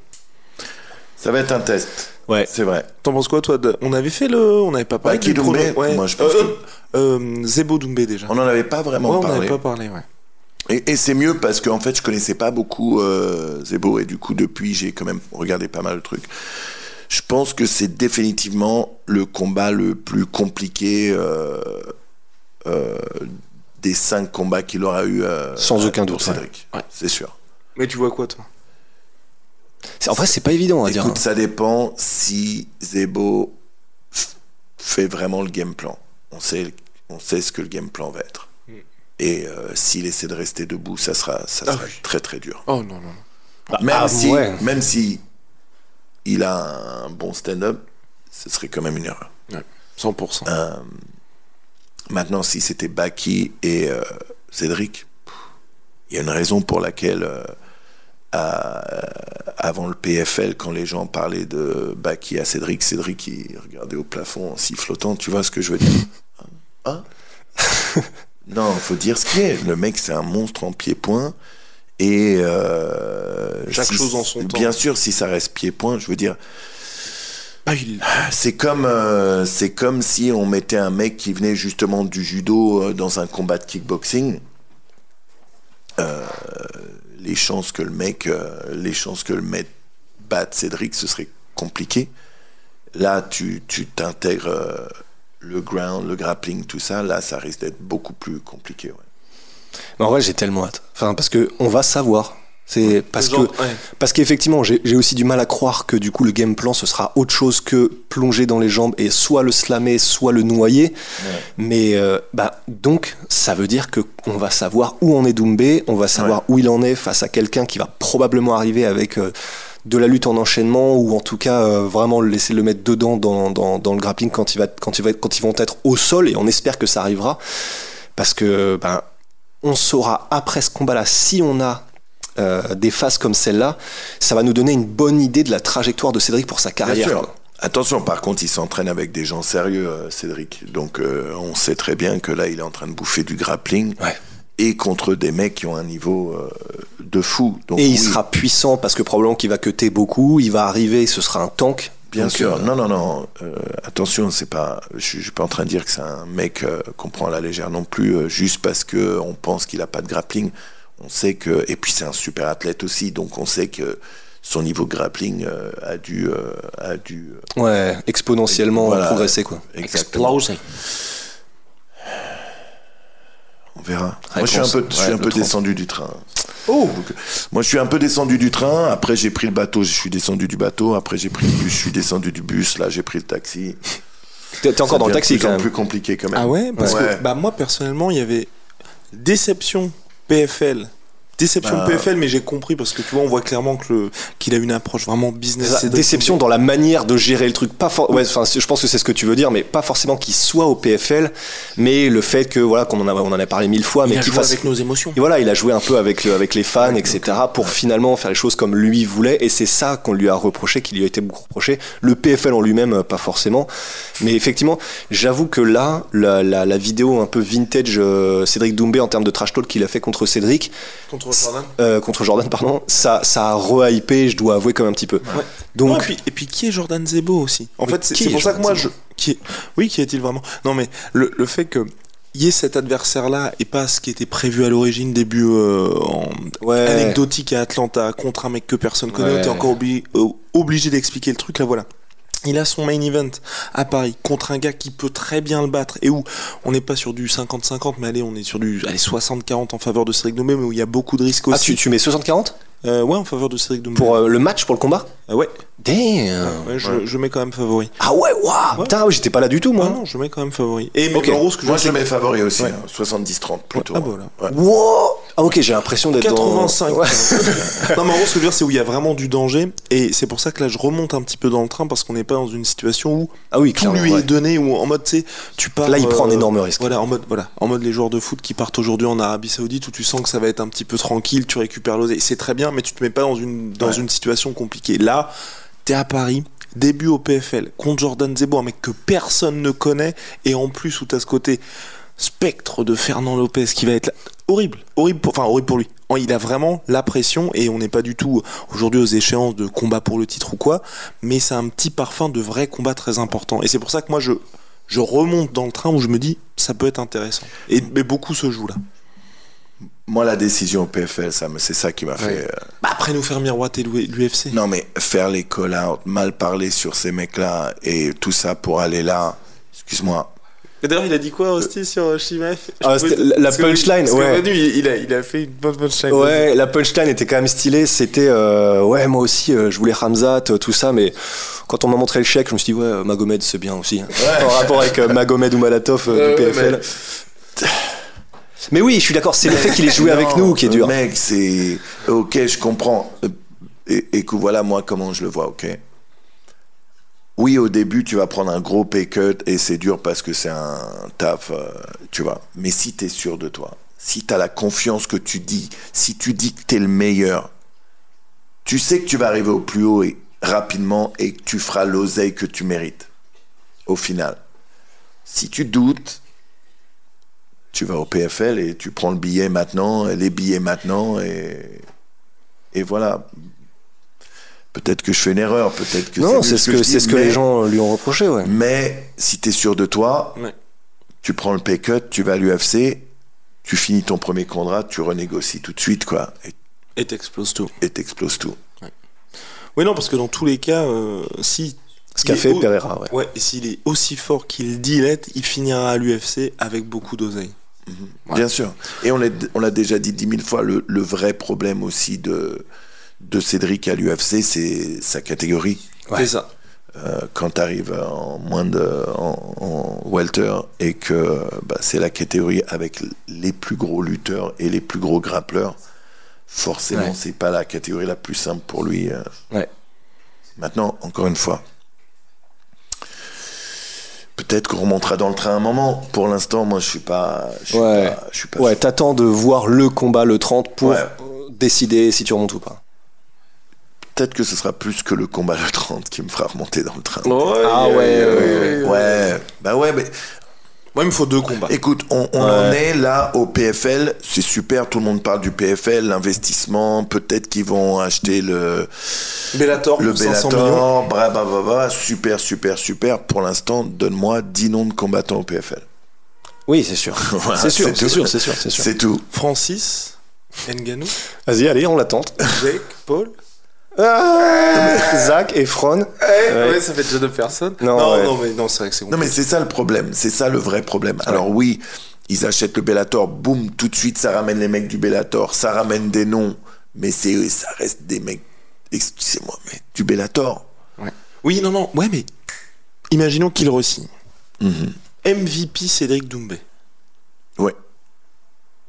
Ça va être un test. Ouais, c'est vrai. T'en penses quoi, toi? On avait pas parlé Baki Doumbé. Moi, je pense Zebo Doumbé déjà. On n'en avait pas vraiment parlé. On n'avait pas parlé, ouais. Et c'est mieux parce qu'en fait, je connaissais pas beaucoup Zebo et du coup, depuis, j'ai quand même regardé pas mal de trucs. Je pense que c'est définitivement le combat le plus compliqué des 5 combats qu'il aura eu. Sans aucun doute, Cédric. Ouais. C'est sûr. Mais tu vois quoi, toi? En vrai, c'est pas évident à dire. Écoute, ça dépend si Zebo fait vraiment le game plan. On sait ce que le game plan va être. Et s'il essaie de rester debout, ça sera très très dur. Oh non. Même si il a un bon stand-up, ce serait quand même une erreur. Ouais, 100%. Maintenant, si c'était Baki et Cédric, il y a une raison pour laquelle avant le PFL, quand les gens parlaient de Baki à Cédric, il regardait au plafond en sifflotant. Tu vois ce que je veux dire? Hein? Non, faut dire ce qu'il est. Le mec, c'est un monstre en pied-point. Et chaque chose en son temps. Bien sûr, si ça reste pied-point, je veux dire, c'est comme si on mettait un mec qui venait justement du judo dans un combat de kickboxing. Les chances que le mec batte Cédric, ce serait compliqué. Là, tu t'intègres le ground, le grappling, tout ça. Là, ça risque d'être beaucoup plus compliqué. Ouais. Mais en vrai, j'ai tellement hâte. Enfin, parce que on va savoir. C'est parce qu'effectivement, j'ai aussi du mal à croire que du coup le game plan ce sera autre chose que plonger dans les jambes et soit le slammer, soit le noyer. Ouais. Mais donc ça veut dire que on va savoir où en est Doumbé, on va savoir où il en est face à quelqu'un qui va probablement arriver avec de la lutte en enchaînement ou en tout cas vraiment laisser le mettre dedans dans le grappling quand ils vont être au sol, et on espère que ça arrivera parce que on saura après ce combat-là, si on a des phases comme celle-là, ça va nous donner une bonne idée de la trajectoire de Cédric pour sa carrière. Bien sûr. Attention, par contre, il s'entraîne avec des gens sérieux, Cédric. Donc, on sait très bien que là, il est en train de bouffer du grappling. Ouais. Et contre des mecs qui ont un niveau de fou. Donc, et il sera puissant parce que probablement qu'il va cutter beaucoup, il va arriver, ce sera un tank. Bien donc, sûr. Non. Attention, je suis pas en train de dire que c'est un mec qu'on prend à la légère non plus, juste parce qu'on pense qu'il a pas de grappling. On sait que, et puis c'est un super athlète aussi, donc on sait que son niveau de grappling a dû exponentiellement progresser, quoi. Exactement. Exploser. On verra. Moi, je suis un peu descendu du train. Oh. Donc, moi, je suis un peu descendu du train. Après, j'ai pris le bateau. Je suis descendu du bateau. Après, j'ai pris le bus. Je suis descendu du bus. Là, j'ai pris le taxi. T'es encore dans le taxi quand même. C'est plus compliqué quand même. Ah ouais, parce que moi personnellement, il y avait déception PFL, mais j'ai compris parce que tu vois, on voit clairement qu'il a une approche vraiment business. Déception dans la manière de gérer le truc. Je pense que c'est ce que tu veux dire, mais pas forcément qu'il soit au PFL, mais le fait que qu'on en a parlé 1000 fois, mais qu'il fasse avec nos émotions. Et voilà, il a joué un peu avec les fans, etc. pour finalement faire les choses comme lui voulait, et c'est ça qu'on lui a reproché, qu'il lui a été beaucoup reproché. Le PFL en lui-même, pas forcément, mais effectivement, j'avoue que là, la vidéo un peu vintage Cédric Doumbé en termes de trash talk qu'il a fait contre Cédric. Contre Jordan, pardon, ça a re-hypé, je dois avouer, comme un petit peu. Ouais. Donc, non, et puis qui est Jordan Zebo aussi? En fait, c'est pour ça que moi, qui est-il vraiment? Non, mais le fait que y ait cet adversaire-là et pas ce qui était prévu à l'origine, début anecdotique à Atlanta contre un mec que personne connaît, t'es encore obligé d'expliquer le truc, là, voilà. Il a son main event à Paris contre un gars qui peut très bien le battre et où on n'est pas sur du 50-50, mais on est sur du 60-40 en faveur de Cédric Doumbé, mais où il y a beaucoup de risques aussi. Ah, tu mets 60-40 ? Ouais, en faveur de Cédric Doumbé. Pour le match, pour le combat ? Ouais. Damn. Ouais, je mets quand même favori. Ah ouais, waouh. Putain, j'étais pas là du tout, moi. Non, je mets quand même favori. Et en gros, moi, je mets favori aussi. 70-30 plutôt. Ah, voilà. Ouais. Wow. Ah, ok, j'ai l'impression d'être 85. Non, mais en gros, ce que je veux dire, c'est où il y a vraiment du danger. Et c'est pour ça que là, je remonte un petit peu dans le train parce qu'on n'est pas dans une situation où tout lui est donné, où en mode, tu pars. Là, il prend un énorme risque. Voilà, en mode les joueurs de foot qui partent aujourd'hui en Arabie Saoudite où tu sens que ça va être un petit peu tranquille, tu récupères l'oseille. C'est très bien, mais tu te mets pas dans une situation compliquée. Là, t'es à Paris, début au PFL, contre Jordan Zebo, un mec que personne ne connaît, et en plus où t'as ce côté spectre de Fernand Lopez qui va être là. Horrible pour lui. Il a vraiment la pression, et on n'est pas du tout aujourd'hui aux échéances de combat pour le titre ou quoi, mais c'est un petit parfum de vrai combat très important. Et c'est pour ça que moi je remonte dans le train où je me dis ça peut être intéressant. Mais beaucoup se joue là. Moi, la décision au PFL, c'est ça qui m'a fait... Après nous faire miroiter l'UFC. Non, mais faire les call-out, mal parler sur ces mecs-là, et tout ça pour aller là... Excuse-moi. Et d'ailleurs, il a dit quoi, Rusty, sur Shimaev? La punchline, il a fait une bonne punchline. Ouais, la punchline était quand même stylée. C'était, moi aussi, je voulais Khamzat, tout ça, mais quand on m'a montré le chèque, je me suis dit, Magomed, c'est bien aussi. En rapport avec Magomed ou Malatov du PFL. Mais oui, je suis d'accord, c'est le fait qu'il ait joué avec nous qui est dur. Mec, c'est... Ok, je comprends. Écoute, voilà moi comment je le vois, ok. oui, au début, tu vas prendre un gros pay cut et c'est dur parce que c'est un taf, tu vois. Mais si t'es sûr de toi, si t'as la confiance que tu dis, si tu dis que t'es le meilleur, tu sais que tu vas arriver au plus haut et rapidement et que tu feras l'oseille que tu mérites. Au final. Si tu doutes, tu vas au PFL et tu prends le billet maintenant, les billets maintenant et voilà. Peut-être que je fais une erreur, peut-être que non, c'est ce que les gens lui ont reproché, ouais. Mais si t'es sûr de toi, tu prends le pay cut, tu vas à l'UFC, tu finis ton premier contrat, tu renégocies tout de suite, quoi. Et t'exploses tout. Ouais. Oui, non, parce que dans tous les cas, si ce qu'a fait Pereira, ouais. Et s'il est aussi fort qu'il dit l'être, il finira à l'UFC avec beaucoup d'oseille. Ouais. Bien sûr. Et on l'a déjà dit 10 000 fois, le vrai problème aussi de Cédric à l'UFC, c'est sa catégorie. Ouais. C'est ça. Quand tu arrives en welter et que c'est la catégorie avec les plus gros lutteurs et les plus gros grappleurs, forcément, c'est pas la catégorie la plus simple pour lui. Ouais. Maintenant, encore une fois, peut-être qu'on remontera dans le train un moment. Pour l'instant, moi, je suis pas. Ouais, t'attends de voir le combat le 30 pour décider si tu remontes ou pas. Peut-être que ce sera plus que le combat le 30 qui me fera remonter dans le train. Ouais. Bah ouais, mais. Moi, il me faut 2 combats. Écoute, on en est là au PFL. C'est super, tout le monde parle du PFL, l'investissement. Peut-être qu'ils vont acheter le Bellator. Le Bellator. Super. Pour l'instant, donne-moi 10 noms de combattants au PFL. Oui, c'est sûr. Voilà, c'est sûr. C'est tout. Francis Ngannou. Vas-y, allez, on l'attente. Jake Paul. Zach, Efron. Ouais, ça fait déjà 2 personnes. Non, c'est vrai que c'est compliqué. Non, mais c'est ça le problème. C'est ça le vrai problème. Alors oui, ils achètent le Bellator, boum, tout de suite, ça ramène les mecs du Bellator, ça ramène des noms, mais ça reste des mecs, excusez-moi, mais du Bellator. Ouais. Oui, non, ouais, mais imaginons qu'il re-signe. MVP Cédric Doumbé. Ouais.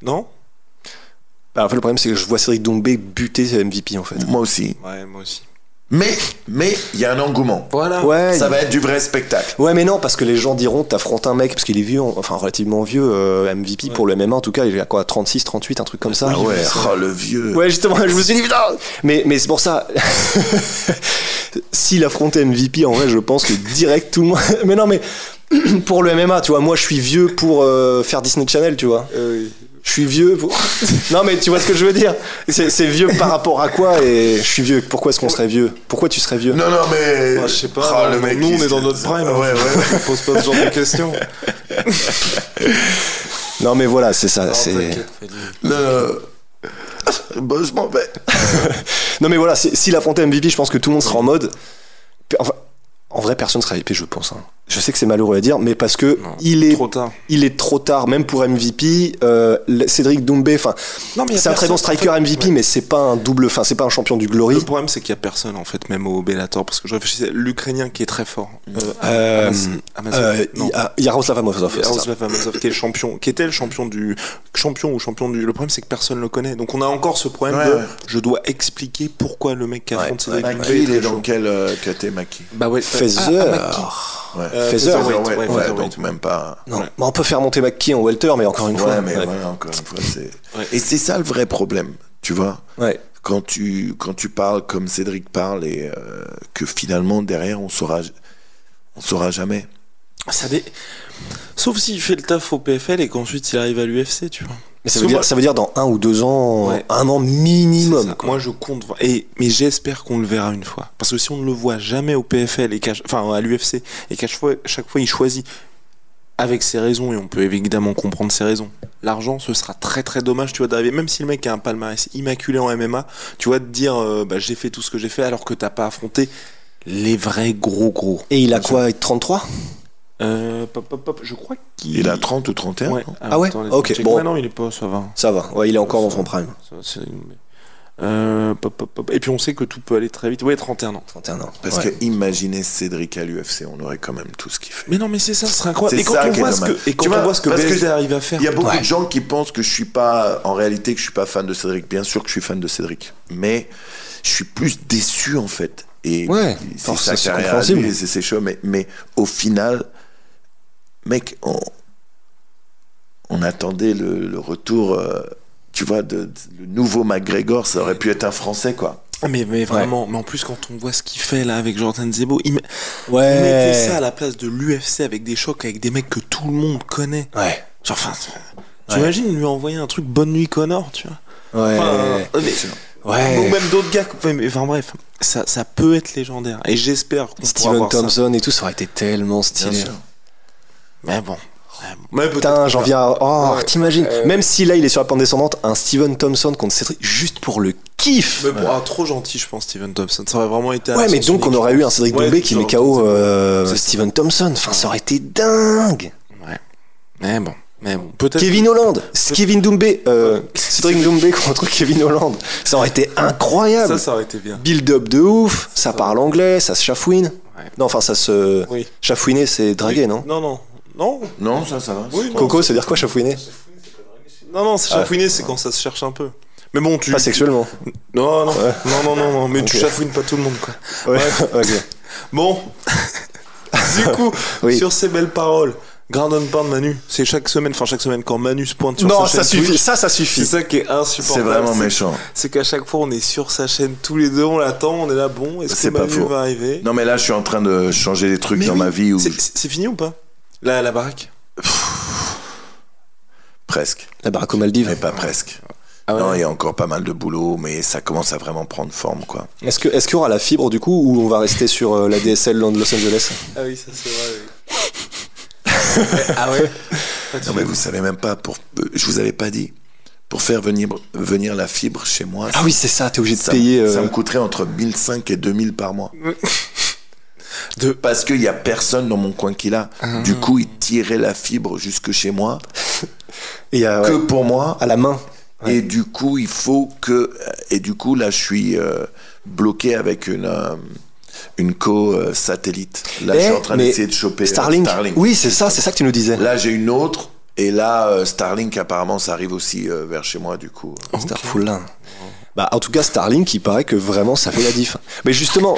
Non? Bah, en fait, le problème, c'est que je vois Cédric Doumbé buter MVP, en fait. Moi aussi. Ouais, moi aussi. Mais il y a un engouement. Voilà. Ouais, ça va être du vrai spectacle. Ouais, mais non, parce que les gens diront t'affrontes un mec, parce qu'il est vieux, enfin relativement vieux, MVP pour le MMA en tout cas, il a quoi, 36, 38, un truc comme ça. Ah ouais, le vieux. Ouais, justement, je me suis dit, putain. Mais c'est pour ça. S'il affrontait MVP, en vrai, je pense que direct tout le monde. Mais non, mais pour le MMA, tu vois, moi je suis vieux pour faire Disney Channel, tu vois. Je suis vieux pour... Non mais tu vois ce que je veux dire. C'est vieux par rapport à quoi? Et je suis vieux, pourquoi est-ce qu'on serait vieux? Pourquoi tu serais vieux? Non mais... je sais pas, le mec, nous on est dans notre prime. Ouais. On pose pas ce genre de questions. Non mais voilà, c'est ça. Non. Bon, je m'en vais. Non mais voilà, s'il affrontait MVP, je pense que tout le monde serait en mode... Enfin, en vrai, personne serait hypé, je pense. Je sais que c'est malheureux à dire, mais parce que il est trop tard, même pour MVP. Cédric Doumbé, c'est un très bon striker MVP, mais c'est pas un double, c'est pas un champion du Glory. Le problème, c'est qu'il y a personne en fait, même au Bellator, parce que je réfléchissais, l'Ukrainien qui est très fort. Yaroslav Amosov. Yaroslav Amosov, qui est le champion, qui était le champion du. Le problème, c'est que personne le connaît. Donc on a encore ce problème de. Je dois expliquer pourquoi le mec qui affronte Cédric Doumbé. Il est dans quel KT Maki? Bah ouais. Featherweight, donc même pas. Non, ouais. On peut faire monter McKee en welter, mais encore une fois. Encore une fois, c'est. Et c'est ça le vrai problème, tu vois. Ouais. Quand tu parles comme Cédric parle et que finalement derrière on saura jamais. Sauf s'il fait le taf au PFL et qu'ensuite il arrive à l'UFC, tu vois. Mais ça veut dire dans 1 ou 2 ans, 1 an minimum. Moi je compte, mais j'espère qu'on le verra une fois. Parce que si on ne le voit jamais au PFL, à l'UFC, et qu'à chaque fois il choisit avec ses raisons, et on peut évidemment comprendre ses raisons, l'argent, ce sera très très dommage, tu vois, d'arriver, même si le mec a un palmarès immaculé en MMA, tu vois, de dire j'ai fait tout ce que j'ai fait alors que t'as pas affronté les vrais gros. Et il a quoi, 33 ? Je crois qu'il a 30 ou 31. Ouais. Ah ouais. Ok. Bon. Ouais, non, il est pas. Ça va. Ça va. Ouais, il est encore dans son prime. Et puis on sait que tout peut aller très vite. Ouais, 31 ans. 31 ans. Parce que imaginez Cédric à l'UFC, on aurait quand même tout ce qu'il fait. Mais non, mais c'est ça, ce serait incroyable. Et quand on voit ce que BSD arrive à faire. Il y a beaucoup de gens qui pensent que je suis pas, en réalité, que je suis pas fan de Cédric. Bien sûr que je suis fan de Cédric, mais je suis plus déçu en fait. Et c'est sa carrière à lui, c'est chaud. Mais au final, mec, on attendait le retour, tu vois, le nouveau McGregor, ça aurait pu être un Français, quoi. Mais vraiment, mais en plus quand on voit ce qu'il fait là avec Jordan Zebo, il mettait ça à la place de l'UFC avec des chocs avec des mecs que tout le monde connaît. Ouais. Genre, enfin, t'imagines lui envoyer un truc Bonne Nuit Connor, tu vois. Ouais. Ou même d'autres gars. Enfin bref, ça peut être légendaire. Et j'espère qu'on Steven Thompson et tout, ça aurait été tellement stylé. Mais bon. Putain, j'en viens à... Oh, t'imagines. Même si là, il est sur la pente descendante, un Steven Thompson contre Cédric, juste pour le kiff. Mais bon, trop gentil, je pense, Steven Thompson. Ça aurait vraiment été... Ouais, mais donc, on aurait eu un Cédric Doumbé qui met KO Steven Thompson. Enfin, ça aurait été dingue. Ouais. Mais bon, peut-être... Kevin Holland, Kevin Doumbé, Cédric Doumbé contre Kevin Holland. Ça aurait été incroyable. Ça aurait été bien. Build-up de ouf, ça parle anglais, ça se chafouine. Ouais. Non, enfin, ça se... Oui. Chafouiner, c'est draguer, non ? Non, ça va. Oui, Coco, ça veut dire quoi, chafouiner ? Non, c'est chafouiner, c'est quand ça se cherche un peu. Mais bon, Pas sexuellement. Non, mais tu chafouines pas tout le monde, quoi. Ouais, ok. Bon, du coup, sur ces belles paroles, Ground and Pound Manu, c'est chaque semaine quand Manu se pointe sur sa chaîne. Non, ça suffit, Twitch, ça suffit. C'est ça qui est insupportable. C'est vraiment méchant. C'est qu'à chaque fois, on est sur sa chaîne tous les deux, on l'attend, on est là, bon, est-ce que Manu va arriver ? Non, mais là, je suis en train de changer des trucs dans ma vie. C'est fini ou pas ? La baraque ? Presque. La baraque aux Maldives ? Mais pas presque. Ah ouais. Non, il y a encore pas mal de boulot, mais ça commence à vraiment prendre forme, quoi. Est-ce qu'il y aura la fibre, du coup, ou on va rester sur la DSL de Los Angeles ? Ah oui, ça c'est vrai, oui. Ah ouais ? Non, mais vous savez même pas, je vous avais pas dit, pour faire venir la fibre chez moi... Ah oui, c'est ça, t'es obligé de payer... Ça me coûterait entre 1500 et 2000 par mois. Parce qu'il n'y a personne dans mon coin qui l'a. Du coup, il tirait la fibre jusque chez moi. Que pour moi. À la main. Ouais. Et du coup, il faut que... Et du coup, là, je suis bloqué avec une co-satellite. Là, je suis en train d'essayer de choper Starlink. Oui, c'est ça que tu nous disais. Là, j'ai une autre. Et là, Starlink, apparemment, ça arrive aussi vers chez moi, du coup. Okay. Starful là. Bah, en tout cas, Starlink, il paraît que vraiment ça fait la diff. Mais justement.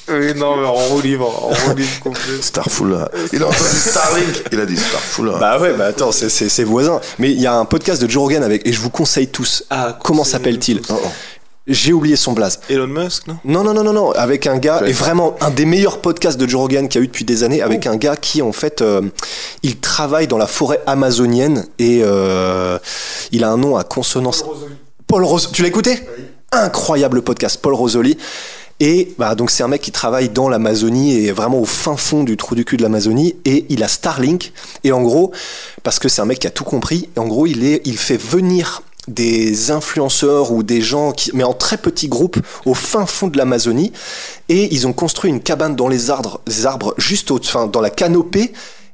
Oui, non, mais en roue libre complet. Starful là. Il a entendu Starlink, il a dit Starful là. Bah ouais, bah attends, c'est voisin. Mais il y a un podcast de Joe Rogan avec, et je vous conseille tous. Comment s'appelle-t-il ? J'ai oublié son blaze. Elon Musk, non ? Non, avec un gars, et vraiment un des meilleurs podcasts de Joe Rogan qu'il y a eu depuis des années, avec un gars qui, en fait, il travaille dans la forêt amazonienne et il a un nom à consonance. Paul Rosoli. Tu l'as écouté ? Oui. Incroyable podcast, Paul Rosoli. Et bah, donc c'est un mec qui travaille dans l'Amazonie et vraiment au fin fond du trou du cul de l'Amazonie, et il a Starlink. Et en gros, parce que c'est un mec qui a tout compris, et en gros il fait venir des influenceurs ou des gens mais en très petits groupes au fin fond de l'Amazonie, et ils ont construit une cabane dans les arbres juste dans la canopée,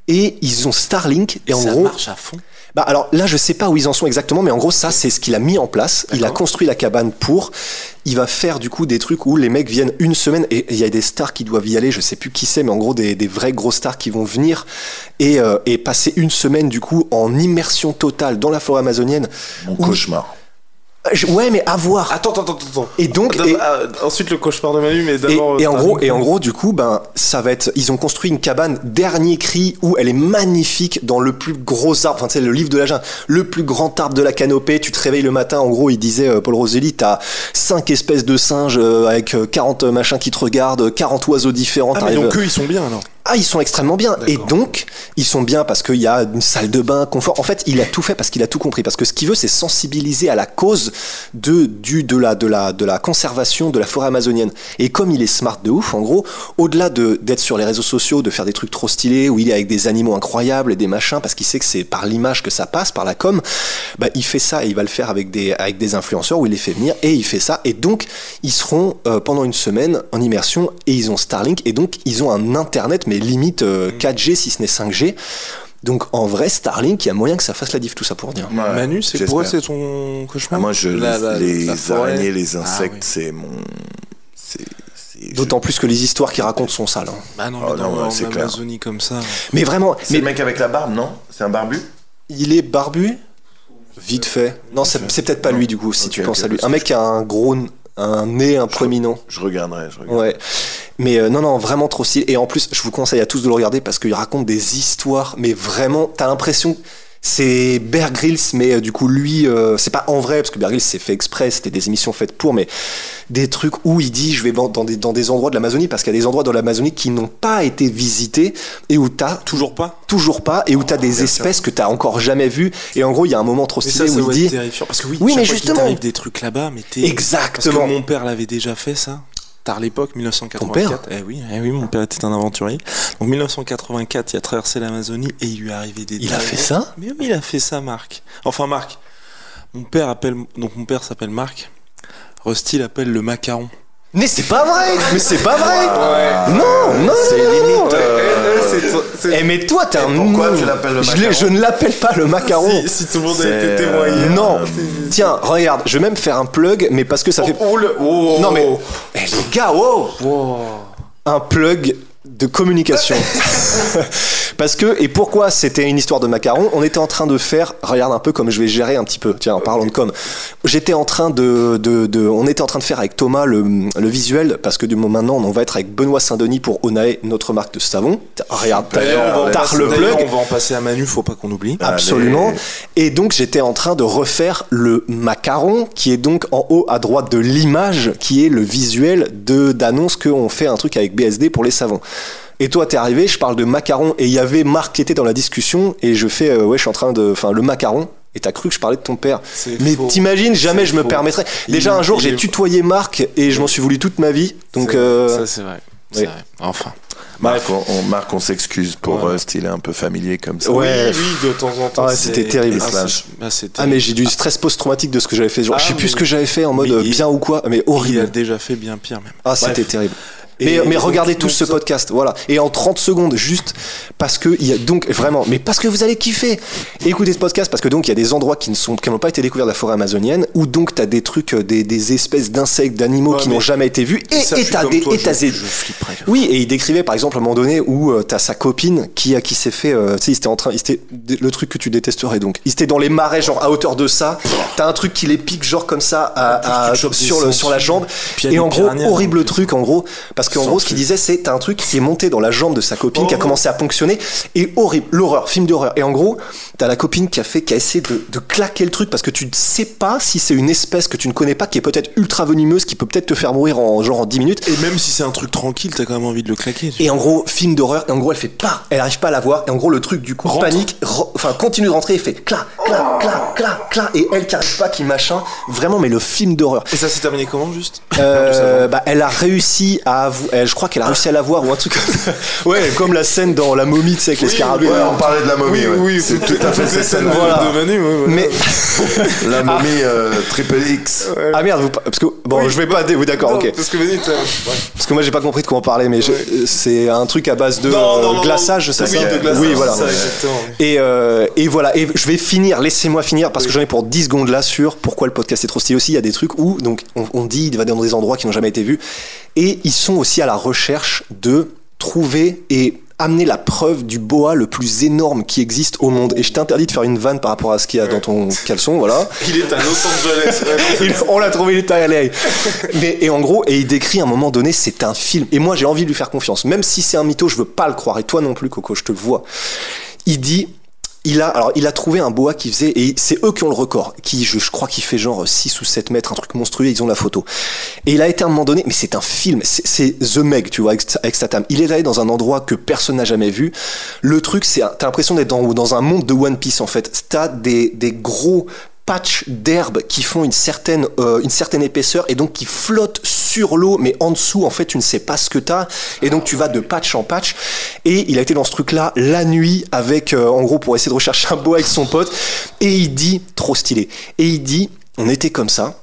et ils ont Starlink, et en gros ça marche à fond. Bah alors là je sais pas où ils en sont exactement, mais en gros ça c'est ce qu'il a mis en place. D'accord. Il a construit la cabane il va faire du coup des trucs où les mecs viennent une semaine, et il y a des stars qui doivent y aller, je sais plus qui c'est, mais en gros des vrais gros stars qui vont venir et passer une semaine du coup en immersion totale dans la forêt amazonienne. Mon cauchemar. Ouais, mais à voir. Attends. Et donc, ensuite le cauchemar de Manu, mais d'abord. Et en gros, du coup, ça va être. Ils ont construit une cabane dernier cri où elle est magnifique dans le plus gros arbre. Enfin, tu sais, le livre de la jungle, le plus grand arbre de la canopée. Tu te réveilles le matin. En gros, il disait Paul Rosoli, t'as 5 espèces de singes avec 40 machins qui te regardent, 40 oiseaux différents. Ah, mais donc eux, ils sont bien alors. Ah, ils sont extrêmement bien. D'accord. Et donc, ils sont bien parce qu'il y a une salle de bain, confort. En fait, il a tout fait parce qu'il a tout compris. Parce que ce qu'il veut, c'est sensibiliser à la cause de la conservation de la forêt amazonienne. Et comme il est smart de ouf, en gros, au-delà d'être sur les réseaux sociaux, de faire des trucs trop stylés, où il est avec des animaux incroyables et des machins, parce qu'il sait que c'est par l'image que ça passe, par la com, bah, il fait ça, et il va le faire avec des influenceurs où il les fait venir, et il fait ça. Et donc, ils seront pendant une semaine en immersion, et ils ont Starlink, et donc, ils ont un internet, mais limite 4G si ce n'est 5G. Donc en vrai, Starlink, il y a moyen que ça fasse la diff, tout ça pour dire. Ouais, Manu, c'est ton cauchemar. Moi, les araignées, les insectes, c'est mon. D'autant plus que les histoires qu'il raconte sont sales. Hein. Bah non, mais dans l'Amazonie comme ça. Mais vraiment. C'est le mec avec la barbe, non ? C'est un barbu ? Il est barbu ? Vite fait. Non, c'est peut-être pas lui du coup, si tu penses à lui. Un mec qui a un gros un nez proéminent. Je regarderai. Ouais. Mais non, vraiment trop stylé. Et en plus, je vous conseille à tous de le regarder parce qu'il raconte des histoires, mais vraiment, t'as l'impression... C'est Bear Grylls, mais du coup lui, c'est pas en vrai parce que Bear Grylls c'est fait exprès, c'était des émissions faites pour, mais des trucs où il dit je vais dans des endroits de l'Amazonie parce qu'il y a des endroits dans l'Amazonie qui n'ont pas été visités et où t'as toujours pas et où t'as des espèces que t'as encore jamais vues et en gros il y a un moment trop stylé où il dit terrifiant parce que oui mais justement t'arrive des trucs là-bas mais exactement parce que mon père l'avait déjà fait ça. Tard l'époque, 1984. Eh oui, mon père était un aventurier. Donc 1984, il a traversé l'Amazonie et il lui est arrivé des... Il a fait ça ? Mais oui, il a fait ça, Marc. Enfin, Marc. Mon père s'appelle Marc. Rusty l'appelle le macaron. Mais c'est pas vrai. Ouais. Non. C'est limite. Mais toi, t'es un... Pourquoi tu l'appelles le macaron ? Je ne l'appelle pas le macaron. Si tout le monde a été témoin hier. Non. Tiens, regarde, je vais même faire un plug, mais parce que ça fait... Non mais... les gars, un plug de communication. Parce que, et pourquoi c'était une histoire de macaron, on était en train de faire, regarde un peu comme je vais gérer un petit peu, tiens, en parlant de com. J'étais en train on était en train de faire avec Thomas le visuel, parce que du moment maintenant, on va être avec Benoît Saint-Denis pour Onae, notre marque de savon. Regarde, t'as le plug. On va en passer à Manu, faut pas qu'on oublie. Absolument. Allez. Et donc, j'étais en train de refaire le macaron, qui est donc en haut à droite de l'image, qui est le visuel d'annonce qu'on fait un truc avec BSD pour les savons. Et toi, t'es arrivé, je parle de macaron, et il y avait Marc qui était dans la discussion, et je fais, je suis en train de... Enfin, le macaron, et t'as cru que je parlais de ton père. Mais t'imagines, jamais je me permettrais. Déjà, un jour, j'ai tutoyé Marc, et je m'en suis voulu toute ma vie, donc... Ça, c'est vrai. C'est vrai. Enfin... Marc, on s'excuse pour style un peu familier comme ça. Ouais. Oui, de temps en temps. C'était terrible. Mais j'ai du stress post-traumatique de ce que j'avais fait. Genre, je sais plus ce que j'avais fait en mode bien ou quoi, mais horrible. Il a déjà fait bien pire même. C'était terrible. Mais regardez tous ce podcast, voilà. Et en 30 secondes, juste parce que il y a donc vraiment, mais parce que vous allez kiffer. Écoutez ce podcast parce que donc il y a des endroits qui n'ont pas été découverts de la forêt amazonienne, où donc t'as des trucs, des espèces d'insectes, d'animaux qui n'ont jamais été vus. Et t'as des, oui, et il décrivait par exemple à un moment donné où t'as sa copine qui s'est fait, tu sais, le truc que tu détesterais donc. Il était dans les marais, genre à hauteur de ça. T'as un truc qui les pique genre comme ça sur la jambe. Et en gros, horrible truc en gros. Parce qu'en gros, ce qu'il disait, c'est t'as un truc qui est monté dans la jambe de sa copine, qui a commencé à ponctionner, et horrible, l'horreur, film d'horreur. Et en gros, t'as la copine qui a essayé de claquer le truc parce que tu ne sais pas si c'est une espèce que tu ne connais pas, qui est peut-être ultra venimeuse, qui peut peut-être te faire mourir en 10 minutes. Et même si c'est un truc tranquille, t'as quand même envie de le claquer. Et en gros, film d'horreur, et en gros, elle fait pas, elle arrive pas à la voir, et en gros, le truc du coup, panique, continue de rentrer, et fait clac, et elle qui arrive pas, qui machin, vraiment, mais le film d'horreur. Et ça s'est terminé comment juste elle a réussi à je crois qu'elle a réussi à la voir ou un truc ouais, comme la scène dans La Momie, tu sais, avec les scarabées. Ouais, on parlait de La Momie. Oui, c'est tout à fait cette scène de Manu. Mais La Momie triple X. Ah merde, parce que bon, je vais pas vous d'accord, ok. Parce que moi j'ai pas compris de quoi on parlait, mais c'est un truc à base de glaçage, c'est ça. Oui, voilà. Et voilà, et je vais finir, laissez-moi finir parce que j'en ai pour 10 secondes là sur pourquoi le podcast est trop stylé aussi. Il y a des trucs où donc on dit il va dans des endroits qui n'ont jamais été vus, et ils sont aussi à la recherche de trouver et amener la preuve du boa le plus énorme qui existe au monde. Et je t'interdis de faire une vanne par rapport à ce qu'il y a dans ton caleçon, voilà. Il est à Los Angeles. On l'a trouvé, il est à LA. Et en gros, et il décrit à un moment donné, c'est un film. Et moi, j'ai envie de lui faire confiance. Même si c'est un mytho, je veux pas le croire. Et toi non plus, Coco, je te le vois. Il dit... Il a trouvé un boa qui faisait, et c'est eux qui ont le record, qui, je crois qu'il fait genre 6 ou 7 mètres, un truc monstrueux, ils ont la photo. Et il a été à un moment donné, mais c'est un film, c'est The Meg, tu vois, avec Statham. Il est allé dans un endroit que personne n'a jamais vu. Le truc, t'as l'impression d'être dans un monde de One Piece, en fait. T'as des gros patchs d'herbe qui font une certaine épaisseur et donc qui flottent sur l'eau, mais en dessous, en fait, tu ne sais pas ce que t'as, et donc tu vas de patch en patch. Et il a été dans ce truc-là la nuit avec, en gros, pour essayer de rechercher un boa avec son pote, et il dit, trop stylé, et il dit, on était comme ça.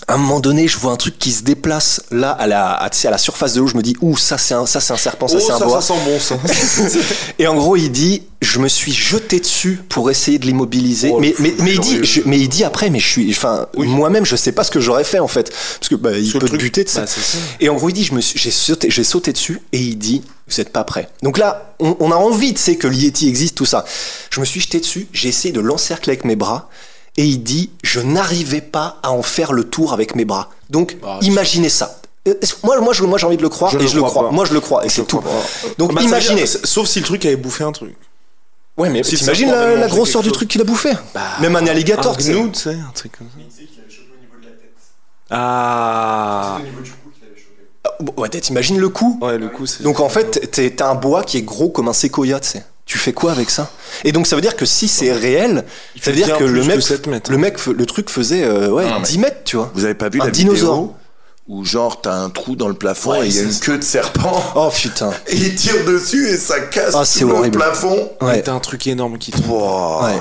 À un moment donné, je vois un truc qui se déplace là à la surface de l'eau. Je me dis, ça c'est un serpent, ça c'est un boa. Ça sent bon ça. Et en gros, il dit, je me suis jeté dessus pour essayer de l'immobiliser. Mais il dit après, moi-même, je sais pas ce que j'aurais fait en fait, parce que il peut te buter de ça. Et en gros, il dit, j'ai sauté dessus, et il dit, vous êtes pas prêts. Donc là, on a envie, tu sais, que l'Yeti existe, tout ça. Je me suis jeté dessus, j'ai essayé de l'encercler avec mes bras. et il dit « Je n'arrivais pas à en faire le tour avec mes bras ». Donc, imaginez ça. Moi, j'ai envie de le croire et je le crois. Moi, je le crois et c'est tout. Donc, imaginez. Sauf si le truc avait bouffé un truc. Ouais, mais si t'imagines la grosseur du truc qu'il a bouffé. Même un alligator, tu sais. Un truc comme ça. Il disait qu'il avait chopé au niveau de la tête. Ah. C'est au niveau du cou qu'il avait chopé. Ouais, t'imagines le cou. Ouais, le cou, c'est. Donc, en fait, t'as un boa qui est gros comme un séquoia, tu sais. Tu fais quoi avec ça? Et donc ça veut dire que si c'est réel, ça veut dire que le truc faisait 10 mètres, tu vois. Vous avez pas vu la vidéo où genre t'as un trou dans le plafond et il y a une queue de serpent. Oh putain. Et il tire dessus et ça casse le horrible. Plafond. Ouais. T'as un truc énorme qui tombe. Ouais.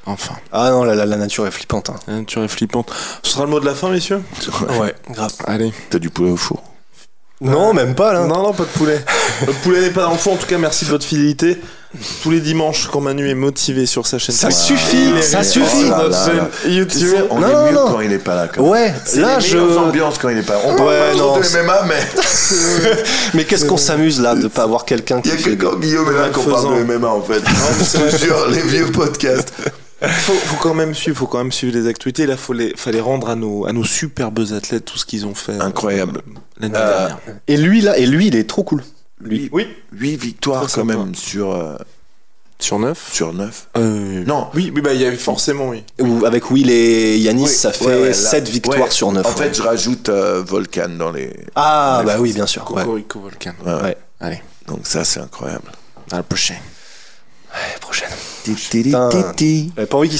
Enfin. Ah non, la nature est flippante. Hein. La nature est flippante. Ce sera le mot de la fin, messieurs? Ouais, grave. Allez. T'as du poulet au four? Non, même pas là. Non, pas de poulet. Le poulet n'est pas dans le fond. En tout cas, merci de votre fidélité. Tous les dimanches, quand Manu est motivé sur sa chaîne. Ça suffit. YouTube. On est mieux quand il n'est pas là. Ouais. Là, ambiance quand il n'est pas là. On parle pas trop de MMA, mais. Mais qu'est-ce qu'on s'amuse là de pas avoir quelqu'un qui. Il y a que quand Guillaume est là qu'on parle de MMA en fait. Je te jure, les vieux podcasts. Faut quand même suivre les actualités. Là, fallait rendre à nos superbes athlètes tout ce qu'ils ont fait. Incroyable. L'année dernière. Et lui, il est trop cool. Lui, oui. 8 victoires quand même sur 9. Sur 9. Non. Oui, bah il y avait forcément, oui. Avec Will et Yanis, ça fait 7 victoires sur 9. En fait, je rajoute Volkan dans les. Ah, bah oui, bien sûr. Cocorico Volkan. Ouais. Allez. Donc ça, c'est incroyable. À la prochaine. Ouais, prochaine. J'avais pas envie qu'il